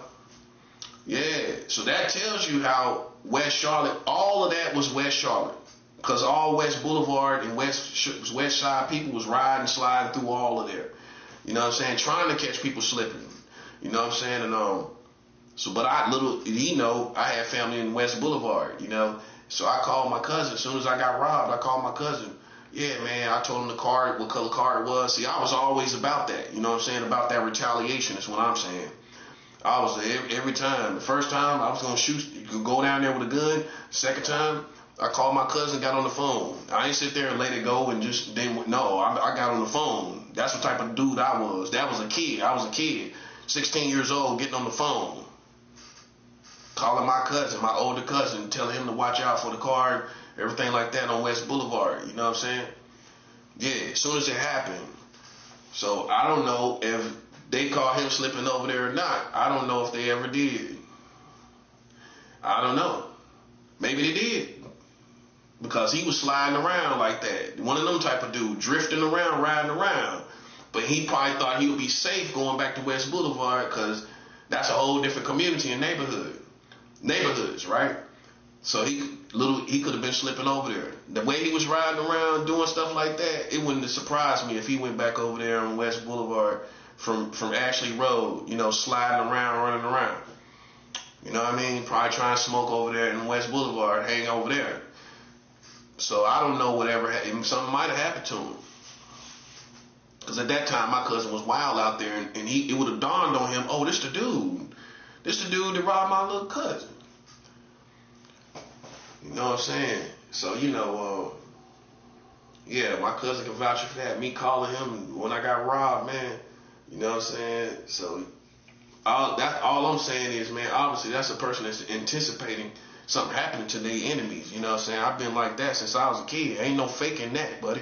Yeah, so that tells you how West Charlotte, all of that was West Charlotte. Because all West Boulevard and West Side people was riding, sliding through all of there. You know what I'm saying? Trying to catch people slipping. You know what I'm saying? And but I had family in West Boulevard, you know. So I called my cousin. As soon as I got robbed, I called my cousin. Yeah, man, I told him what color car it was. See, I was always about that. You know what I'm saying? About that retaliation is what I'm saying. I was there every time. The first time, I was going to shoot, you could go down there with a gun. Second time, I called my cousin, got on the phone. I didn't sit there and let it go and just I got on the phone. That's the type of dude I was. That was a kid. I was a kid, 16 years old, getting on the phone. Calling my cousin, my older cousin, telling him to watch out for the car, everything like that on West Boulevard. You know what I'm saying? Yeah, as soon as it happened. So I don't know if they caught him slipping over there or not. I don't know if they ever did. I don't know. Maybe they did. Because he was sliding around like that. One of them type of dude, drifting around, riding around. But he probably thought he would be safe going back to West Boulevard because that's a whole different community and neighborhoods, right? So he could have been slipping over there. The way he was riding around doing stuff like that, it wouldn't have surprised me if he went back over there on West Boulevard from Ashley Road, you know, sliding around, running around. You know what I mean? Probably trying to smoke over there in West Boulevard, hang over there. So I don't know whatever, something might have happened to him. Because at that time, my cousin was wild out there, and it would have dawned on him, oh, this the dude. This the dude that robbed my little cousin. You know what I'm saying? So, yeah, my cousin can vouch for that. Me calling him when I got robbed, man. You know what I'm saying? So, all I'm saying is, man, obviously that's a person that's anticipating something happening to their enemies. You know what I'm saying? I've been like that since I was a kid. Ain't no faking that, buddy.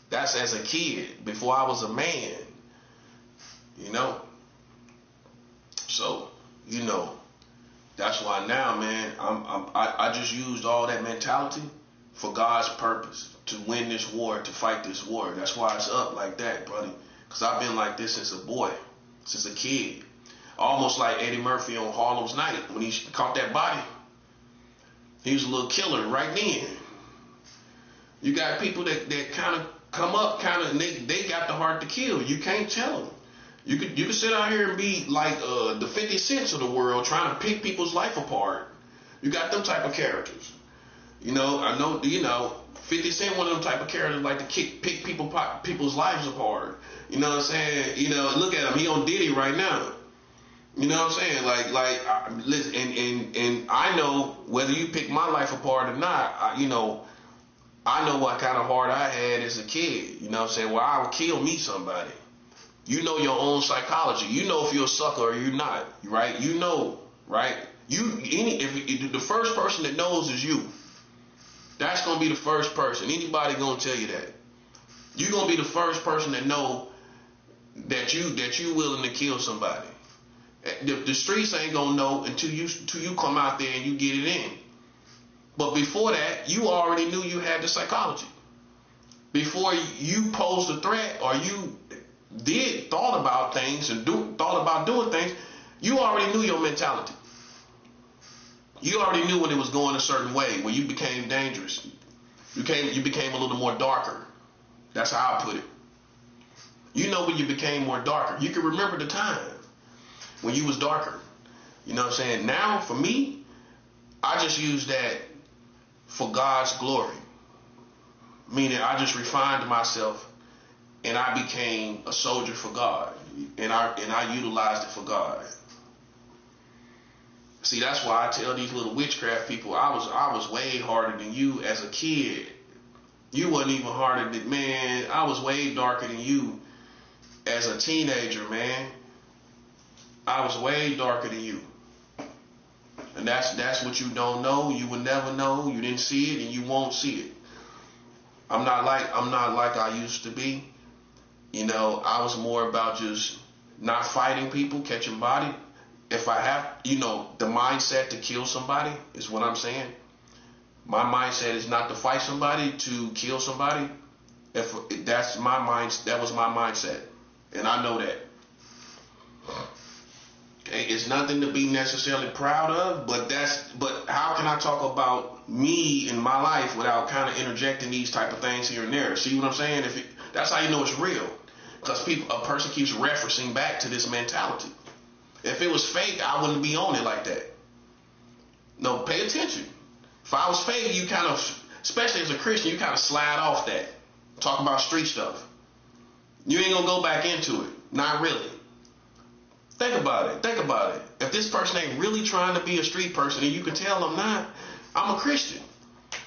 That's as a kid, before I was a man. You know? So, that's why now, man, I just used all that mentality for God's purpose, to win this war, to fight this war. That's why it's up like that, buddy. Because I've been like this since a boy, since a kid. Almost like Eddie Murphy on Harlem's Night when he caught that body. He was a little killer right then. You got people that kind of come up, and they got the heart to kill. You can't tell them. You could sit out here and be like the 50 Cents of the world, trying to pick people's life apart. You got them type of characters. I know, 50 Cent, one of them type of characters like to pick people's lives apart. You know what I'm saying? Look at him. He on Diddy right now. You know what I'm saying? Listen, and I know whether you pick my life apart or not, I know what kind of heart I had as a kid. You know what I'm saying? Well, I would kill me somebody. You know your own psychology. You know if you're a sucker or you're not, right? You know, right? If the first person that knows is you, that's gonna be the first person. Anybody gonna tell you that? You're gonna be the first person that know that you willing to kill somebody. The streets ain't gonna know until you come out there and you get it in. But before that, you already knew you had the psychology. Before you posed a threat or you thought about things and thought about doing things, you already knew your mentality. You already knew when it was going a certain way, when you became dangerous. You became a little more darker. That's how I put it. You know when you became more darker. You can remember the time when you was darker. You know what I'm saying? Now, for me, I just use that for God's glory. Meaning I just refined myself and I became a soldier for God. And I utilized it for God. See, that's why I tell these little witchcraft people, I was way harder than you as a kid. You wasn't even harder than, man, I was way darker than you as a teenager, man. I was way darker than you. And that's what you don't know. You will never know. You didn't see it and you won't see it. I'm not like I used to be. I was more about just not fighting people, catching body. If I have, the mindset to kill somebody is what I'm saying. My mindset is not to fight somebody, to kill somebody. If that's my mind, that was my mindset, and I know that. Okay, it's nothing to be necessarily proud of, but how can I talk about me in my life without kind of interjecting these type of things here and there? See what I'm saying? That's how you know it's real, because a person keeps referencing back to this mentality. If it was fake, I wouldn't be on it like that. No, pay attention. If I was fake, you kind of, especially as a Christian, you kind of slide off that. Talk about street stuff. You ain't gonna go back into it. Not really. Think about it. If this person ain't really trying to be a street person, and you can tell I'm not, I'm a Christian.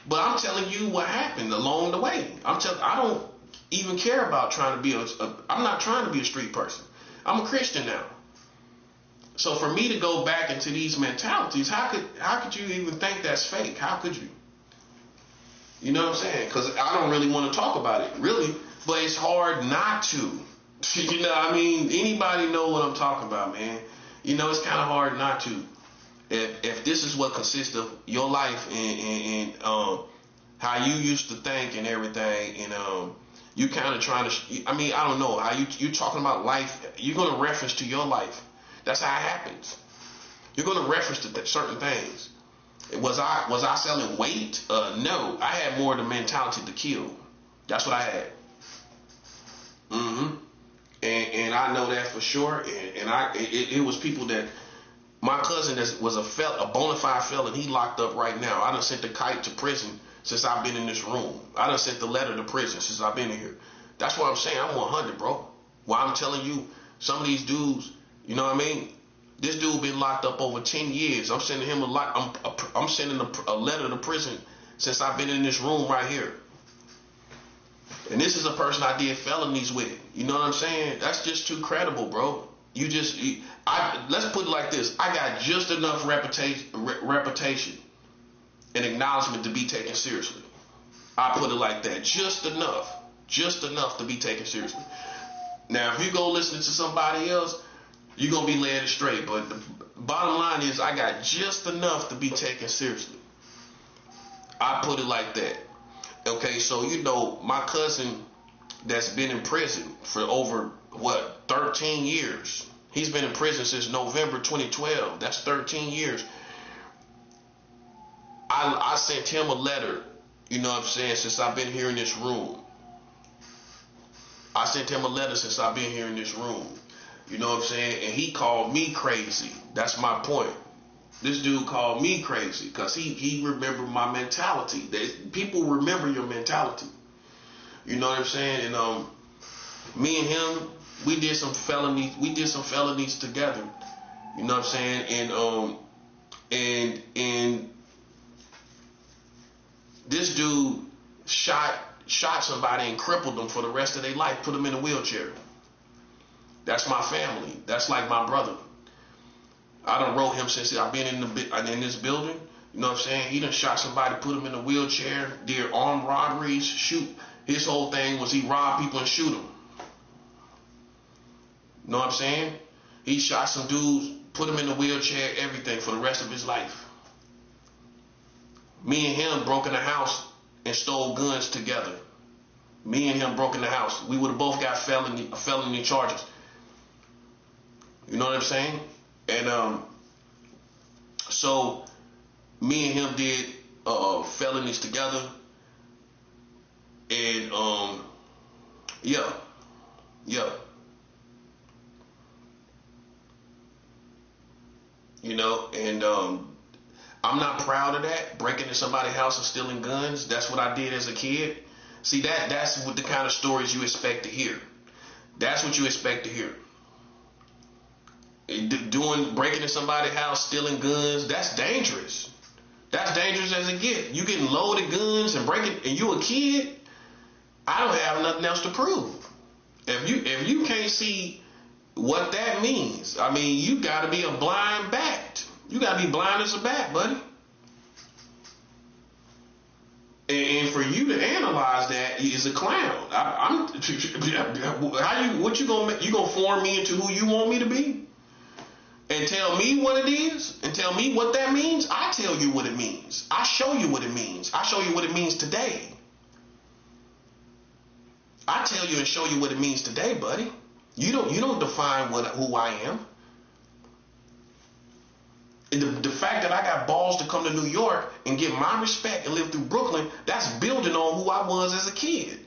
But I'm telling you what happened along the way. I don't even care about trying to be I'm not trying to be a street person. I'm a Christian now. So for me to go back into these mentalities, how could you even think that's fake? How could you? You know what I'm saying? Because I don't really want to talk about it, really. But it's hard not to. You know what I mean? Anybody know what I'm talking about, man? It's kind of hard not to. If this is what consists of your life and how you used to think and everything, and you kind of trying to, I don't know, how you talking about life, you're going to reference to your life. That's how it happens. You're going to reference to certain things. Was I selling weight? No. I had more of the mentality to kill. That's what I had. And I know that for sure. And it was people that My cousin that was a bona fide felon, he locked up right now. I done sent the kite to prison since I've been in this room. I done sent the letter to prison since I've been in here. That's what I'm saying. I'm 100, bro. Why I'm telling you, some of these dudes, you know what I mean? This dude been locked up over 10 years. I'm sending him I'm sending a letter to prison since I've been in this room right here. And this is a person I did felonies with. You know what I'm saying? That's just too credible, bro. Let's put it like this. I got just enough reputation and acknowledgement to be taken seriously. I put it like that. Just enough to be taken seriously. Now, if you go listen to somebody else, you're going to be led astray. But the bottom line is I got just enough to be taken seriously. I put it like that. Okay, so, my cousin that's been in prison for over, 13 years. He's been in prison since November 2012. That's 13 years. I sent him a letter, you know what I'm saying, since I've been here in this room. I sent him a letter since I've been here in this room. You know what I'm saying? And he called me crazy. That's my point. This dude called me crazy because he remembered my mentality. People remember your mentality. You know what I'm saying? And me and him, we did some felonies. We did some felonies together. You know what I'm saying? And this dude shot somebody and crippled them for the rest of their life, put them in a wheelchair. That's my family. That's like my brother. I done wrote him since I've been in this building. You know what I'm saying? He done shot somebody, put him in a wheelchair, did armed robberies, shoot. His whole thing was he robbed people and shoot them. You know what I'm saying? He shot some dudes, put him in a wheelchair, everything for the rest of his life. Me and him broke in the house and stole guns together. Me and him broke in the house. We would have both got felony charges. You know what I'm saying? And so me and him did felonies together. And yeah. And I'm not proud of that, breaking into somebody's house and stealing guns. That's what I did as a kid. See, that's what the kind of stories you expect to hear. That's what you expect to hear. Breaking into somebody's house, stealing guns, that's dangerous. That's dangerous as it gets. You getting loaded guns and breaking, and you a kid, I don't have nothing else to prove. If you can't see what that means, I mean, you got to be a blind bat. You got to be blind as a bat, buddy. And for you to analyze that is a clown. You gonna form me into who you want me to be? And tell me what it is? And tell me what that means? I tell you what it means. I show you what it means. I show you what it means today. I tell you and show you what it means today, buddy. You don't define who I am. The fact that I got balls to come to New York and get my respect and live through Brooklyn, that's building on who I was as a kid.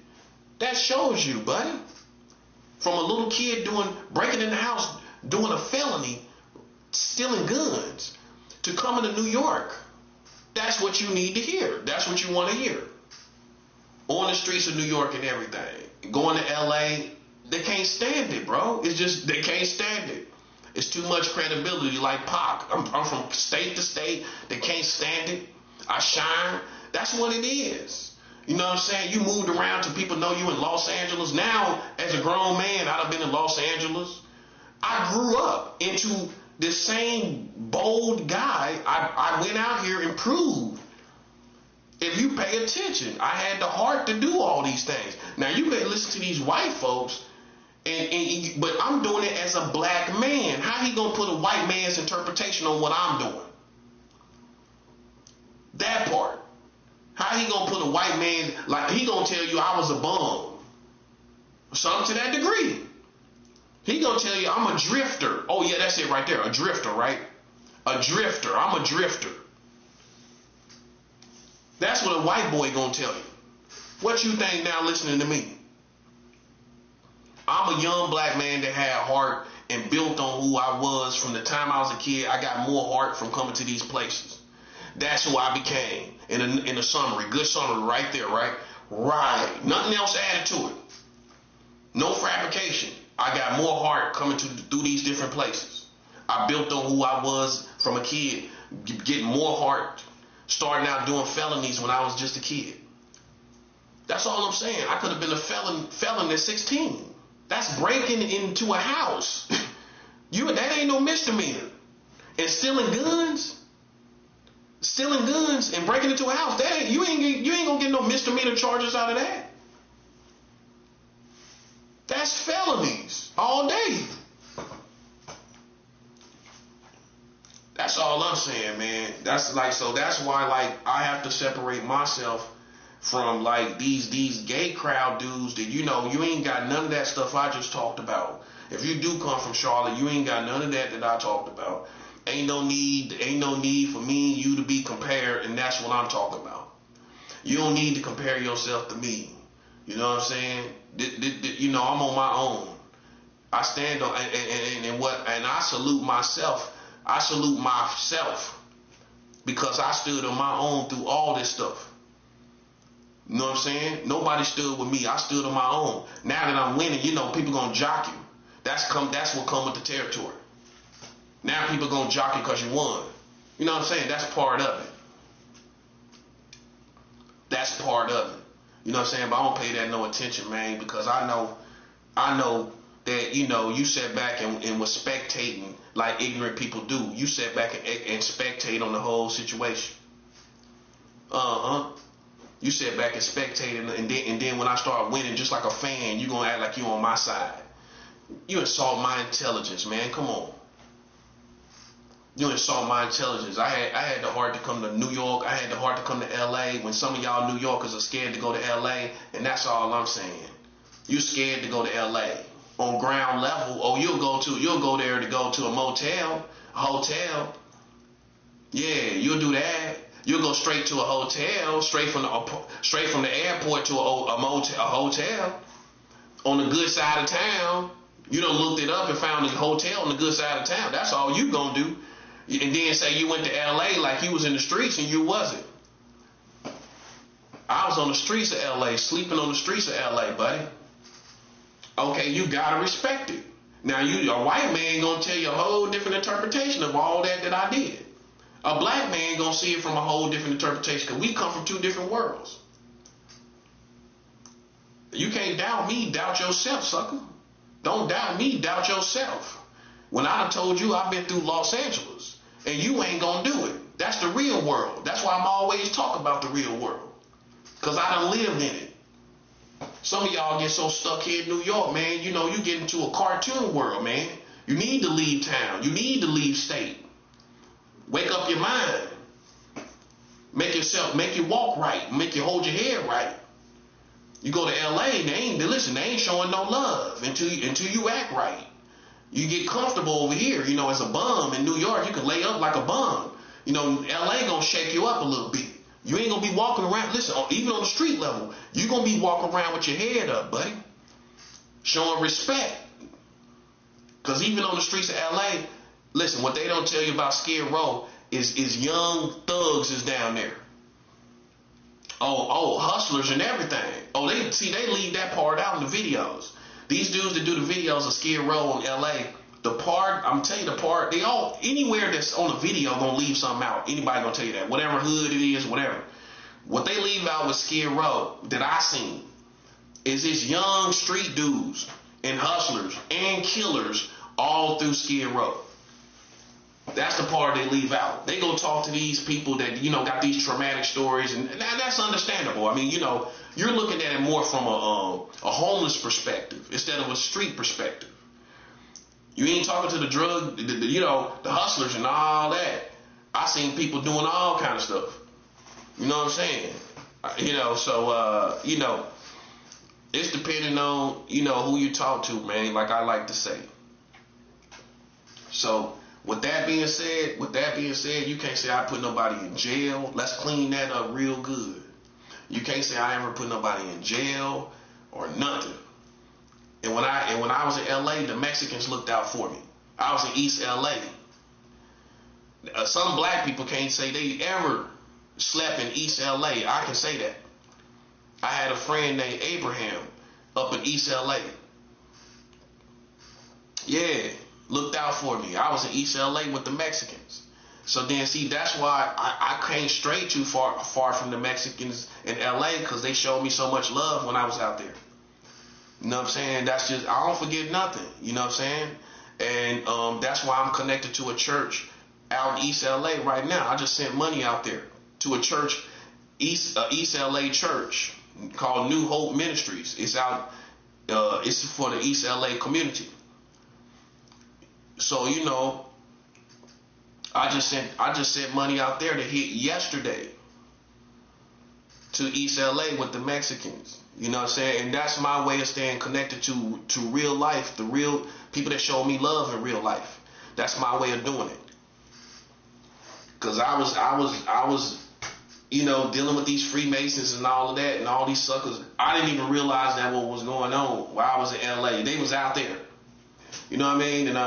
That shows you, buddy. From a little kid breaking in the house, doing a felony, stealing guns, to coming to New York. That's what you need to hear. That's what you want to hear. On the streets of New York and everything. Going to LA, they can't stand it, bro. It's just, they can't stand it. It's too much credibility, like Pac. I'm from state to state. They can't stand it. I shine. That's what it is. You know what I'm saying? You moved around till people know you in Los Angeles. Now, as a grown man, I've been in Los Angeles. I grew up into this same bold guy. I went out here and proved. If you pay attention, I had the heart to do all these things. Now, you can listen to these white folks, but I'm doing it as a black man. How he gonna put a white man's interpretation on what I'm doing? That part. How he gonna put a white man, like he gonna tell you I was a bum? Something to that degree. He gonna tell you I'm a drifter. Oh yeah, that's it right there. A drifter, right? A drifter. I'm a drifter. That's what a white boy gonna tell you. What you think now listening to me? I'm a young black man that had heart and built on who I was from the time I was a kid. I got more heart from coming to these places. That's who I became. In a summary, good summary right there, right? Right. Nothing else added to it. No fabrication. I got more heart coming through these different places. I built on who I was from a kid, getting more heart, starting out doing felonies when I was just a kid. That's all I'm saying. I could have been a felon at 16. That's breaking into a house. That ain't no misdemeanor. And stealing guns and breaking into a house, you ain't gonna get no misdemeanor charges out of that. That's felonies all day. That's all I'm saying, man. That's why I have to separate myself from like these gay crowd dudes that you ain't got none of that stuff I just talked about. If you do come from Charlotte, you ain't got none of that I talked about. Ain't no need for me and you to be compared, and that's what I'm talking about. You don't need to compare yourself to me. You know what I'm saying? I'm on my own. I stand on and I salute myself. I salute myself because I stood on my own through all this stuff. You know what I'm saying? Nobody stood with me. I stood on my own. Now that I'm winning, people gonna jock you. That's what come with the territory. Now people gonna jock you because you won. You know what I'm saying? That's part of it. That's part of it. You know what I'm saying? But I don't pay that no attention, man, because I know that, you sat back and was spectating like ignorant people do. You sat back and spectate on the whole situation. You sat back and spectated, and then when I start winning, just like a fan, you gonna act like you on my side. You insult my intelligence, man. Come on. You insult my intelligence. I had the heart to come to New York. I had the heart to come to LA when some of y'all New Yorkers are scared to go to LA, and that's all I'm saying. You're scared to go to LA. On ground level, you'll go there to go to a hotel. Yeah, you'll do that. You'll go straight to a hotel, straight from the airport to a hotel on the good side of town. You done looked it up and found a hotel on the good side of town. That's all you gonna do. And then say you went to LA like you was in the streets and you wasn't. I was on the streets of LA, sleeping on the streets of LA, buddy. Okay, you gotta respect it. Now a white man gonna tell you a whole different interpretation of all that I did. A black man gonna see it from a whole different interpretation because we come from two different worlds. You can't doubt me, doubt yourself, sucker. Don't doubt me, doubt yourself. When I done told you I've been through Los Angeles and you ain't gonna do it. That's the real world. That's why I'm always talking about the real world. Because I done lived in it. Some of y'all get so stuck here in New York, man, you get into a cartoon world, man. You need to leave town. You need to leave state. Wake up your mind. Make you walk right. Make you hold your head right. You go to LA, they ain't showing no love until you act right. You get comfortable over here, as a bum in New York, you can lay up like a bum. LA gonna shake you up a little bit. You ain't gonna be walking around, listen, even on the street level, you gonna be walking around with your head up, buddy. Showing respect. Because even on the streets of LA, listen, what they don't tell you about Skid Row is young thugs is down there. Hustlers and everything. They leave that part out in the videos. These dudes that do the videos of Skid Row in LA, I'm telling you the part, anywhere that's on the video gonna leave something out. Anybody gonna tell you that. Whatever hood it is, whatever. What they leave out with Skid Row that I seen is this young street dudes and hustlers and killers all through Skid Row. That's the part they leave out. They go talk to these people that, got these traumatic stories, and that's understandable. I mean, you're looking at it more from a homeless perspective instead of a street perspective. You ain't talking to the hustlers and all that. I seen people doing all kind of stuff. You know what I'm saying? It's depending on, who you talk to, man, like I like to say. So, with that being said, you can't say I put nobody in jail. Let's clean that up real good. You can't say I ever put nobody in jail or nothing. And when I was in LA, the Mexicans looked out for me. I was in East LA. Some black people can't say they ever slept in East LA. I can say that. I had a friend named Abraham up in East LA. Yeah, looked out for me. I was in East LA with the Mexicans. So then, see, that's why I came straight too far from the Mexicans in LA, because they showed me so much love when I was out there. You know what I'm saying? That's just, I don't forget nothing. You know what I'm saying? And that's why I'm connected to a church out in East LA right now. I just sent money out there to a church, East LA church called New Hope Ministries. It's out. It's for the East LA community. So, you know, I just sent money out there to hit yesterday to East LA with the Mexicans. You know what I'm saying? And that's my way of staying connected to real life, the real people that show me love in real life. That's my way of doing it. Cause I was, you know, dealing with these Freemasons and all of that and all these suckers. I didn't even realize that what was going on while I was in LA. They was out there. You know what I mean? And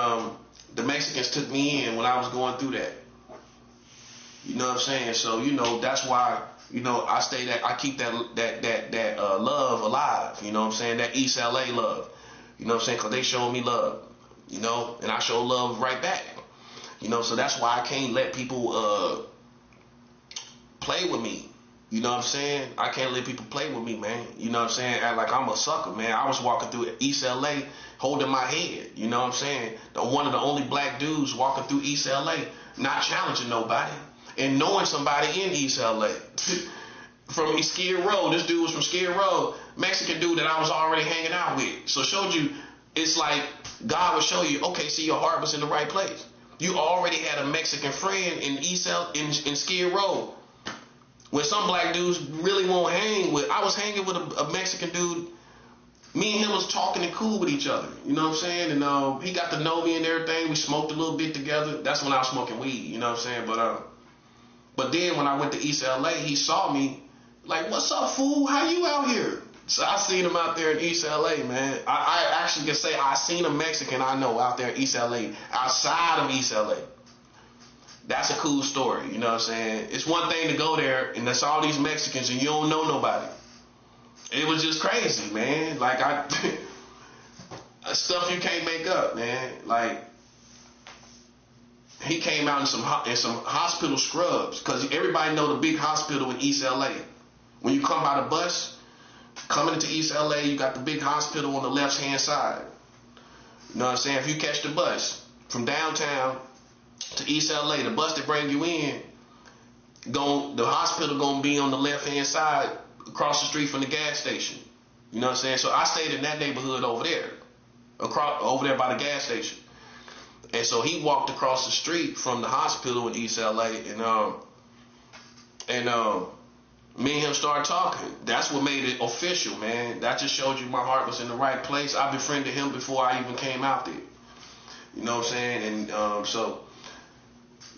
the Mexicans took me in when I was going through that. You know what I'm saying? So, you know, that's why, you know, I keep that love alive. You know what I'm saying? That East LA love. You know what I'm saying? Because they showed me love. You know, and I show love right back. You know, so that's why I can't let people play with me. You know what I'm saying? I can't let people play with me, man. You know what I'm saying? Act like I'm a sucker, man. I was walking through East LA holding my head. You know what I'm saying? One of the only black dudes walking through East LA, not challenging nobody. And knowing somebody in East LA. From Skid Row. This dude was from Skid Row. Mexican dude that I was already hanging out with. So showed you, it's like God will show you, okay, see, your heart was in the right place. You already had a Mexican friend in in Skid Row. When some black dudes really won't hang with, I was hanging with a Mexican dude. Me and him was talking and cool with each other. You know what I'm saying? And he got to know me and everything. We smoked a little bit together. That's when I was smoking weed. You know what I'm saying? But then when I went to East LA, he saw me like, "What's up, fool? How you out here?" So I seen him out there in East LA, man. I actually can say I seen a Mexican I know out there in East LA, outside of East LA. That's a cool story, you know what I'm saying? It's one thing to go there and there's all these Mexicans and you don't know nobody. It was just crazy, man. Like stuff you can't make up, man. Like he came out in some hospital scrubs, because everybody know the big hospital in East LA. When you come by the bus, coming into East LA, you got the big hospital on the left hand side. You know what I'm saying? If you catch the bus from downtown to East LA, the bus that bring you in, the hospital gonna be on the left hand side, across the street from the gas station. You know what I'm saying? So I stayed in that neighborhood over there, over there by the gas station. And so he walked across the street from the hospital in East LA, and me and him started talking. That's what made it official, man. That just showed you my heart was in the right place. I befriended him before I even came out there. You know what I'm saying? And so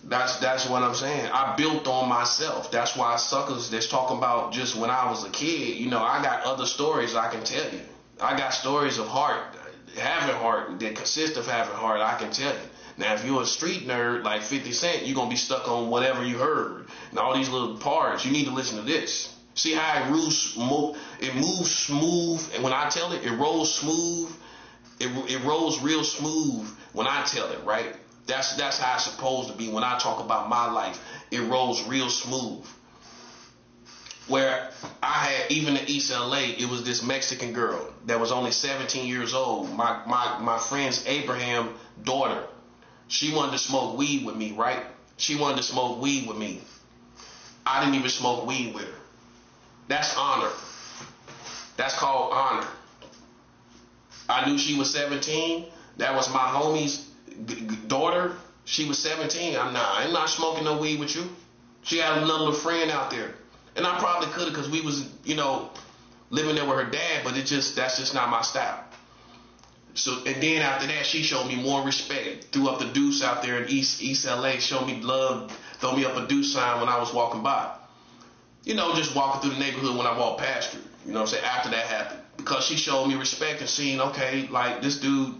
that's what I'm saying. I built on myself. That's why suckers that's talking about just when I was a kid, you know, I got other stories I can tell you. I got stories of having heart that consist of having heart, I can tell you. Now, if you're a street nerd like 50 Cent, you're going to be stuck on whatever you heard. And all these little parts, you need to listen to this. See how it moves smooth. And when I tell it, it rolls smooth. It rolls real smooth when I tell it, right? That's how it's supposed to be when I talk about my life. It rolls real smooth. Where I had, even in East LA, it was this Mexican girl that was only 17 years old. My friend's Abraham daughter. She wanted to smoke weed with me, right? She wanted to smoke weed with me. I didn't even smoke weed with her. That's honor. That's called honor. I knew she was 17. That was my homie's daughter. She was 17. I'm not smoking no weed with you. She had another little friend out there. And I probably could have, because we was, you know, living there with her dad, but that's just not my style. So, and then after that, she showed me more respect. Threw up the deuce out there in East LA, showed me love, throw me up a deuce sign when I was walking by. You know, just walking through the neighborhood when I walked past her. You know what I'm saying? After that happened. Because she showed me respect and seen, okay, like this dude,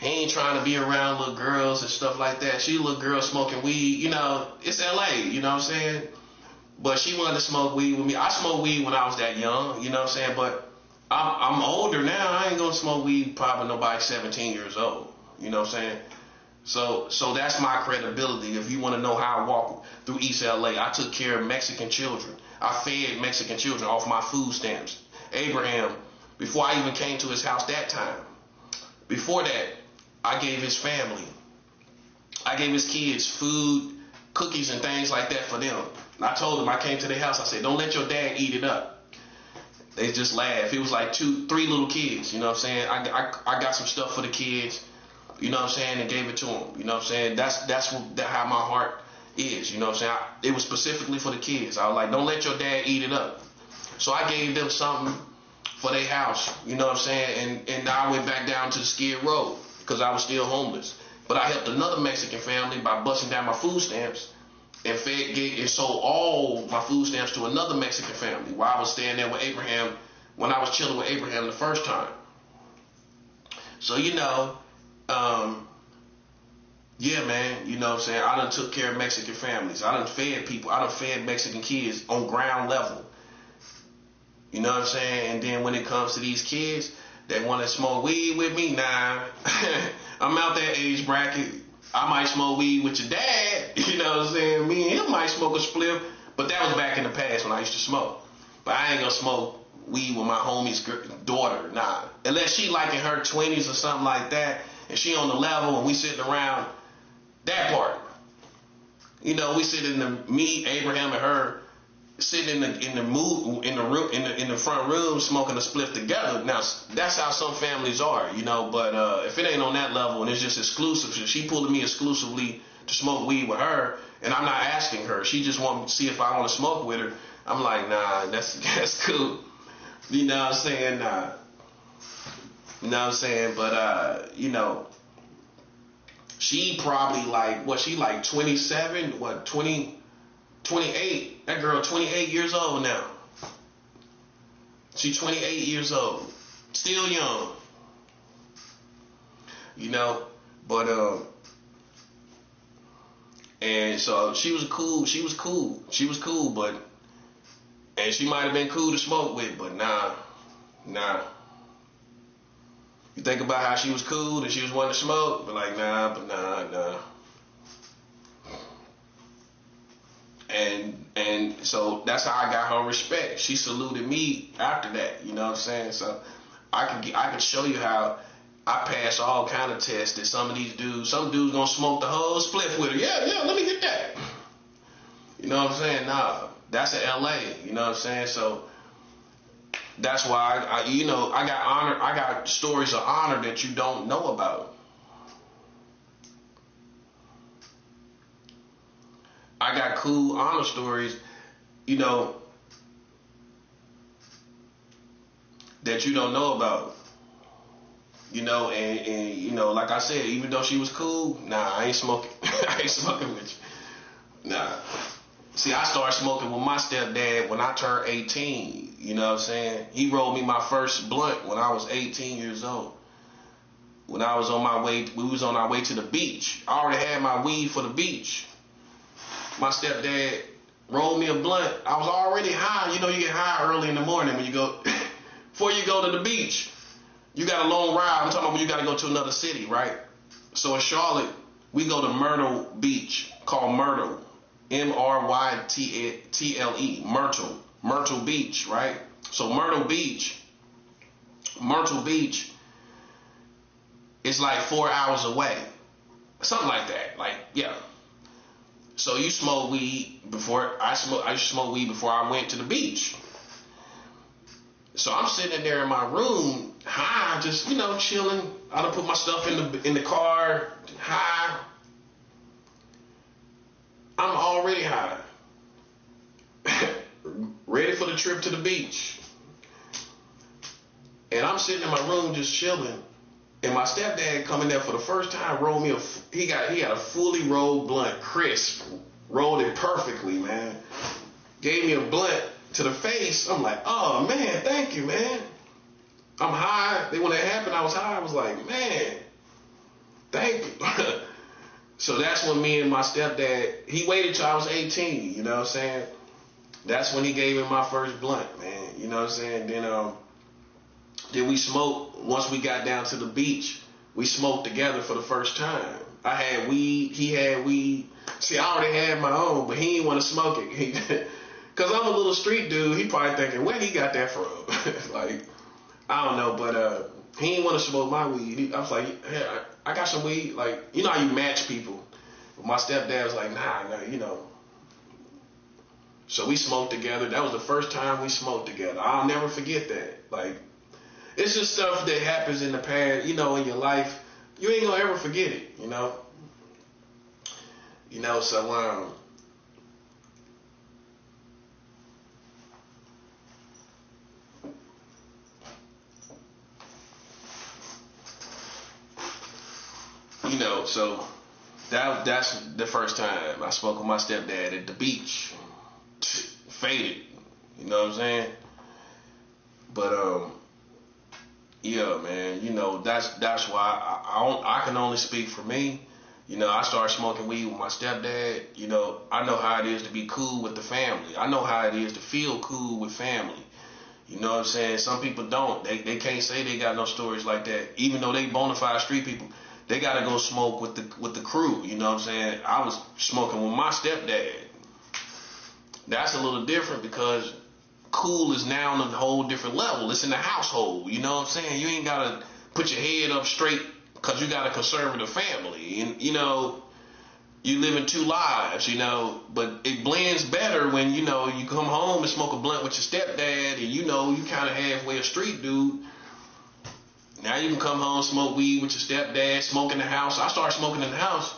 He ain't trying to be around little girls and stuff like that. She a little girl smoking weed. You know, it's LA, you know what I'm saying? But she wanted to smoke weed with me. I smoked weed when I was that young, you know what I'm saying? But I'm older now. I ain't gonna smoke weed probably nobody 17 years old. You know what I'm saying? So that's my credibility. If you want to know how I walk through East LA, I took care of Mexican children. I fed Mexican children off my food stamps. Abraham, before I even came to his house that time, before that, I gave his family, I gave his kids food, cookies, and things like that for them. And I told them, I came to their house, I said, don't let your dad eat it up. They just laughed. It was like 2, 3 little kids, you know what I'm saying? I got some stuff for the kids, you know what I'm saying, and gave it to them. You know what I'm saying? That's how my heart is, you know what I'm saying? It was specifically for the kids. I was like, don't let your dad eat it up. So I gave them something for their house, you know what I'm saying? And I went back down to the Skid Row because I was still homeless. But I helped another Mexican family by busting down my food stamps and sold all my food stamps to another Mexican family while I was staying there with Abraham when I was chilling with Abraham the first time. So, you know, yeah, man, you know what I'm saying? I done took care of Mexican families. I done fed people. I done fed Mexican kids on ground level. You know what I'm saying? And then when it comes to these kids that want to smoke weed with me, nah, I'm out that age bracket. I might smoke weed with your dad, you know what I'm saying? Me and him might smoke a spliff, but that was back in the past when I used to smoke. But I ain't gonna smoke weed with my homie's daughter, nah. Unless she like in her 20s or something like that, and she on the level and we sitting around that part. You know, we sit in the, me, Abraham, and her sitting in the front room smoking a spliff together. Now that's how some families are, you know. But if it ain't on that level and it's just exclusive, she pulling me exclusively to smoke weed with her, and I'm not asking her. She just want to see if I want to smoke with her. I'm like, nah, that's cool. You know what I'm saying? Nah. You know what I'm saying? But you know, she probably like what? She like 27? What? 28. That girl 28 years old now. She's 28 years old. Still young. You know, but and so she was cool, but and she might have been cool to smoke with, but nah. You think about how she was cool and she was wanting to smoke, but like nah. And so that's how I got her respect. She saluted me after that, you know what I'm saying? So I can show you how I passed all kind of tests that some dudes gonna smoke the whole spliff with her. Yeah, let me get that. You know what I'm saying? Nah, that's in LA, you know what I'm saying? So that's why I got honor. I got stories of honor that you don't know about. I got cool honor stories, you know, that you don't know about. You know, and you know, like I said, even though she was cool, nah, I ain't smoking. I ain't smoking with you. Nah. See, I started smoking with my stepdad when I turned 18. You know what I'm saying? He rolled me my first blunt when I was 18 years old. When I was on my way, we was on our way to the beach. I already had my weed for the beach. My stepdad rolled me a blunt. I was already high. You know, you get high early in the morning when you go, before you go to the beach. You got a long ride. I'm talking about when you got to go to another city, right? So in Charlotte, we go to Myrtle Beach, called Myrtle. Myrtle. Myrtle Beach, right? So Myrtle Beach is like 4 hours away. Something like that. Like, yeah. So you smoke weed before I used to smoke weed before I went to the beach. So I'm sitting there in my room, high, just, you know, chilling. I done put my stuff in the car, high. I'm already high. Ready for the trip to the beach. And I'm sitting in my room just chilling. And my stepdad coming there for the first time rolled me he had a fully rolled blunt, crisp. Rolled it perfectly, man. Gave me a blunt to the face. I'm like, oh man, thank you, man. I'm high. Then when it happened, I was high. I was like, man. Thank you. So that's when me and my stepdad, he waited till I was 18, you know what I'm saying? That's when he gave me my first blunt, man. You know what I'm saying? Then we smoked. Once we got down to the beach, we smoked together for the first time. I had weed, he had weed. See, I already had my own, but he didn't want to smoke it. Cause I'm a little street dude. He probably thinking, where he got that from? Like, I don't know, but he didn't want to smoke my weed. I was like, hey, I got some weed. Like, you know how you match people. But my stepdad was like, nah, you know. So we smoked together. That was the first time we smoked together. I'll never forget that. Like, it's just stuff that happens in the past, you know, in your life. You ain't gonna ever forget it, you know. You know, so you know, so that's the first time I spoke with my stepdad at the beach. Faded, you know what I'm saying? But yeah, man, you know, that's why I can only speak for me. You know, I started smoking weed with my stepdad. You know, I know how it is to be cool with the family. I know how it is to feel cool with family. You know what I'm saying? Some people don't. They can't say they got no stories like that. Even though they bona fide street people, they gotta go smoke with the crew. You know what I'm saying? I was smoking with my stepdad. That's a little different because cool is now on a whole different level. It's in the household. You know what I'm saying? You ain't gotta put your head up straight because you got a conservative family. And, you know, you live in two lives, you know, but it blends better when, you know, you come home and smoke a blunt with your stepdad and, you know, you kind of halfway a street dude. Now you can come home, smoke weed with your stepdad, smoke in the house. I started smoking in the house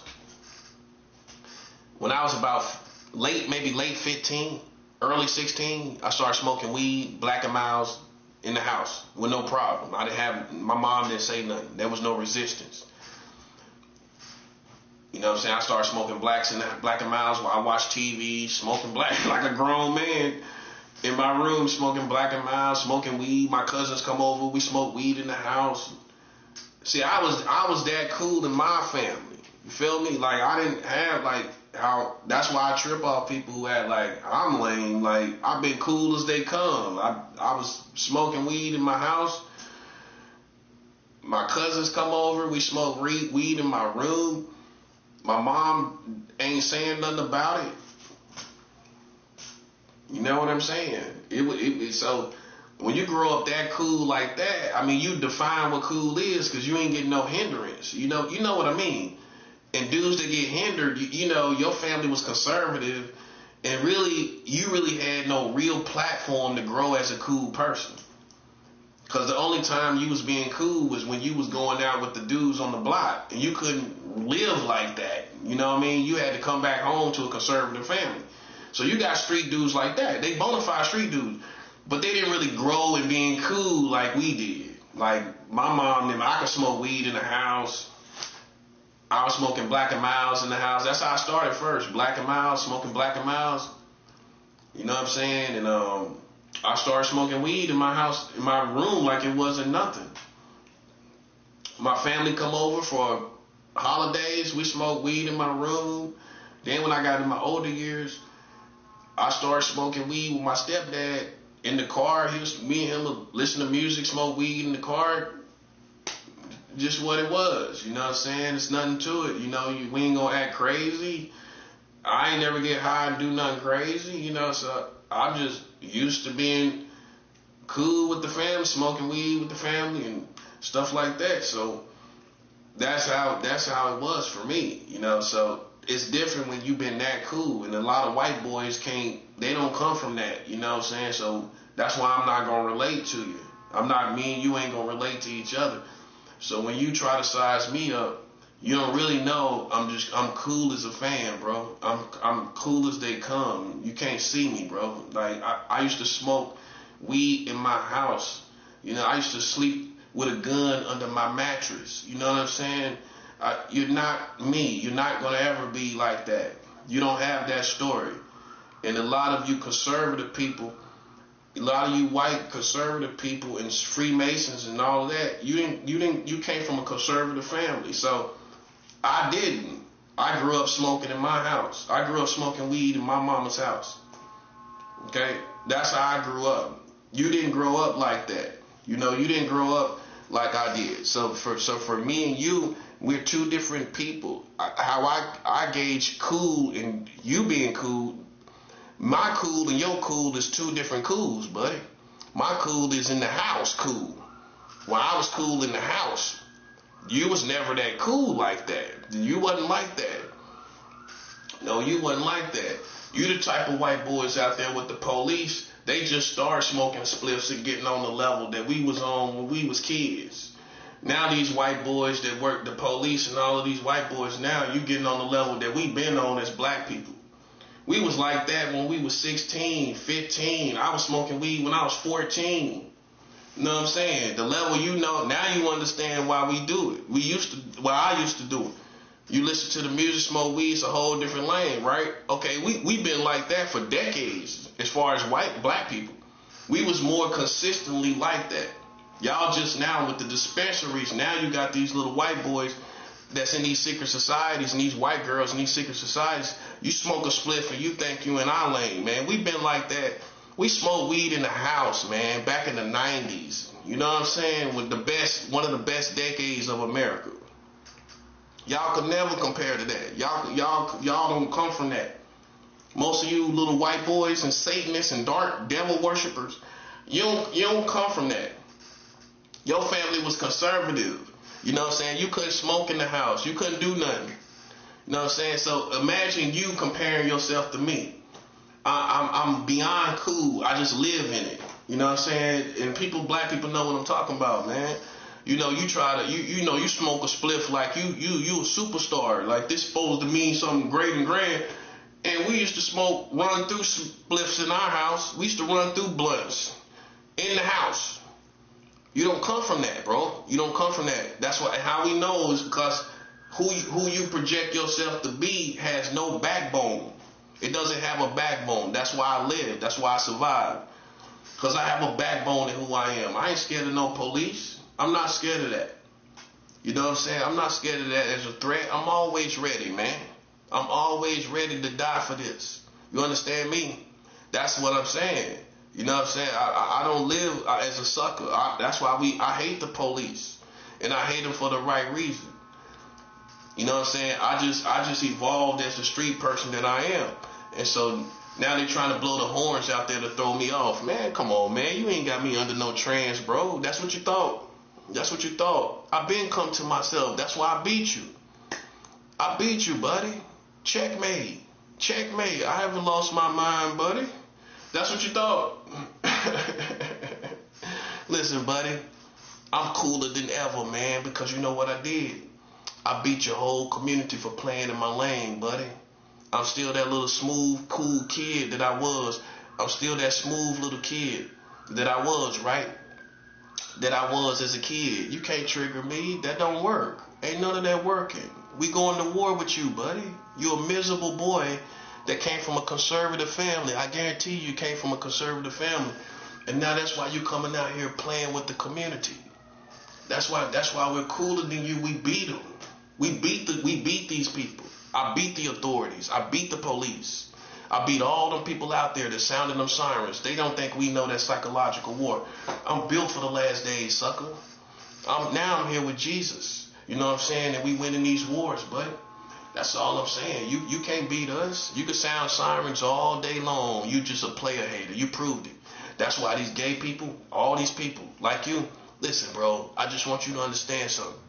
when I was about maybe late 15, early 16. I started smoking weed, Black and Milds in the house with no problem. My mom didn't say nothing. There was no resistance. You know what I'm saying? I started smoking Black and Milds while I watched TV, smoking black like a grown man in my room, smoking Black and Milds, smoking weed. My cousins come over, we smoke weed in the house. See, I was that cool in my family. You feel me? Like, I didn't have like how. That's why I trip off people who act like I'm lame. Like, I've been cool as they come. I was smoking weed in my house. My cousins come over, we smoke weed in my room. My mom ain't saying nothing about it. You know what I'm saying? So when you grow up that cool like that, I mean, you define what cool is because you ain't getting no hindrance. You know what I mean? And dudes that get hindered, you know, your family was conservative, and you really had no real platform to grow as a cool person. Because the only time you was being cool was when you was going out with the dudes on the block, and you couldn't live like that. You know what I mean? You had to come back home to a conservative family. So you got street dudes like that. They bona fide street dudes, but they didn't really grow in being cool like we did. Like my mom, I could smoke weed in the house. I was smoking Black and Milds in the house. That's how I started first. Black and Milds, smoking Black and Milds. You know what I'm saying? And I started smoking weed in my house, in my room, like it wasn't nothing. My family come over for holidays. We smoke weed in my room. Then when I got in my older years, I started smoking weed with my stepdad in the car. Me and him would listen to music, smoke weed in the car. Just what it was. You know what I'm saying? It's nothing to it. You know, we ain't gonna act crazy. I ain't never get high and do nothing crazy. You know, so I'm just used to being cool with the family, smoking weed with the family and stuff like that. So that's how it was for me, you know. So it's different when you've been that cool, and a lot of white boys they don't come from that, you know what I'm saying? So that's why I'm not gonna relate to you. Me and you ain't gonna relate to each other. So when you try to size me up, you don't really know I'm cool as a fan, bro. I'm cool as they come. You can't see me, bro. Like I used to smoke weed in my house. You know, I used to sleep with a gun under my mattress. You know what I'm saying? You're not me. You're not gonna ever be like that. You don't have that story. And a lot of you conservative people, a lot of you white conservative people and Freemasons and all of that, you came from a conservative family. So I didn't. I grew up smoking in my house. I grew up smoking weed in my mama's house. Okay? That's how I grew up. You didn't grow up like that. You know, you didn't grow up like I did. So for me and you, we're two different people. How I gauge cool and you being cool, my cool and your cool is two different cools, buddy. My cool is in the house cool. When I was cool in the house, you was never that cool like that. You wasn't like that. No, you wasn't like that. You the type of white boys out there with the police, they just started smoking spliffs and getting on the level that we was on when we was kids. Now these white boys that work the police and all of these white boys, now you getting on the level that we been on as black people. We was like that when we was 16, 15. I was smoking weed when I was 14. You know what I'm saying? The level, you know, now you understand why we do it. I used to do it. You listen to the music, smoke weed, it's a whole different lane, right? Okay, we been like that for decades as far as black people. We was more consistently like that. Y'all just now with the dispensaries, now you got these little white boys that's in these secret societies and these white girls in these secret societies. You smoke a spliff and you think you in our lane, man. We been like that. We smoked weed in the house, man, back in the 90s. You know what I'm saying? With one of the best decades of America. Y'all could never compare to that. Y'all don't come from that. Most of you little white boys and Satanists and dark devil worshippers, you don't come from that. Your family was conservative. You know what I'm saying? You couldn't smoke in the house. You couldn't do nothing. You know what I'm saying? So imagine you comparing yourself to me. I'm beyond cool. I just live in it. You know what I'm saying? And black people know what I'm talking about, man. You know, you try to, you smoke a spliff like you a superstar. Like this supposed to mean something great and grand. And we used to run through spliffs in our house. We used to run through blunts in the house. You don't come from that, bro. You don't come from that. That's why, how we know is because who you project yourself to be has no backbone. It doesn't have a backbone. That's why I live. That's why I survive. Because I have a backbone in who I am. I ain't scared of no police. I'm not scared of that. You know what I'm saying? I'm not scared of that as a threat. I'm always ready, man. I'm always ready to die for this. You understand me? That's what I'm saying. You know what I'm saying? I don't live as a sucker. That's why I hate the police. And I hate them for the right reason. You know what I'm saying? I just evolved as a street person that I am. And so now they're trying to blow the horns out there to throw me off. Man, come on, man. You ain't got me under no trance, bro. That's what you thought. That's what you thought. I been come to myself. That's why I beat you. I beat you, buddy. Checkmate. Checkmate. I haven't lost my mind, buddy. That's what you thought. Listen, buddy. I'm cooler than ever, man, because you know what I did? I beat your whole community for playing in my lane, buddy. I'm still that little smooth, cool kid that I was. I'm still that smooth little kid that I was, right? That I was as a kid. You can't trigger me. That don't work. Ain't none of that working. We going to war with you, buddy. You're a miserable boy that came from a conservative family. I guarantee you came from a conservative family. And now that's why you coming out here playing with the community. That's why we're cooler than you. We beat them. We beat these people. I beat the authorities. I beat the police. I beat all them people out there that sounding them sirens. They don't think we know that psychological war. I'm built for the last days, sucker. Now I'm here with Jesus. You know what I'm saying? And we winning these wars, buddy. That's all I'm saying. You can't beat us. You can sound sirens all day long. You just a player hater. You proved it. That's why these gay people, all these people like you, listen, bro, I just want you to understand something.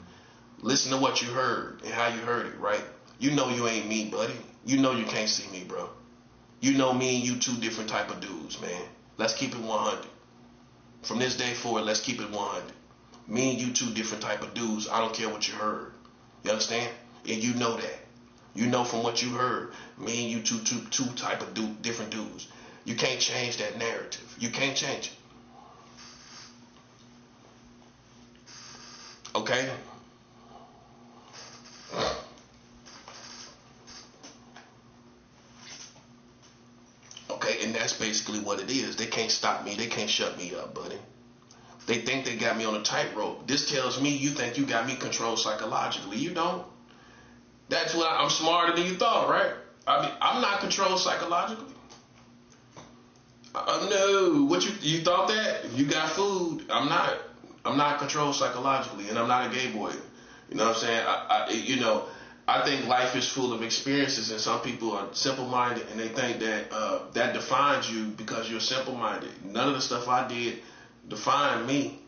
Listen to what you heard and how you heard it, right? You know you ain't me, buddy. You know you can't see me, bro. You know me and you two different type of dudes, man. Let's keep it 100. From this day forward, let's keep it 100. Me and you two different type of dudes. I don't care what you heard. You understand? And you know that. You know from what you heard. Me and you two type of different dudes. You can't change that narrative. You can't change it. Okay? Okay, and that's basically what it is. They can't stop me. They can't shut me up, buddy. They think they got me on a tightrope. This tells me you think you got me controlled psychologically. You don't. That's what I'm smarter than you thought, right? I mean, I'm not controlled psychologically. No, what you thought that you got food? I'm not. I'm not controlled psychologically, and I'm not a gay boy. You know what I'm saying? I think life is full of experiences, and some people are simple-minded, and they think that that defines you because you're simple-minded. None of the stuff I did defined me,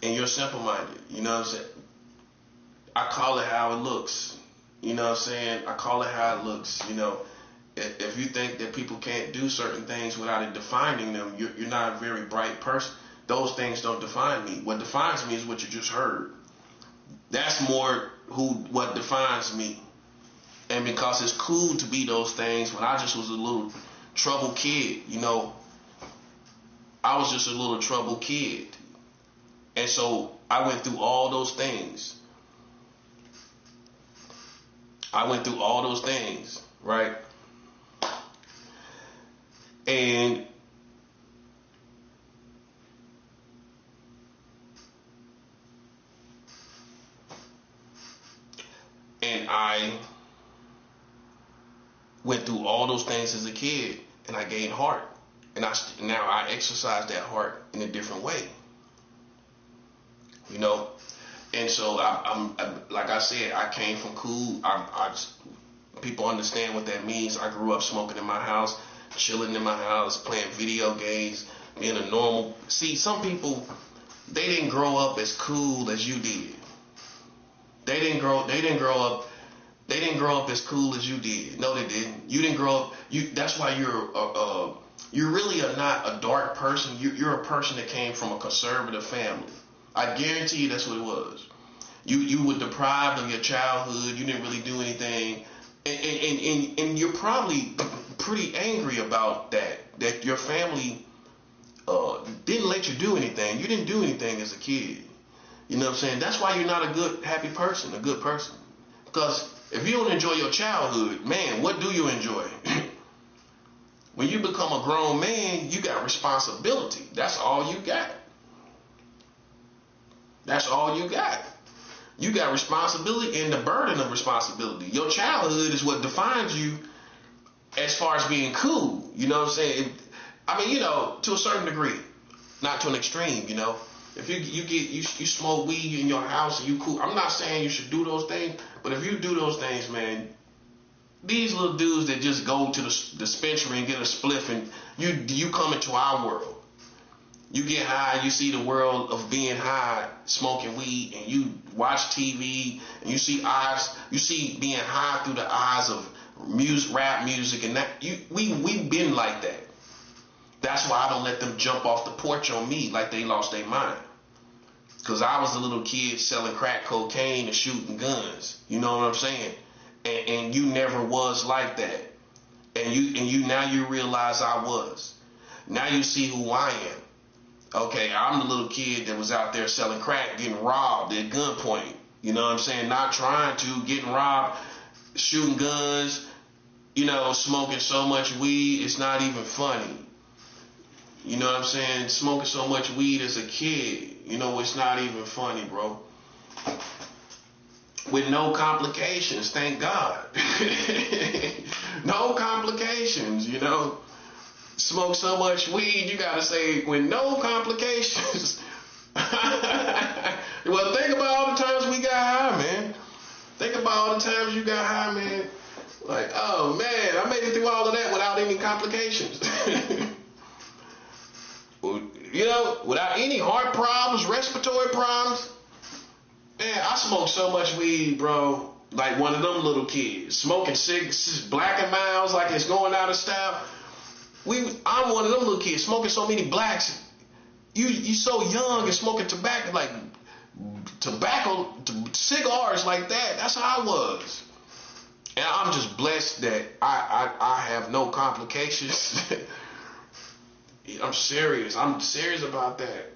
and you're simple-minded. You know what I'm saying? I call it how it looks. You know what I'm saying? I call it how it looks. You know, if you think that people can't do certain things without it defining them, you're not a very bright person. Those things don't define me. What defines me is what you just heard. That's more what defines me. And because it's cool to be those things, when I just was a little troubled kid, you know, I was just a little troubled kid. And so I went through all those things. I went through all those things, right? And I went through all those things as a kid, and I gained heart, and now I exercise that heart in a different way, you know. And so I'm like I said, I came from cool. People understand what that means. I grew up smoking in my house, chilling in my house, playing video games, being a normal. See, some people, they didn't grow up as cool as you did. They didn't grow up as cool as you did. No, they didn't. You didn't grow up. That's why you really are not a dark person. You're a person that came from a conservative family. I guarantee you that's what it was. You were deprived of your childhood. You didn't really do anything, and you're probably pretty angry about that your family didn't let you do anything. You didn't do anything as a kid. You know what I'm saying? That's why you're not a good, happy person, a good person. Because if you don't enjoy your childhood, man, what do you enjoy? When you become a grown man, you got responsibility. That's all you got. That's all you got. You got responsibility and the burden of responsibility. Your childhood is what defines you as far as being cool. You know what I'm saying? I mean, you know, to a certain degree, not to an extreme, you know. If you smoke weed in your house and you cool, I'm not saying you should do those things, but if you do those things, man, these little dudes that just go to the dispensary and get a spliff, and you come into our world. You get high, you see the world of being high, smoking weed, and you watch TV, and you see being high through the eyes of rap music, and that we've been like that. That's why I don't let them jump off the porch on me like they lost their mind. Because I was a little kid selling crack cocaine and shooting guns. You know what I'm saying? And you never was like that. And you now you realize I was. Now you see who I am. Okay, I'm the little kid that was out there selling crack, getting robbed at gunpoint. You know what I'm saying? Not trying to, getting robbed, shooting guns, you know, smoking so much weed, it's not even funny. You know what I'm saying? Smoking so much weed as a kid, you know, it's not even funny, bro. With no complications, thank God. No complications, you know. Smoke so much weed, you gotta say, with no complications. Well, think about all the times we got high, man. Think about all the times you got high, man. Like, oh man, I made it through all of that without any complications. You know, without any heart problems, respiratory problems. Man, I smoked so much weed, bro. Like one of them little kids. Smoking cigarettes, Black and Milds like it's going out of style. I'm one of them little kids smoking so many blacks. You so young and smoking tobacco, like cigars like that. That's how I was. And I'm just blessed that I have no complications. I'm serious about that.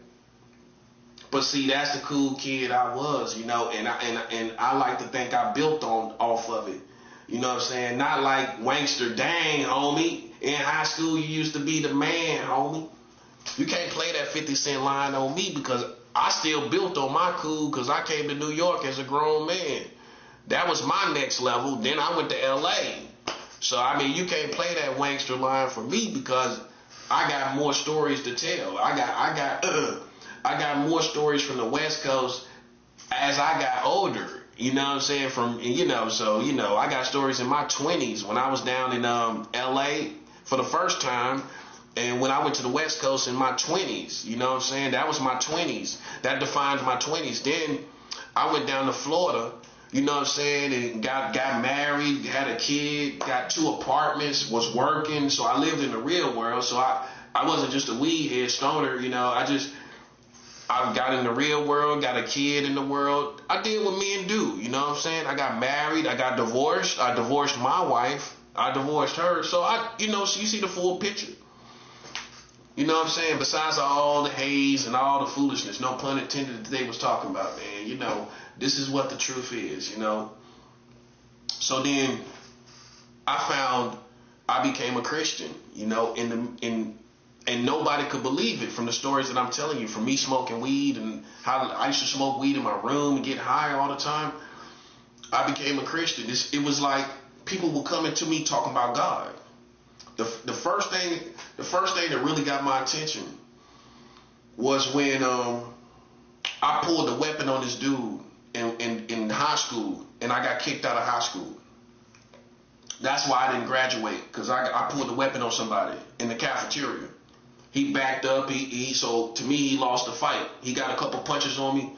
But see, that's the cool kid I was, you know, and I like to think I built off of it. You know what I'm saying? Not like Wankster, dang, homie. In high school, you used to be the man, homie. You can't play that 50 Cent line on me because I still built on my cool because I came to New York as a grown man. That was my next level. Then I went to LA. So I mean, you can't play that wankster line for me because I got more stories to tell. I got more stories from the West Coast as I got older. You know what I'm saying? I got stories in my 20s when I was down in LA for the first time, and when I went to the West Coast in my 20s. You know what I'm saying? That was my 20s. That defined my 20s. Then I went down to Florida, you know what I'm saying, and got married, had a kid, got 2 apartments, was working. So I lived in the real world. So I wasn't just a weed head stoner, you know. I got in the real world, got a kid in the world. I did what men do, you know what I'm saying? I got married, I got divorced. I divorced my wife, I divorced her. So so you see the full picture. You know what I'm saying? Besides all the haze and all the foolishness, no pun intended, that they was talking about, man. You know, this is what the truth is, you know. So then I became a Christian, you know, and nobody could believe it from the stories that I'm telling you, from me smoking weed and how I used to smoke weed in my room and get high all the time. I became a Christian. It was like people were coming to me talking about God. The first thing that really got my attention was when I pulled a weapon on this dude in high school, and I got kicked out of high school. That's why I didn't graduate, because I pulled a weapon on somebody in the cafeteria. He backed up. So to me, he lost the fight. He got a couple punches on me.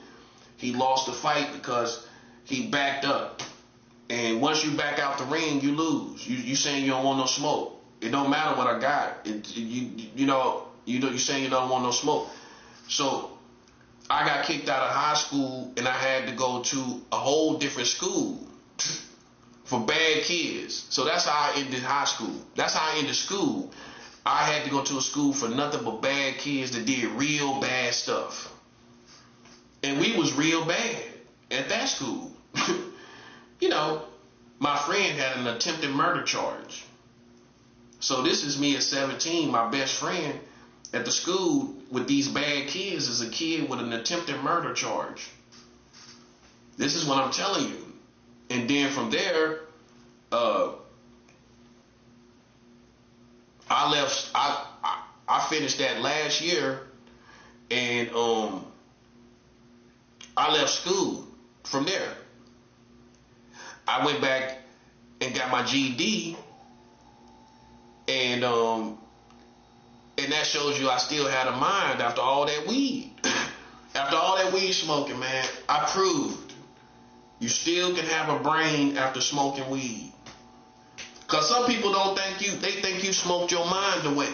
He lost the fight because he backed up. And once you back out the ring, you lose. You saying you don't want no smoke. It don't matter what I got. You saying you don't want no smoke. So I got kicked out of high school, and I had to go to a whole different school for bad kids. So that's how I ended high school. That's how I ended school. I had to go to a school for nothing but bad kids that did real bad stuff. And we was real bad at that school. You know, my friend had an attempted murder charge. So this is me at 17, my best friend at the school with these bad kids is a kid with an attempted murder charge. This is what I'm telling you. And then from there, I finished that last year, and I left school from there. I went back and got my GED, and that shows you I still had a mind after all that weed. After all that weed smoking, man, I proved you still can have a brain after smoking weed. Because some people don't think they think you smoked your mind away.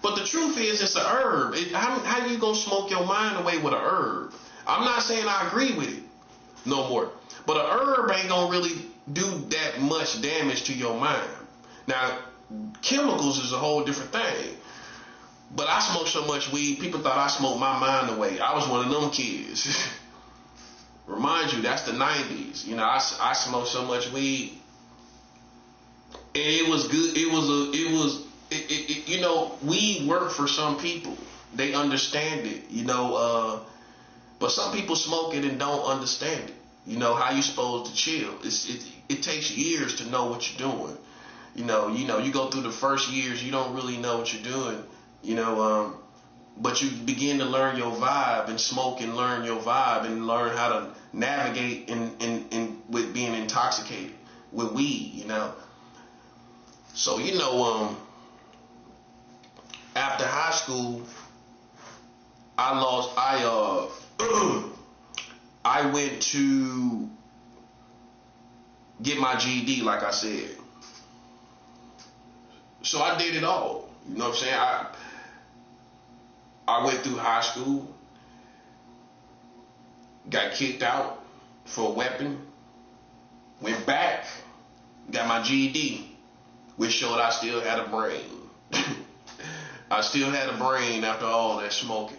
But the truth is, it's a herb. How you gonna smoke your mind away with a herb? I'm not saying I agree with it no more. But a herb ain't gonna really do that much damage to your mind. Now, chemicals is a whole different thing. But I smoked so much weed, people thought I smoked my mind away. I was one of them kids. Remind you, that's the 90s. You know, I smoked so much weed. And it was good. You know, weed worked for some people. They understand it, you know, but some people smoke it and don't understand it. You know, how you supposed to chill. It takes years to know what you're doing. You know, you go through the first years, you don't really know what you're doing, you know, but you begin to learn your vibe and smoke and learn your vibe and learn how to navigate in with being intoxicated with weed, you know. So, you know, after high school, I went to get my GED, like I said. So I did it all. You know what I'm saying? I went through high school, got kicked out for a weapon, went back, got my GED, which showed I still had a brain. I still had a brain after all that smoking.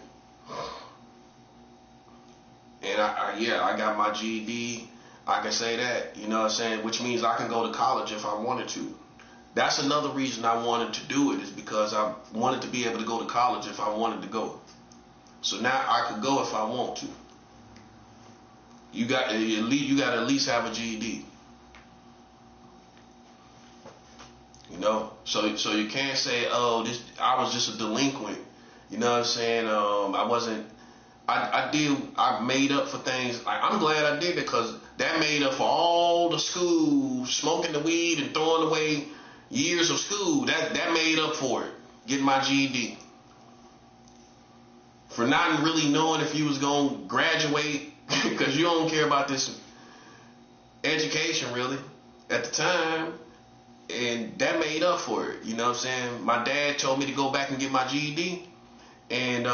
And I got my GED. I can say that, you know what I'm saying? Which means I can go to college if I wanted to. That's another reason I wanted to do it, is because I wanted to be able to go to college if I wanted to go. So now I could go if I want to. You got to at least have a GED. You know, so you can't say, oh, I was just a delinquent. You know what I'm saying? I made up for things. Like, I'm glad I did it, because that made up for all the school, smoking the weed and throwing away years of school. That made up for it, getting my GED. For not really knowing if you was going to graduate, because you don't care about this education really at the time. And that made up for it. You know what I'm saying? My dad told me to go back and get my GED. And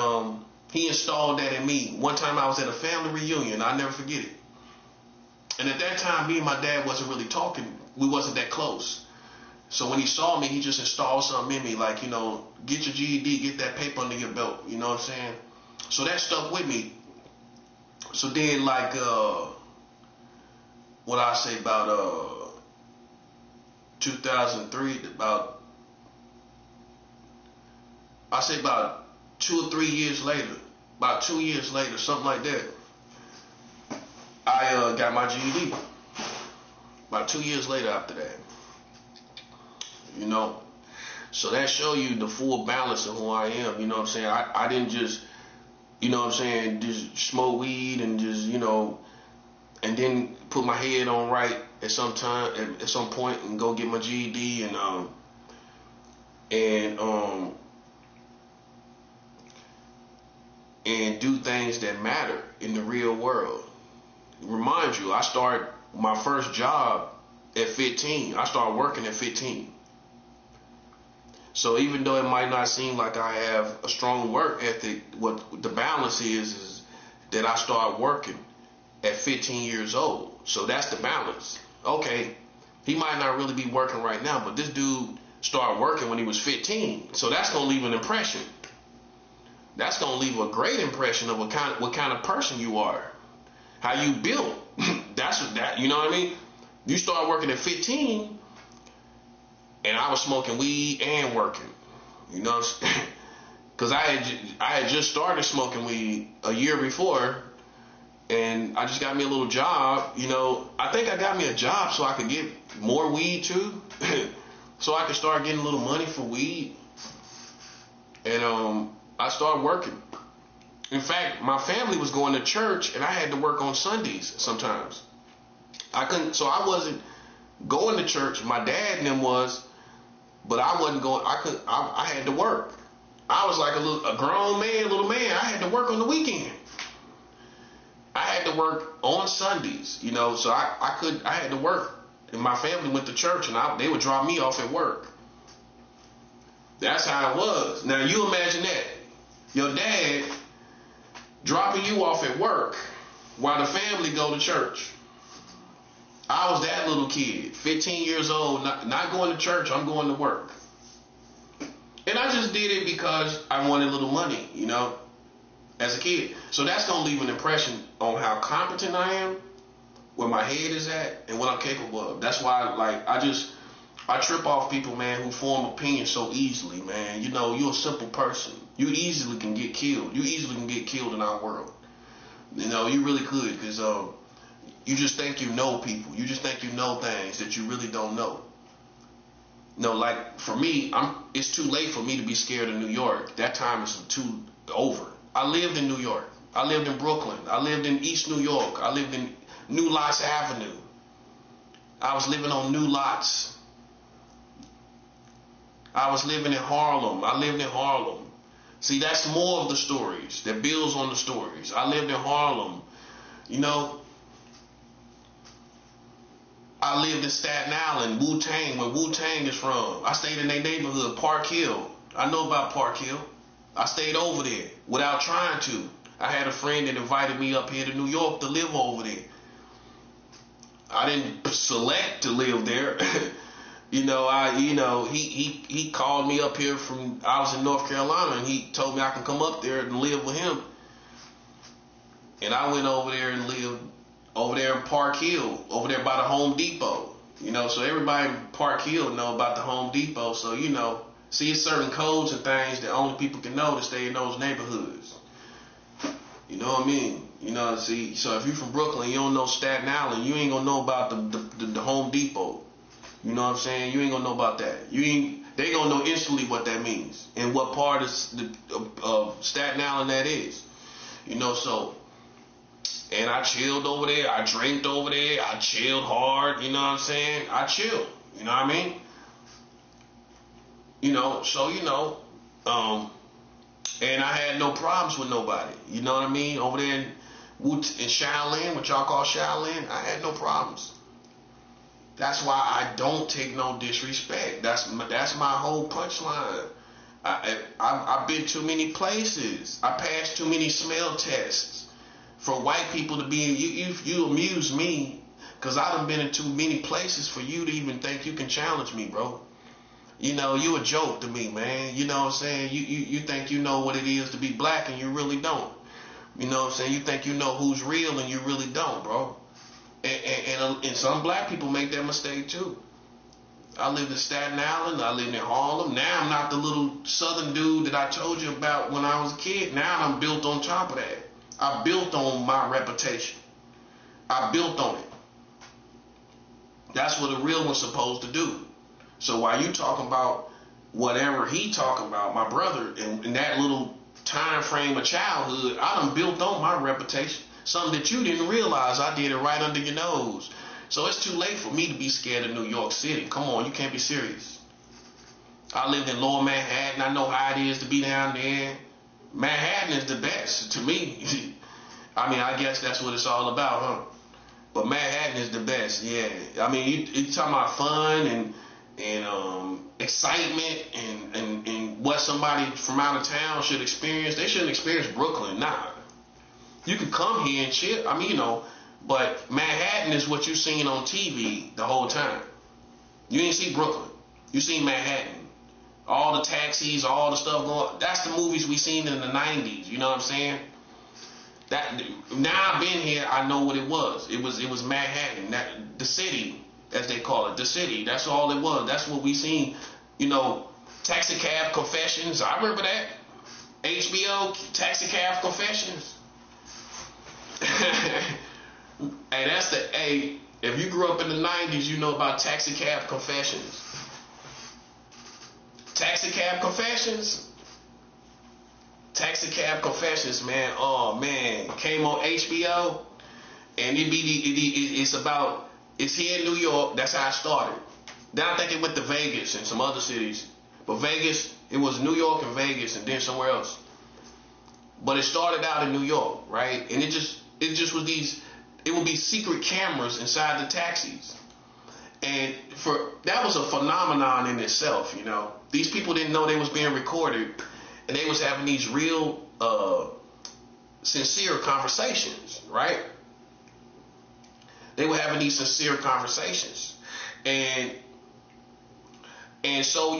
he installed that in me. One time I was at a family reunion. I'll never forget it. And at that time, me and my dad wasn't really talking. We wasn't that close. So when he saw me, he just installed something in me. Like, you know, get your GED, get that paper under your belt. You know what I'm saying? So that stuck with me. So then, like, what I say about 2003, about 2 or 3 years later, about 2 years later, something like that, I got my GED. About 2 years later after that, you know. So that show you the full balance of who I am. You know what I'm saying? I didn't just, you know what I'm saying, just smoke weed and just, you know, and then put my head on right at some time, at some point, and go get my GED and do things that matter in the real world. Remind you, I started my first job at 15. I started working at 15. So even though it might not seem like I have a strong work ethic, what the balance is that I started working at 15 years old. So that's the balance. Okay, he might not really be working right now, but this dude started working when he was 15. So that's going to leave an impression. That's going to leave a great impression of what kind of person you are, how you built. You know what I mean? You start working at 15, and I was smoking weed and working. You know, because I had just started smoking weed a year before. And I just got me a little job, you know. I think I got me a job so I could get more weed too. So I could start getting a little money for weed. And I started working. In fact, my family was going to church and I had to work on Sundays sometimes. So I wasn't going to church. My dad and them was, but I wasn't going. I had to work. I was like a grown man, little man. I had to work on the weekend. I had to work on Sundays, you know, so I had to work. And my family went to church and they would drop me off at work. That's how it was. Now you imagine that. Your dad dropping you off at work while the family go to church. I was that little kid, 15 years old, not going to church, I'm going to work. And I just did it because I wanted a little money, you know, as a kid. So that's going to leave an impression on how competent I am, where my head is at, and what I'm capable of. That's why, like, I trip off people, man, who form opinions so easily, man. You know, you're a simple person. You easily can get killed. You easily can get killed in our world. You know, you really could, because you just think you know people. You just think you know things that you really don't know. No, like, for me, it's too late for me to be scared of New York. That time is too over. I lived in New York. I lived in Brooklyn. I lived in East New York. I lived in New Lots Avenue. I was living on New Lots. I was living in Harlem. I lived in Harlem. See, that's more of the stories that builds on the stories. I lived in Harlem. You know, I lived in Staten Island, Wu-Tang, where Wu-Tang is from. I stayed in their neighborhood, Park Hill. I know about Park Hill. I stayed over there without trying to. I had a friend that invited me up here to New York to live over there. I didn't select to live there. He called me up here I was in North Carolina, and he told me I can come up there and live with him. And I went over there and lived over there in Park Hill, over there by the Home Depot. You know, so everybody in Park Hill know about the Home Depot. So, you know, see, it's certain codes and things that only people can know to stay in those neighborhoods. You know what I mean? You know, see, so if you're from Brooklyn, you don't know Staten Island, you ain't gonna know about the Home Depot. You know what I'm saying? You ain't gonna know about that. They gonna know instantly what that means and what part of Staten Island that is. You know, so, and I chilled over there. I drank over there. I chilled hard. You know what I'm saying? I chilled. You know what I mean? You know, so, and I had no problems with nobody. You know what I mean? Over there in Shaolin, what y'all call Shaolin, I had no problems. That's why I don't take no disrespect. That's my whole punchline. I've been too many places. I passed too many smell tests for white people to be. You amuse me because I done been in too many places for you to even think you can challenge me, bro. You know, you a joke to me, man. You know what I'm saying? You think you know what it is to be black and you really don't. You know what I'm saying? You think you know who's real and you really don't, bro. And some black people make that mistake too. I lived in Staten Island. I lived in Harlem. Now I'm not the little southern dude that I told you about when I was a kid. Now I'm built on top of that. I built on my reputation. I built on it. That's what a real one's supposed to do. So while you talking about whatever he talking about, my brother, in that little time frame of childhood, I done built on my reputation. Something that you didn't realize, I did it right under your nose. So it's too late for me to be scared of New York City. Come on, you can't be serious. I lived in Lower Manhattan. I know how it is to be down there. Manhattan is the best to me. I mean, I guess that's what it's all about, huh? But Manhattan is the best, yeah. I mean, you talking about fun and excitement and what somebody from out of town should experience. They shouldn't experience Brooklyn, nah. You can come here and chill. I mean, but Manhattan is what you seen on TV the whole time. You ain't see Brooklyn. You seen Manhattan. All the taxis, all the stuff going. That's the movies we seen in the 90s. You know what I'm saying? Now I've been here, I know what it was. It was Manhattan. The city, as they call it. The city. That's all it was. That's what we seen. Taxi Cab Confessions. I remember that. HBO Taxi Cab Confessions. Hey, if you grew up in the 90s, you know about Taxi Cab Confessions. Taxi Cab Confessions? Taxi Cab Confessions, man. Oh, man. Came on HBO. And it's here in New York. That's how it started. Then I think it went to Vegas and some other cities. But Vegas, it was New York and Vegas and then somewhere else. But it started out in New York, right? And it just was it would be secret cameras inside the taxis. And that was a phenomenon in itself, These people didn't know they was being recorded, and they was having these real sincere conversations, right? They were having these sincere conversations. And so,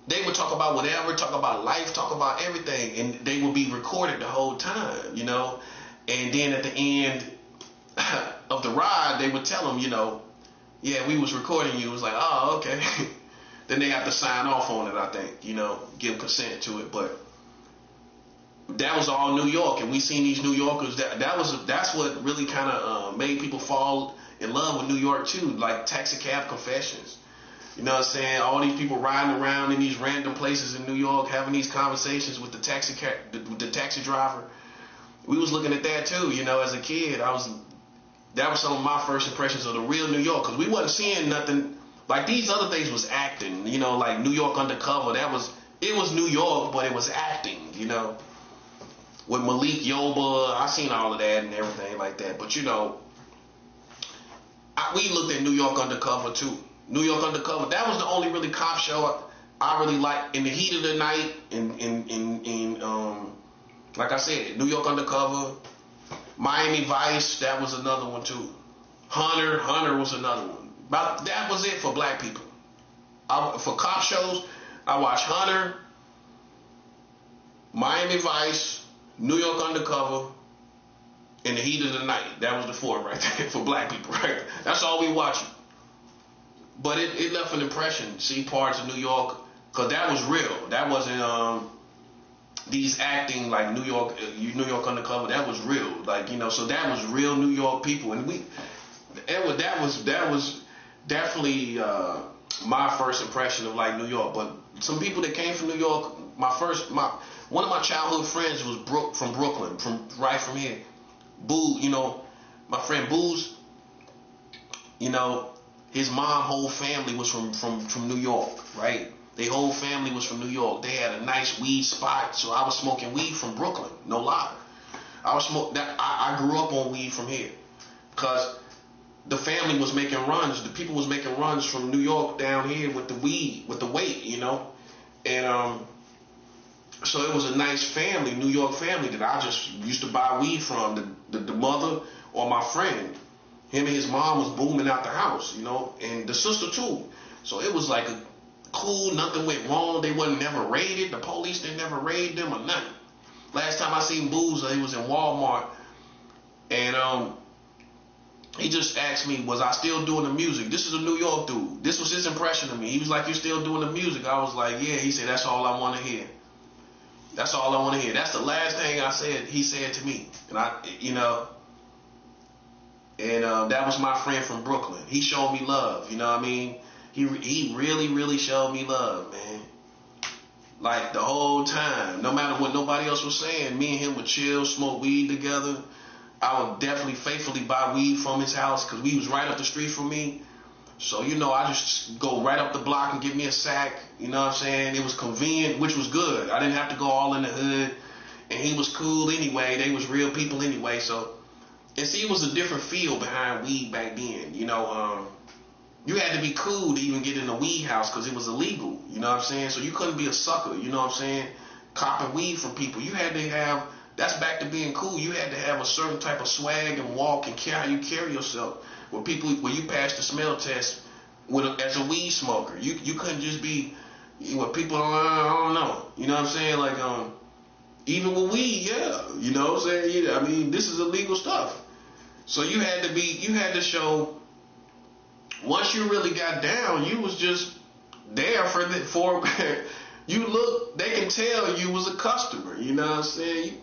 they would talk about whatever, talk about life, talk about everything, and they would be recorded the whole time, And then at the end of the ride, they would tell them, yeah, we was recording you. It was like, oh, okay. Then they have to sign off on it, I think, give consent to it. But that was all New York, and we seen these New Yorkers. That's what really kind of made people fall in love with New York too, like Taxi Cab Confessions. You know what I'm saying? All these people riding around in these random places in New York, having these conversations with the taxi driver. We was looking at that too, as a kid. That was some of my first impressions of the real New York, because we wasn't seeing nothing like these other things was acting, like New York Undercover. It was New York, but it was acting, with Malik Yoba. I seen all of that and everything like that. But we looked at New York Undercover too. New York Undercover, that was the only really cop show I really liked. In the Heat of the Night, like I said, New York Undercover, Miami Vice, that was another one too. Hunter was another one. But that was it for black people. For cop shows, I watched Hunter, Miami Vice, New York Undercover, and the Heat of the Night. That was the four right there for black people, right? That's all we watched. But it left an impression, see parts of New York, because that was real. That wasn't these acting like New York Undercover, that was real. Like, you know, so that was real New York people. And that was definitely my first impression of like New York. But some people that came from New York, one of my childhood friends was from Brooklyn, right from here. Boo, you know, my friend Boo's, you know, his mom whole family was from New York, right? Their whole family was from New York. They had a nice weed spot, so I was smoking weed from Brooklyn. No lie, I grew up on weed from here, because the family was making runs. The people was making runs from New York down here with the weed, with the weight, you know, and so it was a nice family, New York family, that I just used to buy weed from. The mother or my friend, him and his mom was booming out the house, you know, and the sister too. So it was like a cool, nothing went wrong. They wasn't never raided. The police, they never raided them or nothing. Last time I seen Boozer, he was in Walmart, and he just asked me, was I still doing the music? This is a New York dude. This was his impression of me. He was like, you still doing the music? I was like, yeah. He said, that's all I want to hear. That's all I want to hear. That's the last thing he said to me. And you know, and that was my friend from Brooklyn. He showed me love, you know what I mean? He really, really showed me love, man. Like the whole time, no matter what nobody else was saying, me and him would chill, smoke weed together. I would definitely faithfully buy weed from his house, because we was right up the street from me. So, you know, I just go right up the block and get me a sack. You know what I'm saying? It was convenient, which was good. I didn't have to go all in the hood. And he was cool anyway. They was real people anyway. So, and see, it was a different feel behind weed back then. You know, you had to be cool to even get in a weed house, because it was illegal. You know what I'm saying? So you couldn't be a sucker. You know what I'm saying? Copping weed from people. You had to have, that's back to being cool. You had to have a certain type of swag and walk and how you carry yourself. Where you pass the smell test as a weed smoker, you couldn't just be what people I don't know. You know what I'm saying? Like even with weed, yeah. You know what I'm saying? Yeah, I mean, this is illegal stuff. So you had to show. Once you really got down, you was just there for you look. They can tell you was a customer. You know what I'm saying?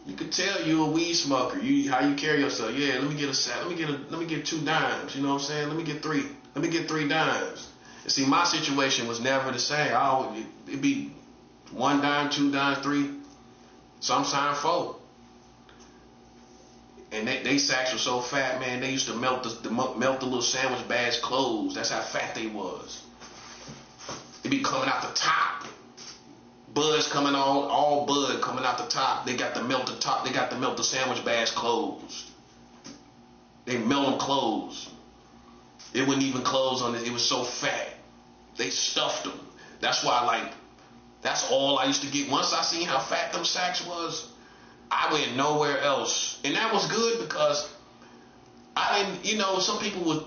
You could tell you a weed smoker. How you carry yourself. Yeah, let me get a sack. Let me get 2 dimes. You know what I'm saying? Let me get 3. Let me get 3 dimes. And see, my situation was never the same. It'd be 1 dime, 2 dimes, 3, sometimes 4. And they sacks were so fat, man. They used to melt the little sandwich bags closed. That's how fat they was. It'd be coming out the top. Buds coming on, all bud coming out the top. They got to melt the top. They got to melt the sandwich bags closed. They melt them closed. It wouldn't even close on it. It was so fat. They stuffed them. That's why, that's all I used to get. Once I seen how fat them sacks was, I went nowhere else. And that was good, because I didn't, you know, some people were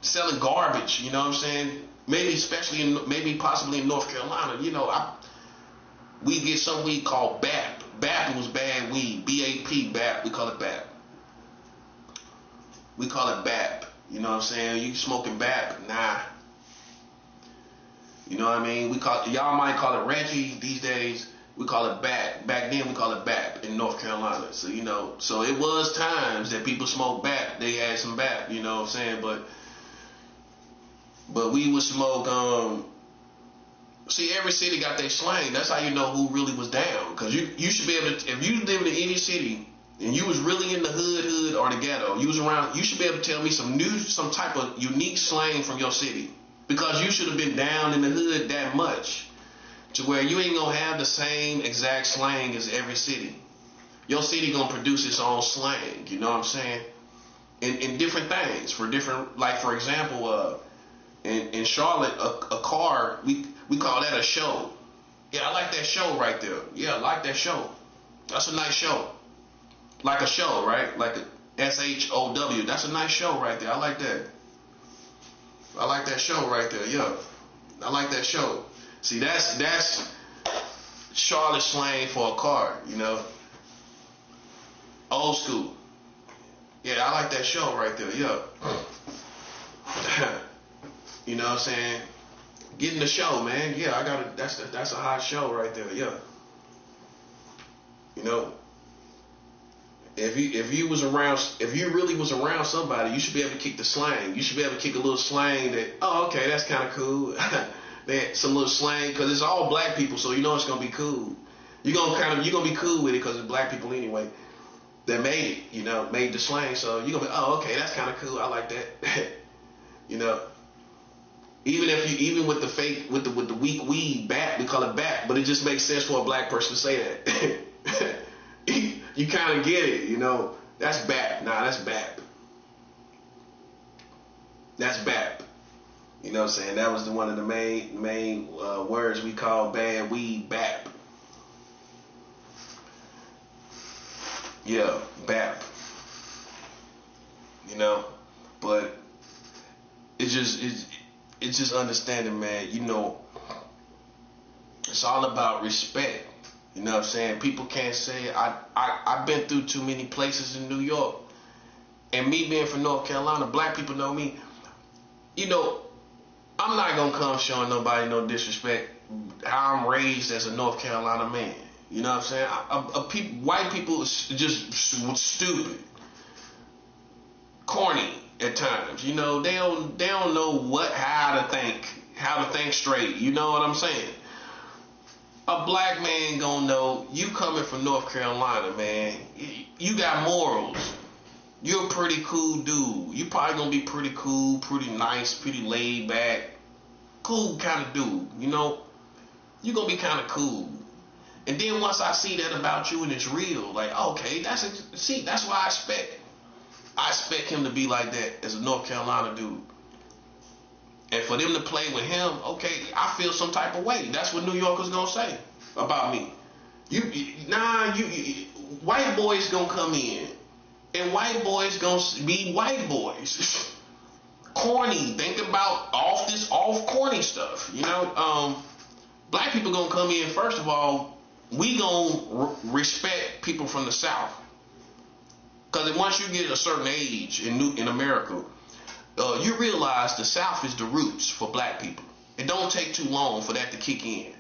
selling garbage, you know what I'm saying? Maybe possibly in North Carolina, you know, we get some weed called BAP. BAP was bad weed. B-A-P, BAP. We call it BAP. We call it BAP. You know what I'm saying? You smoking BAP? Nah. You know what I mean? Y'all might call it Reggie these days. We call it BAP. Back then we call it BAP in North Carolina. So, you know, so it was times that people smoked BAP. They had some BAP, you know what I'm saying? But we would smoke, see, every city got their slang. That's how you know who really was down. Because you should be able to, if you live in any city and you was really in the hood or the ghetto, you was around, you should be able to tell me some type of unique slang from your city. Because you should have been down in the hood that much to where you ain't going to have the same exact slang as every city. Your city going to produce its own slang, you know what I'm saying? In different things, for different, like for example, in Charlotte, a car, we call that a show. Yeah, I like that show right there. Yeah, I like that show. That's a nice show. Like a show, right? Like a S-H-O-W. That's a nice show right there. I like that. I like that show right there. Yeah, I like that show. See, that's Charlotte slang for a car, you know. Old school. Yeah, I like that show right there. Yeah. You know what I'm saying? Getting the show, man. Yeah, I got it. That's a hot show right there. Yeah. You know, if you really was around somebody, you should be able to kick the slang. You should be able to kick a little slang that, oh, okay, that's kind of cool. That some little slang, because it's all black people, so you know it's gonna be cool. You're gonna be cool with it because it's black people anyway that made it. You know, made the slang, so you're gonna be, oh, okay, that's kind of cool. I like that. You know. Even with the fake with the weak weed bat, we call it bat, but it just makes sense for a black person to say that. You kind of get it, you know. That's BAP. Nah, that's BAP. That's BAP. You know what I'm saying? That was one of the main words we call bad weed, BAP. Yeah, BAP. You know, but it's just understanding, man. You know, it's all about respect. You know what I'm saying? People can't say it. I've been through too many places in New York. And me being from North Carolina, black people know me. You know, I'm not going to come showing nobody no disrespect how I'm raised as a North Carolina man. You know what I'm saying? White people is just stupid. Corny at times. You know, they don't know how to think straight. You know what I'm saying? A black man gonna know you coming from North Carolina, man. You got morals. You're a pretty cool dude. You probably gonna be pretty cool, pretty nice, pretty laid back, cool kind of dude. You know, you gonna be kind of cool. And then once I see that about you and it's real, like, okay, that's what I expect. I expect him to be like that as a North Carolina dude. And for them to play with him, okay, I feel some type of way. That's what New Yorkers gonna say about me. White boys gonna come in, and white boys gonna be white boys. Corny. Think about off corny stuff. You know, black people gonna come in. First of all, we gonna respect people from the South, because once you get a certain age in America. You realize the South is the roots for black people. It don't take too long for that to kick in.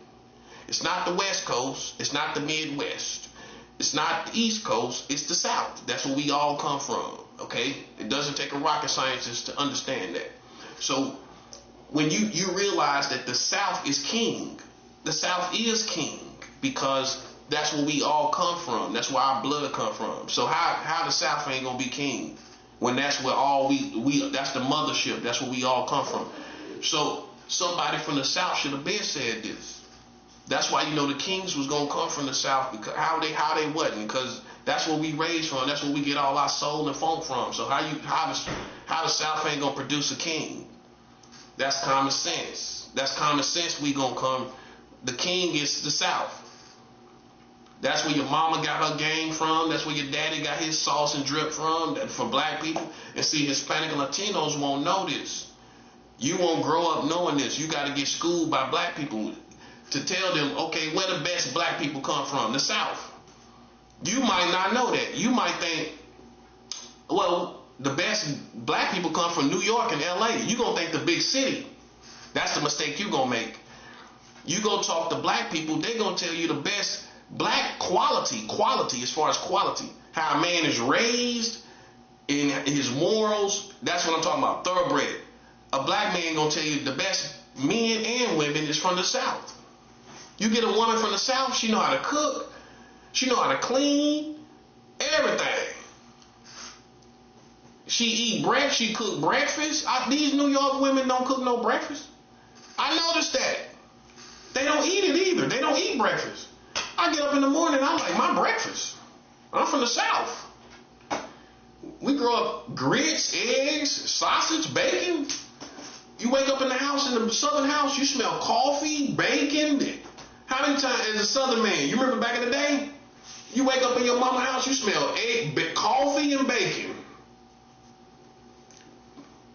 It's not the West Coast. It's not the Midwest. It's not the East Coast. It's the South. That's where we all come from. Okay? It doesn't take a rocket scientist to understand that. So when you realize that the South is king, the South is king because that's where we all come from. That's where our blood come from. So how the South ain't gonna be king? When that's where all that's the mothership. That's where we all come from. So somebody from the South should have been said this. That's why, you know, the kings was gonna come from the South, because how they wasn't, because that's where we raised from. That's where we get all our soul and funk from. So how the South ain't gonna produce a king? That's common sense. That's common sense. We gonna come. The king is the South. That's where your mama got her game from. That's where your daddy got his sauce and drip from. For black people. And see, Hispanic and Latinos won't know this. You won't grow up knowing this. You got to get schooled by black people to tell them, okay, where the best black people come from? The South. You might not know that. You might think, well, the best black people come from New York and LA. You're going to think the big city. That's the mistake you're going to make. You go talk to black people, they're going to tell you the best black quality as far as quality, how a man is raised in his morals. That's what I'm talking about, thoroughbred. A black man gonna tell you the best men and women is from the South. You get a woman from the South, she know how to cook, she know how to clean, everything. She cook breakfast. These New York women don't cook no breakfast. I noticed that. They don't eat it either. They don't eat breakfast. I get up in the morning, I like my breakfast. I'm from the South. We grow up grits, eggs, sausage, bacon. You wake up in the house, in the Southern house, you smell coffee, bacon. How many times, as a Southern man, you remember back in the day? You wake up in your mama's house, you smell coffee and bacon.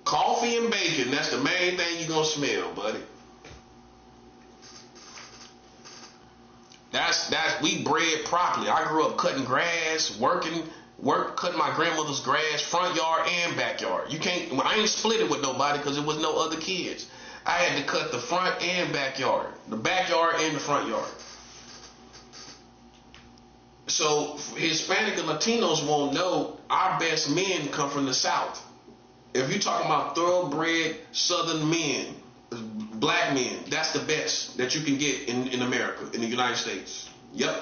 Coffee and bacon, that's the main thing you're going to smell, buddy. We bred properly. I grew up cutting grass, working Work cut my grandmother's grass, front yard and backyard. You can't. I ain't split it with nobody because there was no other kids. I had to cut the front and backyard, the backyard and the front yard. So Hispanic and Latinos won't know our best men come from the South. If you're talking about thoroughbred Southern men, black men, that's the best that you can get in America, in the United States. Yep.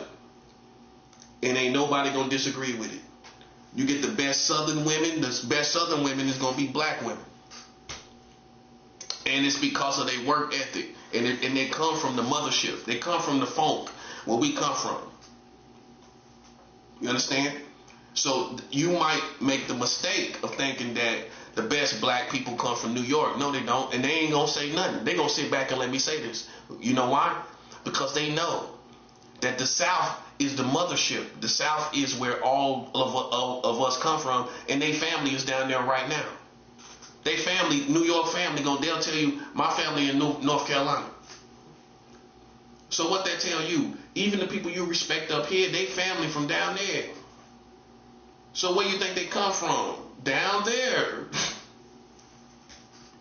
And ain't nobody gonna disagree with it. You get the best Southern women. The best Southern women is gonna be black women, and it's because of their work ethic, and they come from the mothership. They come from the funk, where we come from. You understand? So you might make the mistake of thinking that the best black people come from New York. No, they don't, and they ain't gonna say nothing. They gonna sit back and let me say this. You know why? Because they know that the South is the mothership. The South is where all of us come from, and their family is down there right now. They family, New York family, they'll tell you, my family in North Carolina. So what that tell you, even the people you respect up here, they family from down there. So where you think they come from? Down there.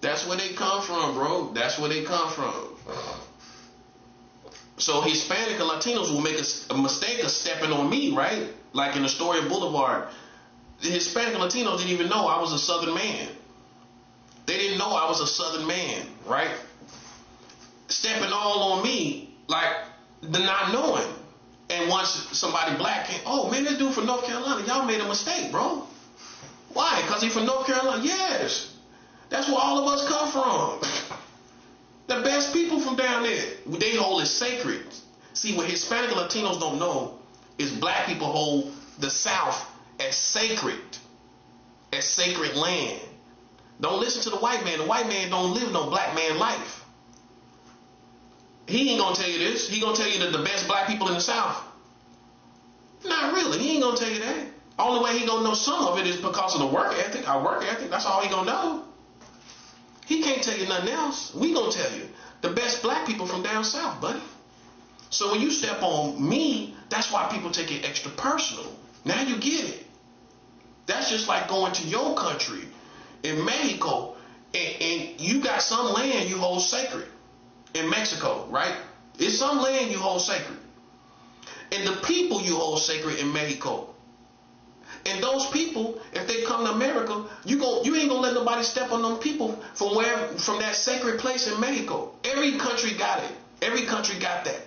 That's where they come from, bro. That's where they come from. So Hispanic and Latinos will make a mistake of stepping on me, right? Like in Astoria Boulevard. The Hispanic and Latinos didn't even know I was a Southern man. They didn't know I was a Southern man, right? Stepping all on me, like the not knowing. And once somebody black came, oh man, this dude from North Carolina, y'all made a mistake, bro. Why? Because he from North Carolina? Yes. That's where all of us come from. The best people from down there, they hold it sacred. See, what Hispanic and Latinos don't know is black people hold the South as sacred land. Don't listen to the white man. The white man don't live no black man life. He ain't gonna tell you this. He gonna tell you that the best black people in the South. Not really. He ain't gonna tell you that. Only way he gonna know some of it is because of the work ethic. Our work ethic. That's all he gonna know. He can't tell you nothing else. We gonna tell you the best black people from down south, buddy. So when you step on me, that's why people take it extra personal. Now you get it. That's just like going to your country in Mexico, and you got some land you hold sacred in Mexico, right? It's some land you hold sacred, and the people you hold sacred in Mexico. And those people, if they come to America, you ain't gonna let nobody step on them people from that sacred place in Mexico. Every country got it. Every country got that.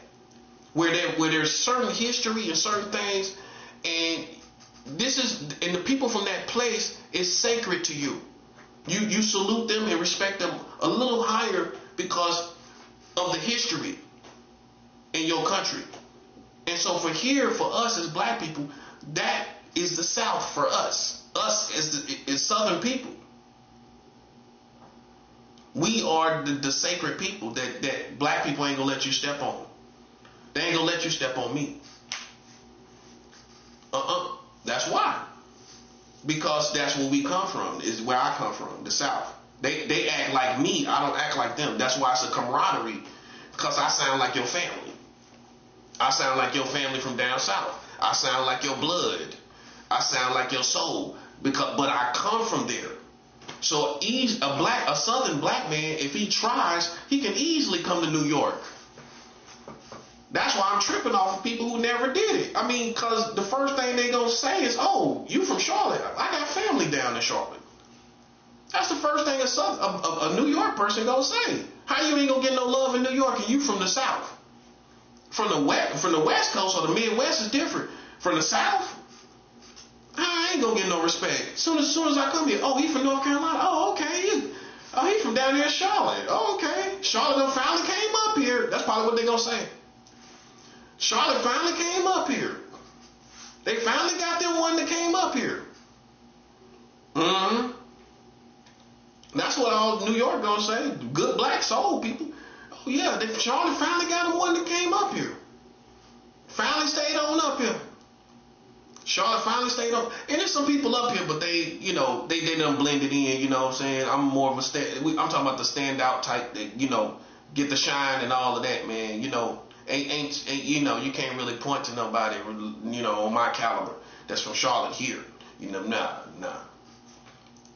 Where there's certain history and certain things, and the people from that place is sacred to you. You salute them and respect them a little higher because of the history in your country. And so for us as black people, that is the South for us. Us as Southern people. We are the sacred people that black people ain't gonna let you step on. They ain't gonna let you step on me. That's why. Because that's where we come from, is where I come from, the South. They act like me, I don't act like them. That's why it's a camaraderie, because I sound like your family. I sound like your family from down south. I sound like your blood. I sound like your soul, but I come from there. So a Southern black man, if he tries, he can easily come to New York. That's why I'm tripping off of people who never did it. I mean, because the first thing they gonna say is, "Oh, you from Charlotte? I got family down in Charlotte." That's the first thing a New York person gonna say. How you ain't gonna get no love in New York and you from the South? From the West Coast or the Midwest is different. From the South, I ain't gonna get no respect. Soon as I come here, oh, he from North Carolina. Oh, okay. He from down there in Charlotte. Oh, okay. Charlotte finally came up here. That's probably what they gonna say. Charlotte finally came up here. They finally got them one that came up here. That's what all New York gonna say. Good black soul people. Oh yeah, Charlotte finally got them one that came up here. Finally stayed on up here. Charlotte finally stayed up. And there's some people up here, but they done blended in, you know what I'm saying? I'm more of I'm talking about the standout type that, get the shine and all of that, man. Ain't you can't really point to nobody, on my caliber that's from Charlotte here. You know, nah.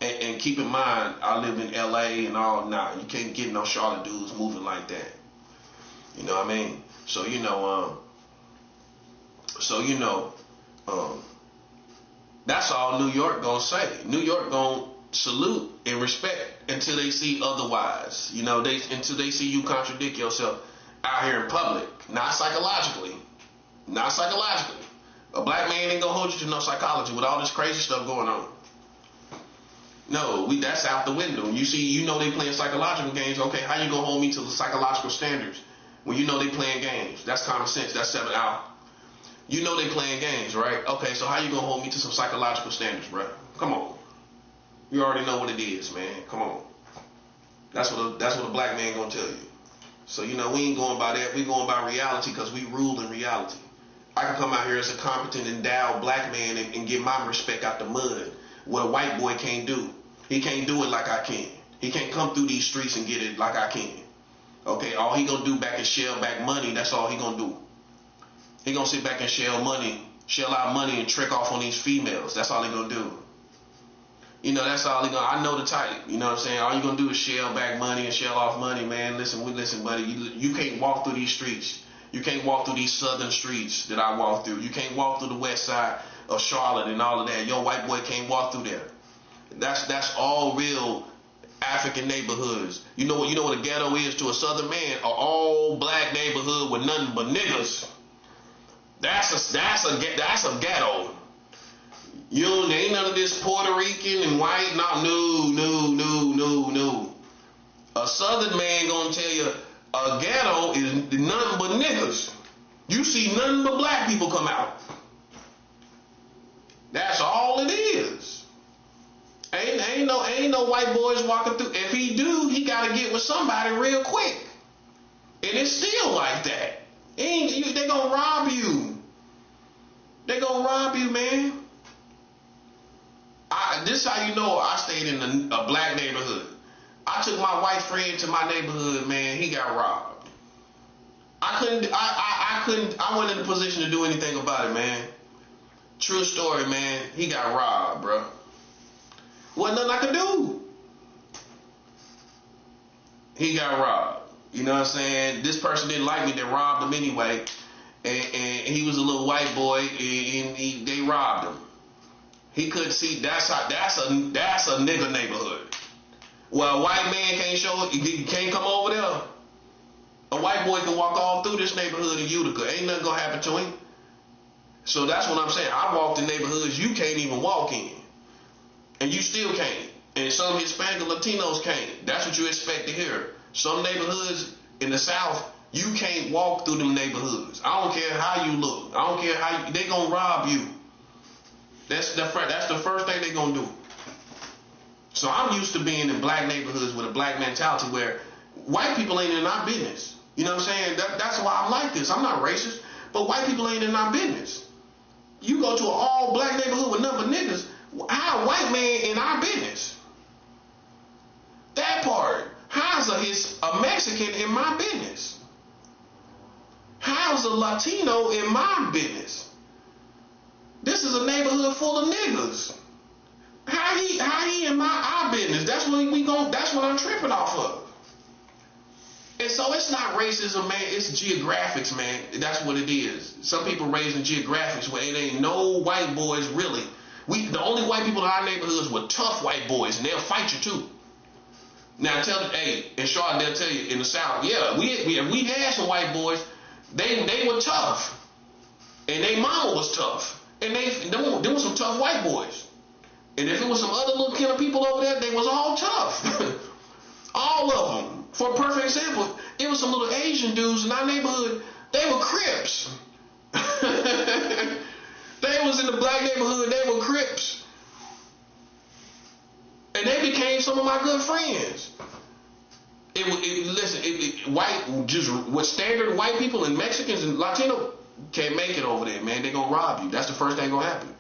And keep in mind, I live in LA and all. Nah, you can't get no Charlotte dudes moving like that. You know what I mean? So that's all New York gonna say. New York gonna salute and respect until they see otherwise. You know, until they see you contradict yourself out here in public. Not psychologically. A black man ain't gonna hold you to no psychology with all this crazy stuff going on. No, that's out the window. You know they playing psychological games. Okay, how you gonna hold me to the psychological standards when you know they playing games? That's common sense. That's 7 out. You know they playing games, right? Okay, so how you gonna hold me to some psychological standards, bro? Come on. You already know what it is, man. Come on. That's what a black man gonna tell you. So we ain't going by that. We going by reality because we rule in reality. I can come out here as a competent, endowed black man and get my respect out the mud. What a white boy can't do. He can't do it like I can. He can't come through these streets and get it like I can. Okay, all he gonna do back is shell back money. That's all he gonna do. He gonna sit back and shell out money and trick off on these females. That's all he gonna do. That's all he gonna. I know the type. You know what I'm saying? All you gonna do is shell back money and shell off money, man. Listen, buddy. You can't walk through these streets. You can't walk through these southern streets that I walk through. You can't walk through the west side of Charlotte and all of that. Your white boy can't walk through there. That's all real African neighborhoods. You know what a ghetto is to a southern man? An all black neighborhood with nothing but niggas. That's a ghetto. Ain't none of this Puerto Rican and white. No. A southern man gonna tell you a ghetto is nothing but niggas. You see nothing but black people come out. That's all it is. Ain't no white boys walking through. If he do, he gotta get with somebody real quick. And it's still like that. They gonna rob you. They gonna rob you, man. This how you know I stayed in a black neighborhood. I took my white friend to my neighborhood, man. He got robbed. I wasn't in a position to do anything about it, man. True story, man. He got robbed, bro. Wasn't nothing I could do. He got robbed. You know what I'm saying? This person didn't like me. They robbed him anyway. And he was a little white boy, and they robbed him. He couldn't see. That's a nigga neighborhood. Well, a white man can't come over there. A white boy can walk all through this neighborhood in Utica. Ain't nothing gonna happen to him. So that's what I'm saying. I walked in neighborhoods you can't even walk in. And you still can't. And some Hispanic and Latinos can't. That's what you expect to hear. Some neighborhoods in the South, you can't walk through them neighborhoods. I don't care how you look. I don't care how they gonna rob you. That's the first thing they gonna do. So I'm used to being in black neighborhoods with a black mentality where white people ain't in our business. You know what I'm saying? That's why I'm like this. I'm not racist, but white people ain't in our business. You go to an all black neighborhood with nothing but niggas. How a white man in our business? That part. How's a Mexican in my business? How's a Latino in my business? This is a neighborhood full of niggas. How he in our business? That's what I'm tripping off of. And so it's not racism, man. It's geographics, man. That's what it is. Some people raised in geographics where it ain't no white boys really. The only white people in our neighborhoods were tough white boys, and they'll fight you too. Now in Charlotte, they'll tell you in the South, yeah, we had some white boys. They were tough, and their mama was tough, and there was some tough white boys. And if it was some other little kind of people over there, they was all tough. All of them. For a perfect example, it was some little Asian dudes in our neighborhood. They were Crips. They was in the black neighborhood. They were Crips. And they became some of my good friends. With standard white people and Mexicans and Latino can't make it over there, man. They're going to rob you. That's the first thing going to happen.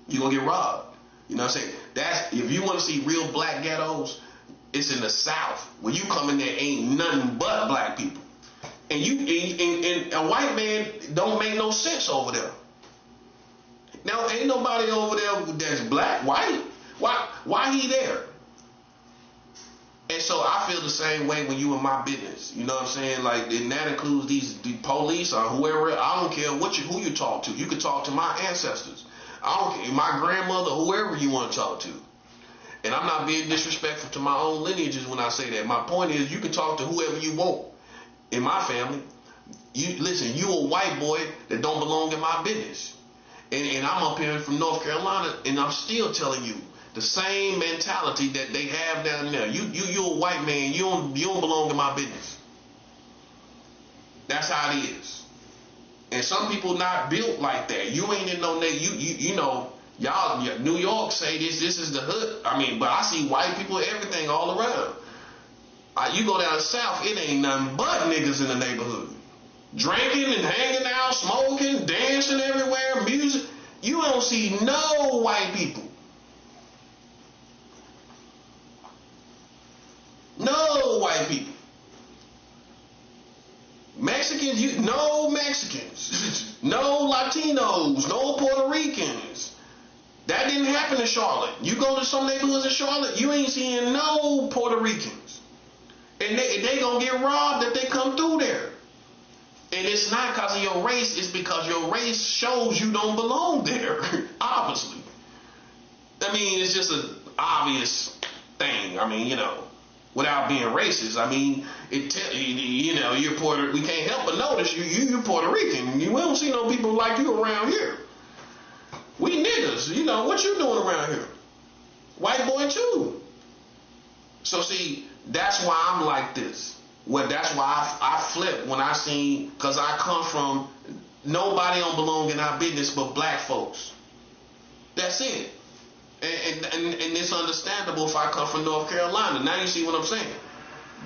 You're going to get robbed. You know what I'm saying? If you want to see real black ghettos, it's in the South. When you come in there, ain't nothing but black people. And a white man don't make no sense over there. Now, ain't nobody over there that's black, white. Why he there? And so I feel the same way when you in my business. You know what I'm saying? Like, and that includes the police or whoever. I don't care who you talk to. You can talk to my ancestors. I don't care, my grandmother, whoever you want to talk to. And I'm not being disrespectful to my own lineages when I say that. My point is, you can talk to whoever you want in my family. You listen, you a white boy that don't belong in my business. And I'm up here from North Carolina, and I'm still telling you the same mentality that they have down there. You a white man. You don't belong in my business. That's how it is. And some people not built like that. You ain't in no you know, y'all New York say this is the hood. I mean, but I see white people everything all around. You go down south, it ain't nothing but niggas in the neighborhood. Drinking and hanging out, smoking, dancing everywhere, music. You don't see no white people. No white people. Mexicans, no Mexicans. No Latinos, no Puerto Ricans. That didn't happen in Charlotte. You go to some neighborhoods in Charlotte, you ain't seeing no Puerto Ricans. And they gonna get robbed if they come through there. And it's not because of your race, it's because your race shows you don't belong there, obviously. I mean, it's just an obvious thing. I mean, you know, without being racist, I mean, you know, we can't help but notice you're Puerto Rican. We don't see no people like you around here. We niggas, you know, what you doing around here? White boy too. So see, that's why I'm like this. Well, that's why I flip when I see, because I come from, nobody don't belong in our business but black folks. That's it. And it's understandable if I come from North Carolina. Now you see what I'm saying.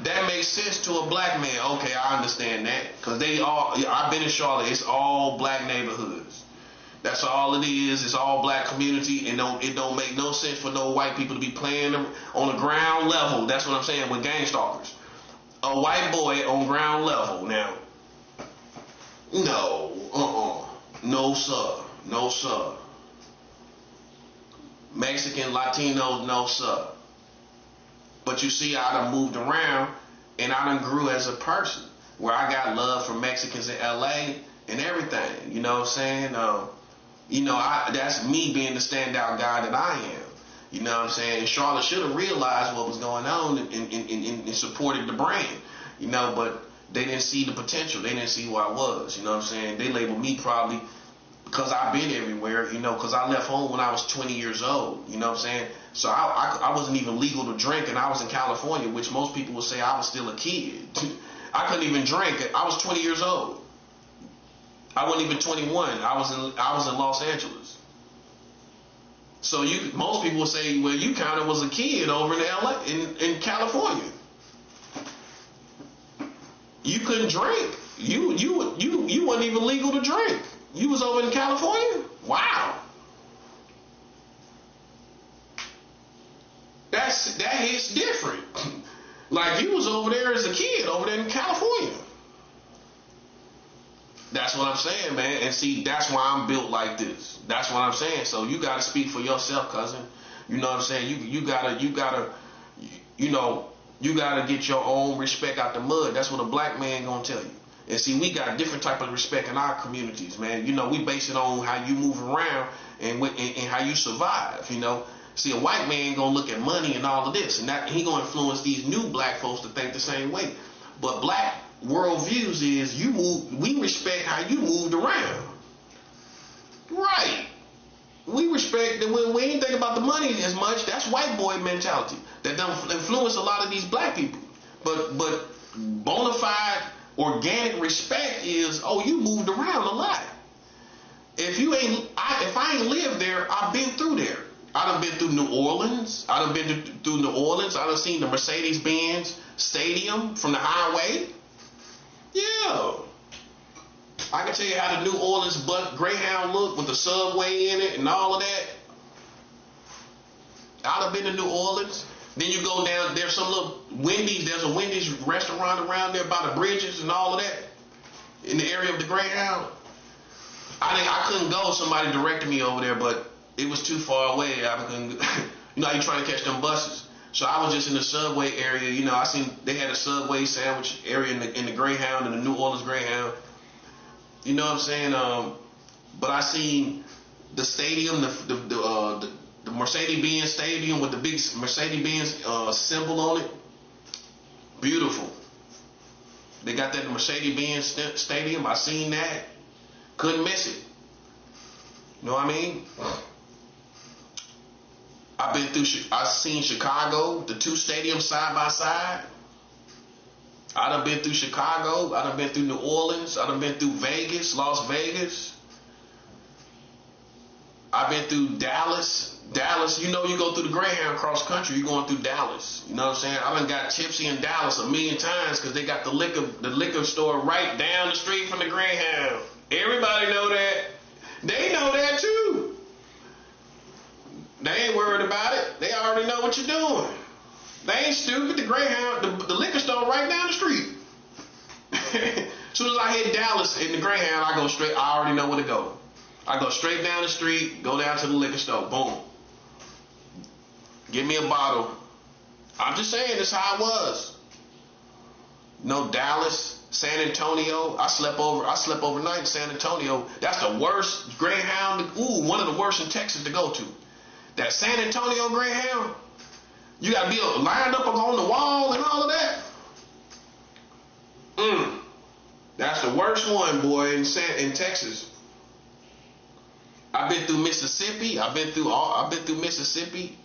That makes sense to a black man. Okay, I understand that. Because I've been in Charlotte, it's all black neighborhoods. That's all it is. It's all black community, and it don't make no sense for no white people to be playing on the ground level. That's what I'm saying with gang stalkers. A white boy on ground level. Now, no sir. Mexican, Latino, no sir. But you see, I done moved around, and I done grew as a person, where I got love for Mexicans in LA and everything. You know what I'm saying? You know, that's me being the standout guy that I am. You know what I'm saying? Charlotte should have realized what was going on and supported the brand, you know, but they didn't see the potential. They didn't see who I was, you know what I'm saying? They labeled me probably because I've been everywhere, you know, because I left home when I was 20 years old, you know what I'm saying? So I wasn't even legal to drink, and I was in California, which most people would say I was still a kid. I couldn't even drink. I was 20 years old. I wasn't even 21. I was in Los Angeles. So most people will say, well, you kind of was a kid over in LA, in California. You couldn't drink. You wasn't even legal to drink. You was over in California? Wow. That hits different. Like you was over there as a kid over there in California. That's what I'm saying, man. And see, that's why I'm built like this. That's what I'm saying. So you gotta speak for yourself, cousin. You know what I'm saying? You gotta get your own respect out the mud. That's what a black man gonna tell you. And see, we got a different type of respect in our communities, man. You know, we base it on how you move around and how you survive, you know. See, a white man gonna look at money and all of this, and he gonna influence these new black folks to think the same way. But black worldviews is we respect how you moved around. Right. We respect that when we ain't think about the money as much. That's white boy mentality that don't influence a lot of these black people. But bona fide organic respect is, you moved around a lot. If I ain't lived there, I've been through there. I done been through New Orleans. I done seen the Mercedes-Benz Stadium from the highway. Yeah. I can tell you how the New Orleans Greyhound look with the subway in it and all of that. I done been to New Orleans. Then you go down, there's some little Wendy's, there's a Wendy's restaurant around there by the bridges and all of that in the area of the Greyhound. I couldn't go. Somebody directed me over there, but it was too far away. I couldn't. You know how you trying to catch them buses. So I was just in the subway area. You know, I seen they had a Subway sandwich area in the Greyhound, in the New Orleans Greyhound. You know what I'm saying? But I seen the stadium, the Mercedes-Benz Stadium with the big Mercedes-Benz symbol on it. Beautiful. They got that Mercedes-Benz Stadium. I seen that. Couldn't miss it. You know what I mean? I've seen Chicago, the two stadiums side by side. I done been through Chicago. I done been through New Orleans. I done been through Vegas, Las Vegas. I've been through Dallas. You know, you go through the Greyhound cross country, you're going through Dallas. You know what I'm saying? I done got tipsy in Dallas a million times because they got the liquor store right down the street from the Greyhound. Everybody know that. They know that too. They ain't worried about it. They already know what you're doing. They ain't stupid. The Greyhound, the liquor store right down the street. As soon as I hit Dallas in the Greyhound, I go straight. I already know where to go. I go straight down the street, go down to the liquor store. Boom. Give me a bottle. I'm just saying, this is how it was. No, Dallas, San Antonio. I slept overnight in San Antonio. That's the worst Greyhound. Ooh, one of the worst in Texas to go to. That San Antonio Greyhound. You got to be lined up on the wall and all of that. That's the worst one, boy, in Texas. I've been through Mississippi. I've been through Mississippi.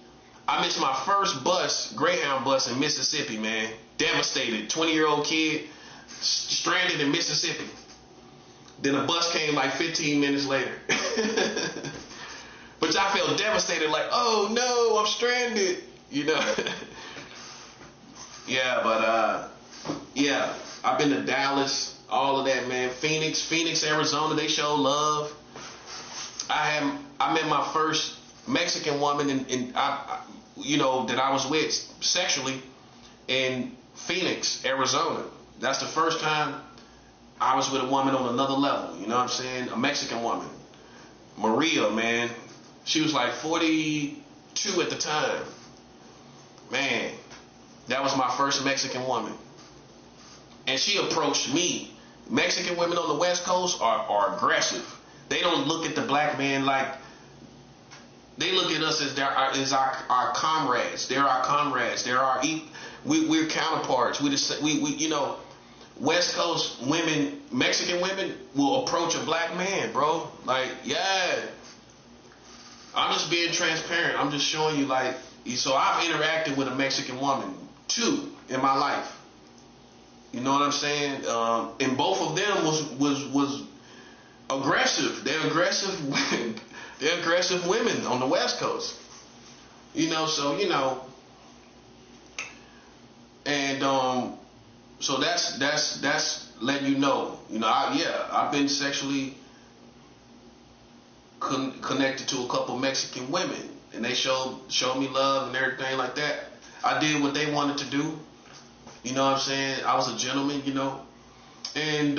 I missed my first bus, Greyhound bus in Mississippi, man. Devastated. 20-year-old kid stranded in Mississippi. Then a bus came like 15 minutes later. But I felt devastated, like, oh no, I'm stranded. You know. Yeah, but yeah, I've been to Dallas, all of that, man. Phoenix, Arizona, they show love. I met my first Mexican woman that I was with sexually in Phoenix, Arizona. That's the first time I was with a woman on another level. You know what I'm saying? A Mexican woman. Maria, man. She was like 42 at the time. Man, that was my first Mexican woman. And she approached me. Mexican women on the West Coast are aggressive. They don't look at the black man like, they look at us as our comrades. They're our comrades. We're counterparts. We West Coast women, Mexican women will approach a black man, bro. Like, yeah. I'm just being transparent. I'm just showing you, like, so I've interacted with a Mexican woman too in my life. You know what I'm saying? And both of them was aggressive. They're aggressive. They're aggressive women on the West Coast. You know, so and so that's letting you know. You know, I've been sexually connected to a couple Mexican women, and they showed me love and everything like that. I did what they wanted to do. You know what I'm saying? I was a gentleman, you know, and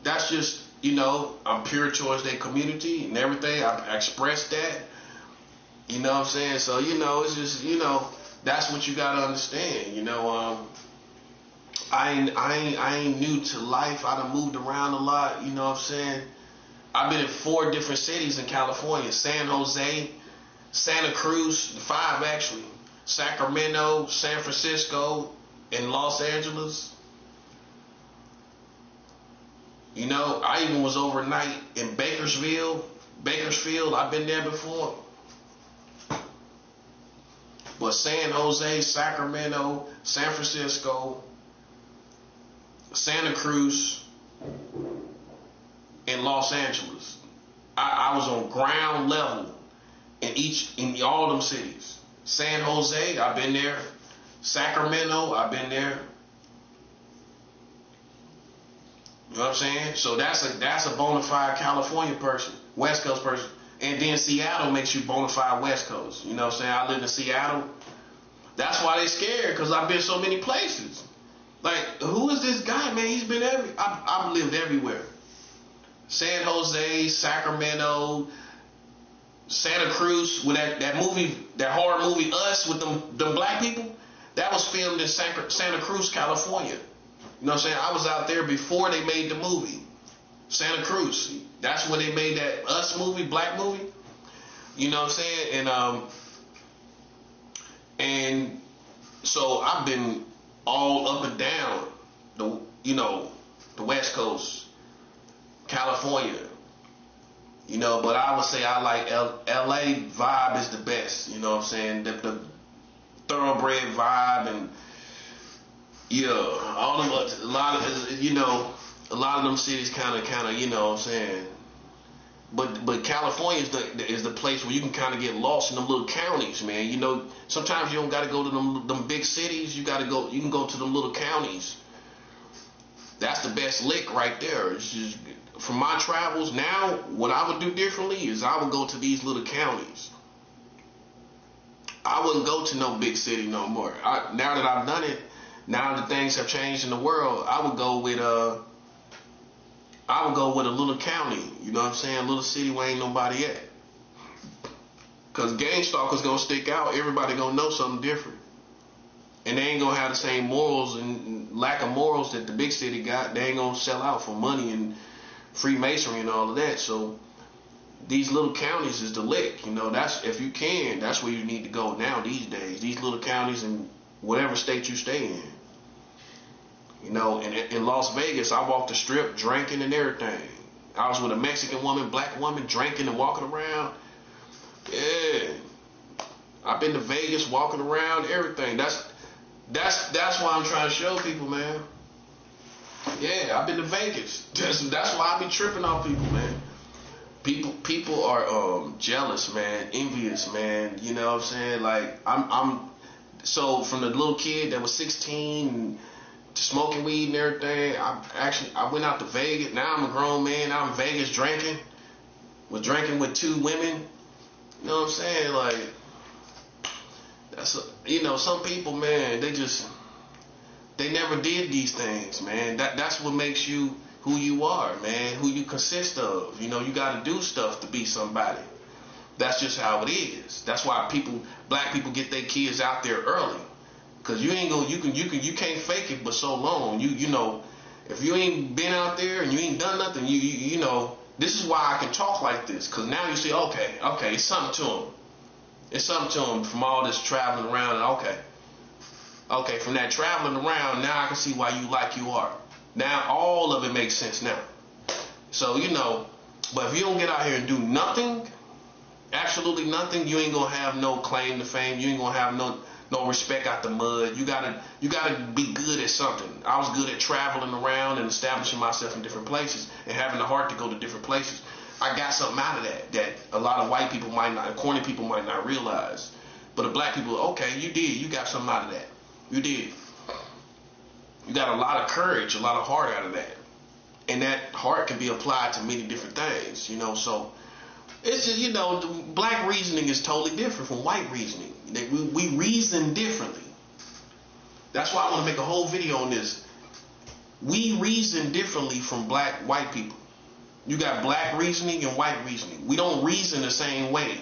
that's just. You know, I'm pure towards their community and everything. I expressed that. You know what I'm saying? So, you know, it's just, you know, that's what you gotta understand. You know, I ain't new to life. I done moved around a lot. You know what I'm saying? I've been in 4 different cities in California: San Jose, Santa Cruz, 5 actually, Sacramento, San Francisco, and Los Angeles. You know, I even was overnight in Bakersfield. I've been there before. But San Jose, Sacramento, San Francisco, Santa Cruz, and Los Angeles. I was on ground level in all them cities. San Jose, I've been there. Sacramento, I've been there. You know what I'm saying? So that's a bona fide California person, West Coast person. And then Seattle makes you bona fide West Coast. You know what I'm saying? I live in Seattle. That's why they scared, because I've been so many places. Like, who is this guy, man? He's been I've lived everywhere. San Jose, Sacramento, Santa Cruz, with that movie, that horror movie Us, with them black people, that was filmed in Santa Cruz, California. You know what I'm saying? I was out there before they made the movie. Santa Cruz. That's when they made that Us movie, black movie. You know what I'm saying? And so I've been all up and down the West Coast, California. You know, but I would say I like LA vibe is the best. You know what I'm saying? The thoroughbred vibe, and yeah, a lot of them cities kind of, you know what I'm saying. But California is the place where you can kind of get lost in them little counties, man. You know, sometimes you don't got to go to them big cities. You can go to them little counties. That's the best lick right there. It's just, from my travels now, what I would do differently is I would go to these little counties. I wouldn't go to no big city no more. Now that I've done it, now that things have changed in the world, I would go with a little county. You know what I'm saying? A little city where ain't nobody at. Cause gang stalkers gonna stick out. Everybody gonna know something different, and they ain't gonna have the same morals and lack of morals that the big city got. They ain't gonna sell out for money and Freemasonry and all of that. So these little counties is the lick. You know, that's, if you can, that's where you need to go now these days. These little counties in whatever state you stay in. You know, in Las Vegas, I walked the strip drinking and everything. I was with a Mexican woman, black woman, drinking and walking around. Yeah, I've been to Vegas, walking around, everything. That's why I'm trying to show people, man. Yeah, I've been to Vegas. That's why I be tripping on people, man. People are jealous, man, envious, man. You know what I'm saying? Like I'm so, from the little kid that was 16 to smoking weed and everything, I went out to Vegas. Now I'm a grown man. I'm in Vegas drinking. Was drinking with 2 women. You know what I'm saying? Like, some people, man, they never did these things, man. That's what makes you who you are, man, who you consist of. You know, you got to do stuff to be somebody. That's just how it is. That's why black people get their kids out there early, cause you can't fake it but so long. You know, if you ain't been out there and you ain't done nothing, you know, this is why I can talk like this, cause now you see, okay, it's something to them. It's something to them from all this traveling around. And okay, from that traveling around, now I can see why you like you are. Now all of it makes sense now. So, you know, but if you don't get out here and do nothing, absolutely nothing, you ain't gonna have no claim to fame. You ain't gonna have no respect out the mud. You gotta be good at something. I was good at traveling around and establishing myself in different places and having the heart to go to different places. I got something out of that a lot of white people corny people might not realize. But the black people, okay, you got something out of that. You did. You got a lot of courage, a lot of heart out of that. And that heart can be applied to many different things, you know. So it's just, you know, the black reasoning is totally different from white reasoning. We reason differently. That's why I want to make a whole video on this. We reason differently from white people. You got black reasoning and white reasoning. We don't reason the same way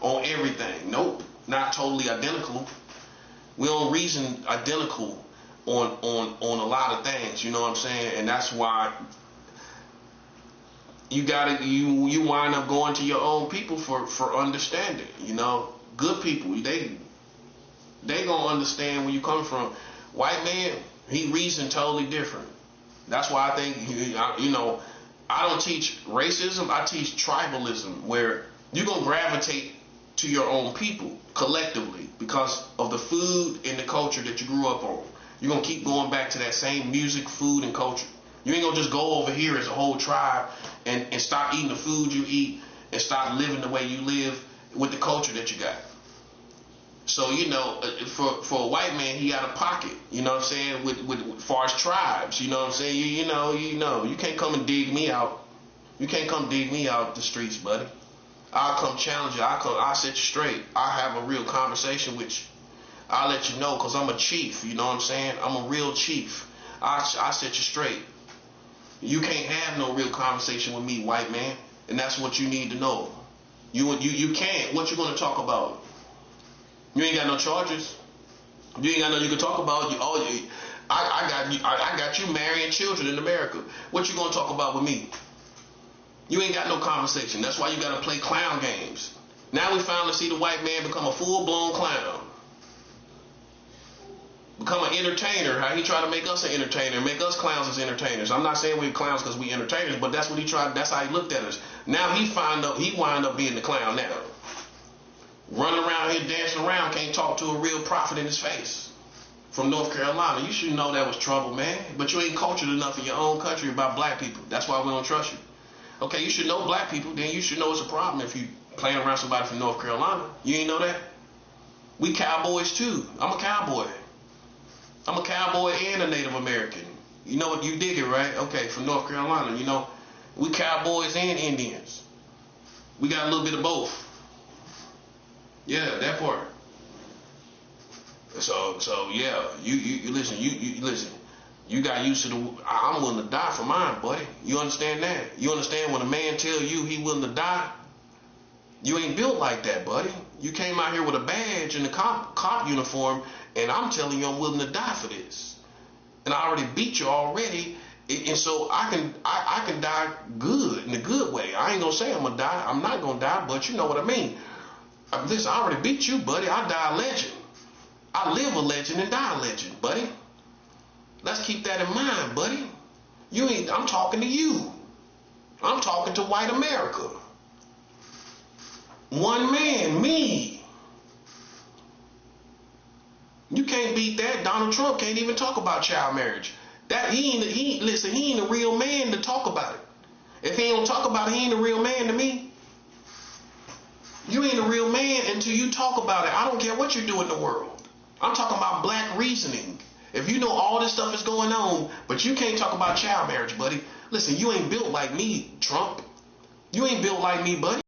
on everything. Nope, not totally identical. We don't reason identical on a lot of things, you know what I'm saying? And that's why you wind up going to your own people for understanding. You know, good people, they gonna understand where you come from. White man, he reason totally different. That's why I think, you know, I don't teach racism, I teach tribalism, where you're gonna gravitate to your own people collectively because of the food and the culture that you grew up on. You're going to keep going back to that same music, food, and culture. You ain't going to just go over here as a whole tribe and stop eating the food you eat and stop living the way you live with the culture that you got. So, you know, for a white man, he got a pocket, you know what I'm saying, with far as tribes, you know what I'm saying? You know, you can't come and dig me out. You can't come dig me out the streets, buddy. I'll come challenge you. I'll set you straight. I'll have a real conversation with you. I'll let you know, because I'm a chief, you know what I'm saying? I'm a real chief. I set you straight. You can't have no real conversation with me, white man, and that's what you need to know. You can't. What you gonna talk about? You ain't got no charges. You ain't got nothing you can talk about. I got you marrying children in America. What you gonna talk about with me? You ain't got no conversation. That's why you gotta play clown games. Now we finally see the white man become a full-blown clown. Become an entertainer. How he try to make us an entertainer, make us clowns as entertainers. I'm not saying we're clowns because we entertainers, but that's what he tried. That's how he looked at us. Now he wind up being the clown now. Running around here dancing around, can't talk to a real prophet in his face. From North Carolina. You should know that was trouble, man. But you ain't cultured enough in your own country about black people. That's why we don't trust you. Okay, you should know black people, then you should know it's a problem if you playing around somebody from North Carolina. You ain't know that? We cowboys too. I'm a cowboy. I'm a cowboy and a Native American. You know what? You dig it, right? Okay, from North Carolina. You know, we cowboys and Indians. We got a little bit of both. Yeah, that part. So yeah, you listen. You listen. You got used to the. I'm willing to die for mine, buddy. You understand that? You understand when a man tell you he willing to die? You ain't built like that, buddy. You came out here with a badge and a cop uniform, and I'm telling you I'm willing to die for this. And I already beat you already, and so I can die good, in a good way. I ain't gonna say I'm gonna die. I'm not gonna die, but you know what I mean. Listen, I already beat you, buddy. I die a legend. I live a legend and die a legend, buddy. Let's keep that in mind, buddy. I'm talking to you. I'm talking to white America. One man, me. You can't beat that. Donald Trump can't even talk about child marriage. He ain't a real man to talk about it. If he don't talk about it, he ain't a real man to me. You ain't a real man until you talk about it. I don't care what you do in the world. I'm talking about black reasoning. If you know all this stuff is going on, but you can't talk about child marriage, buddy. Listen, you ain't built like me, Trump. You ain't built like me, buddy.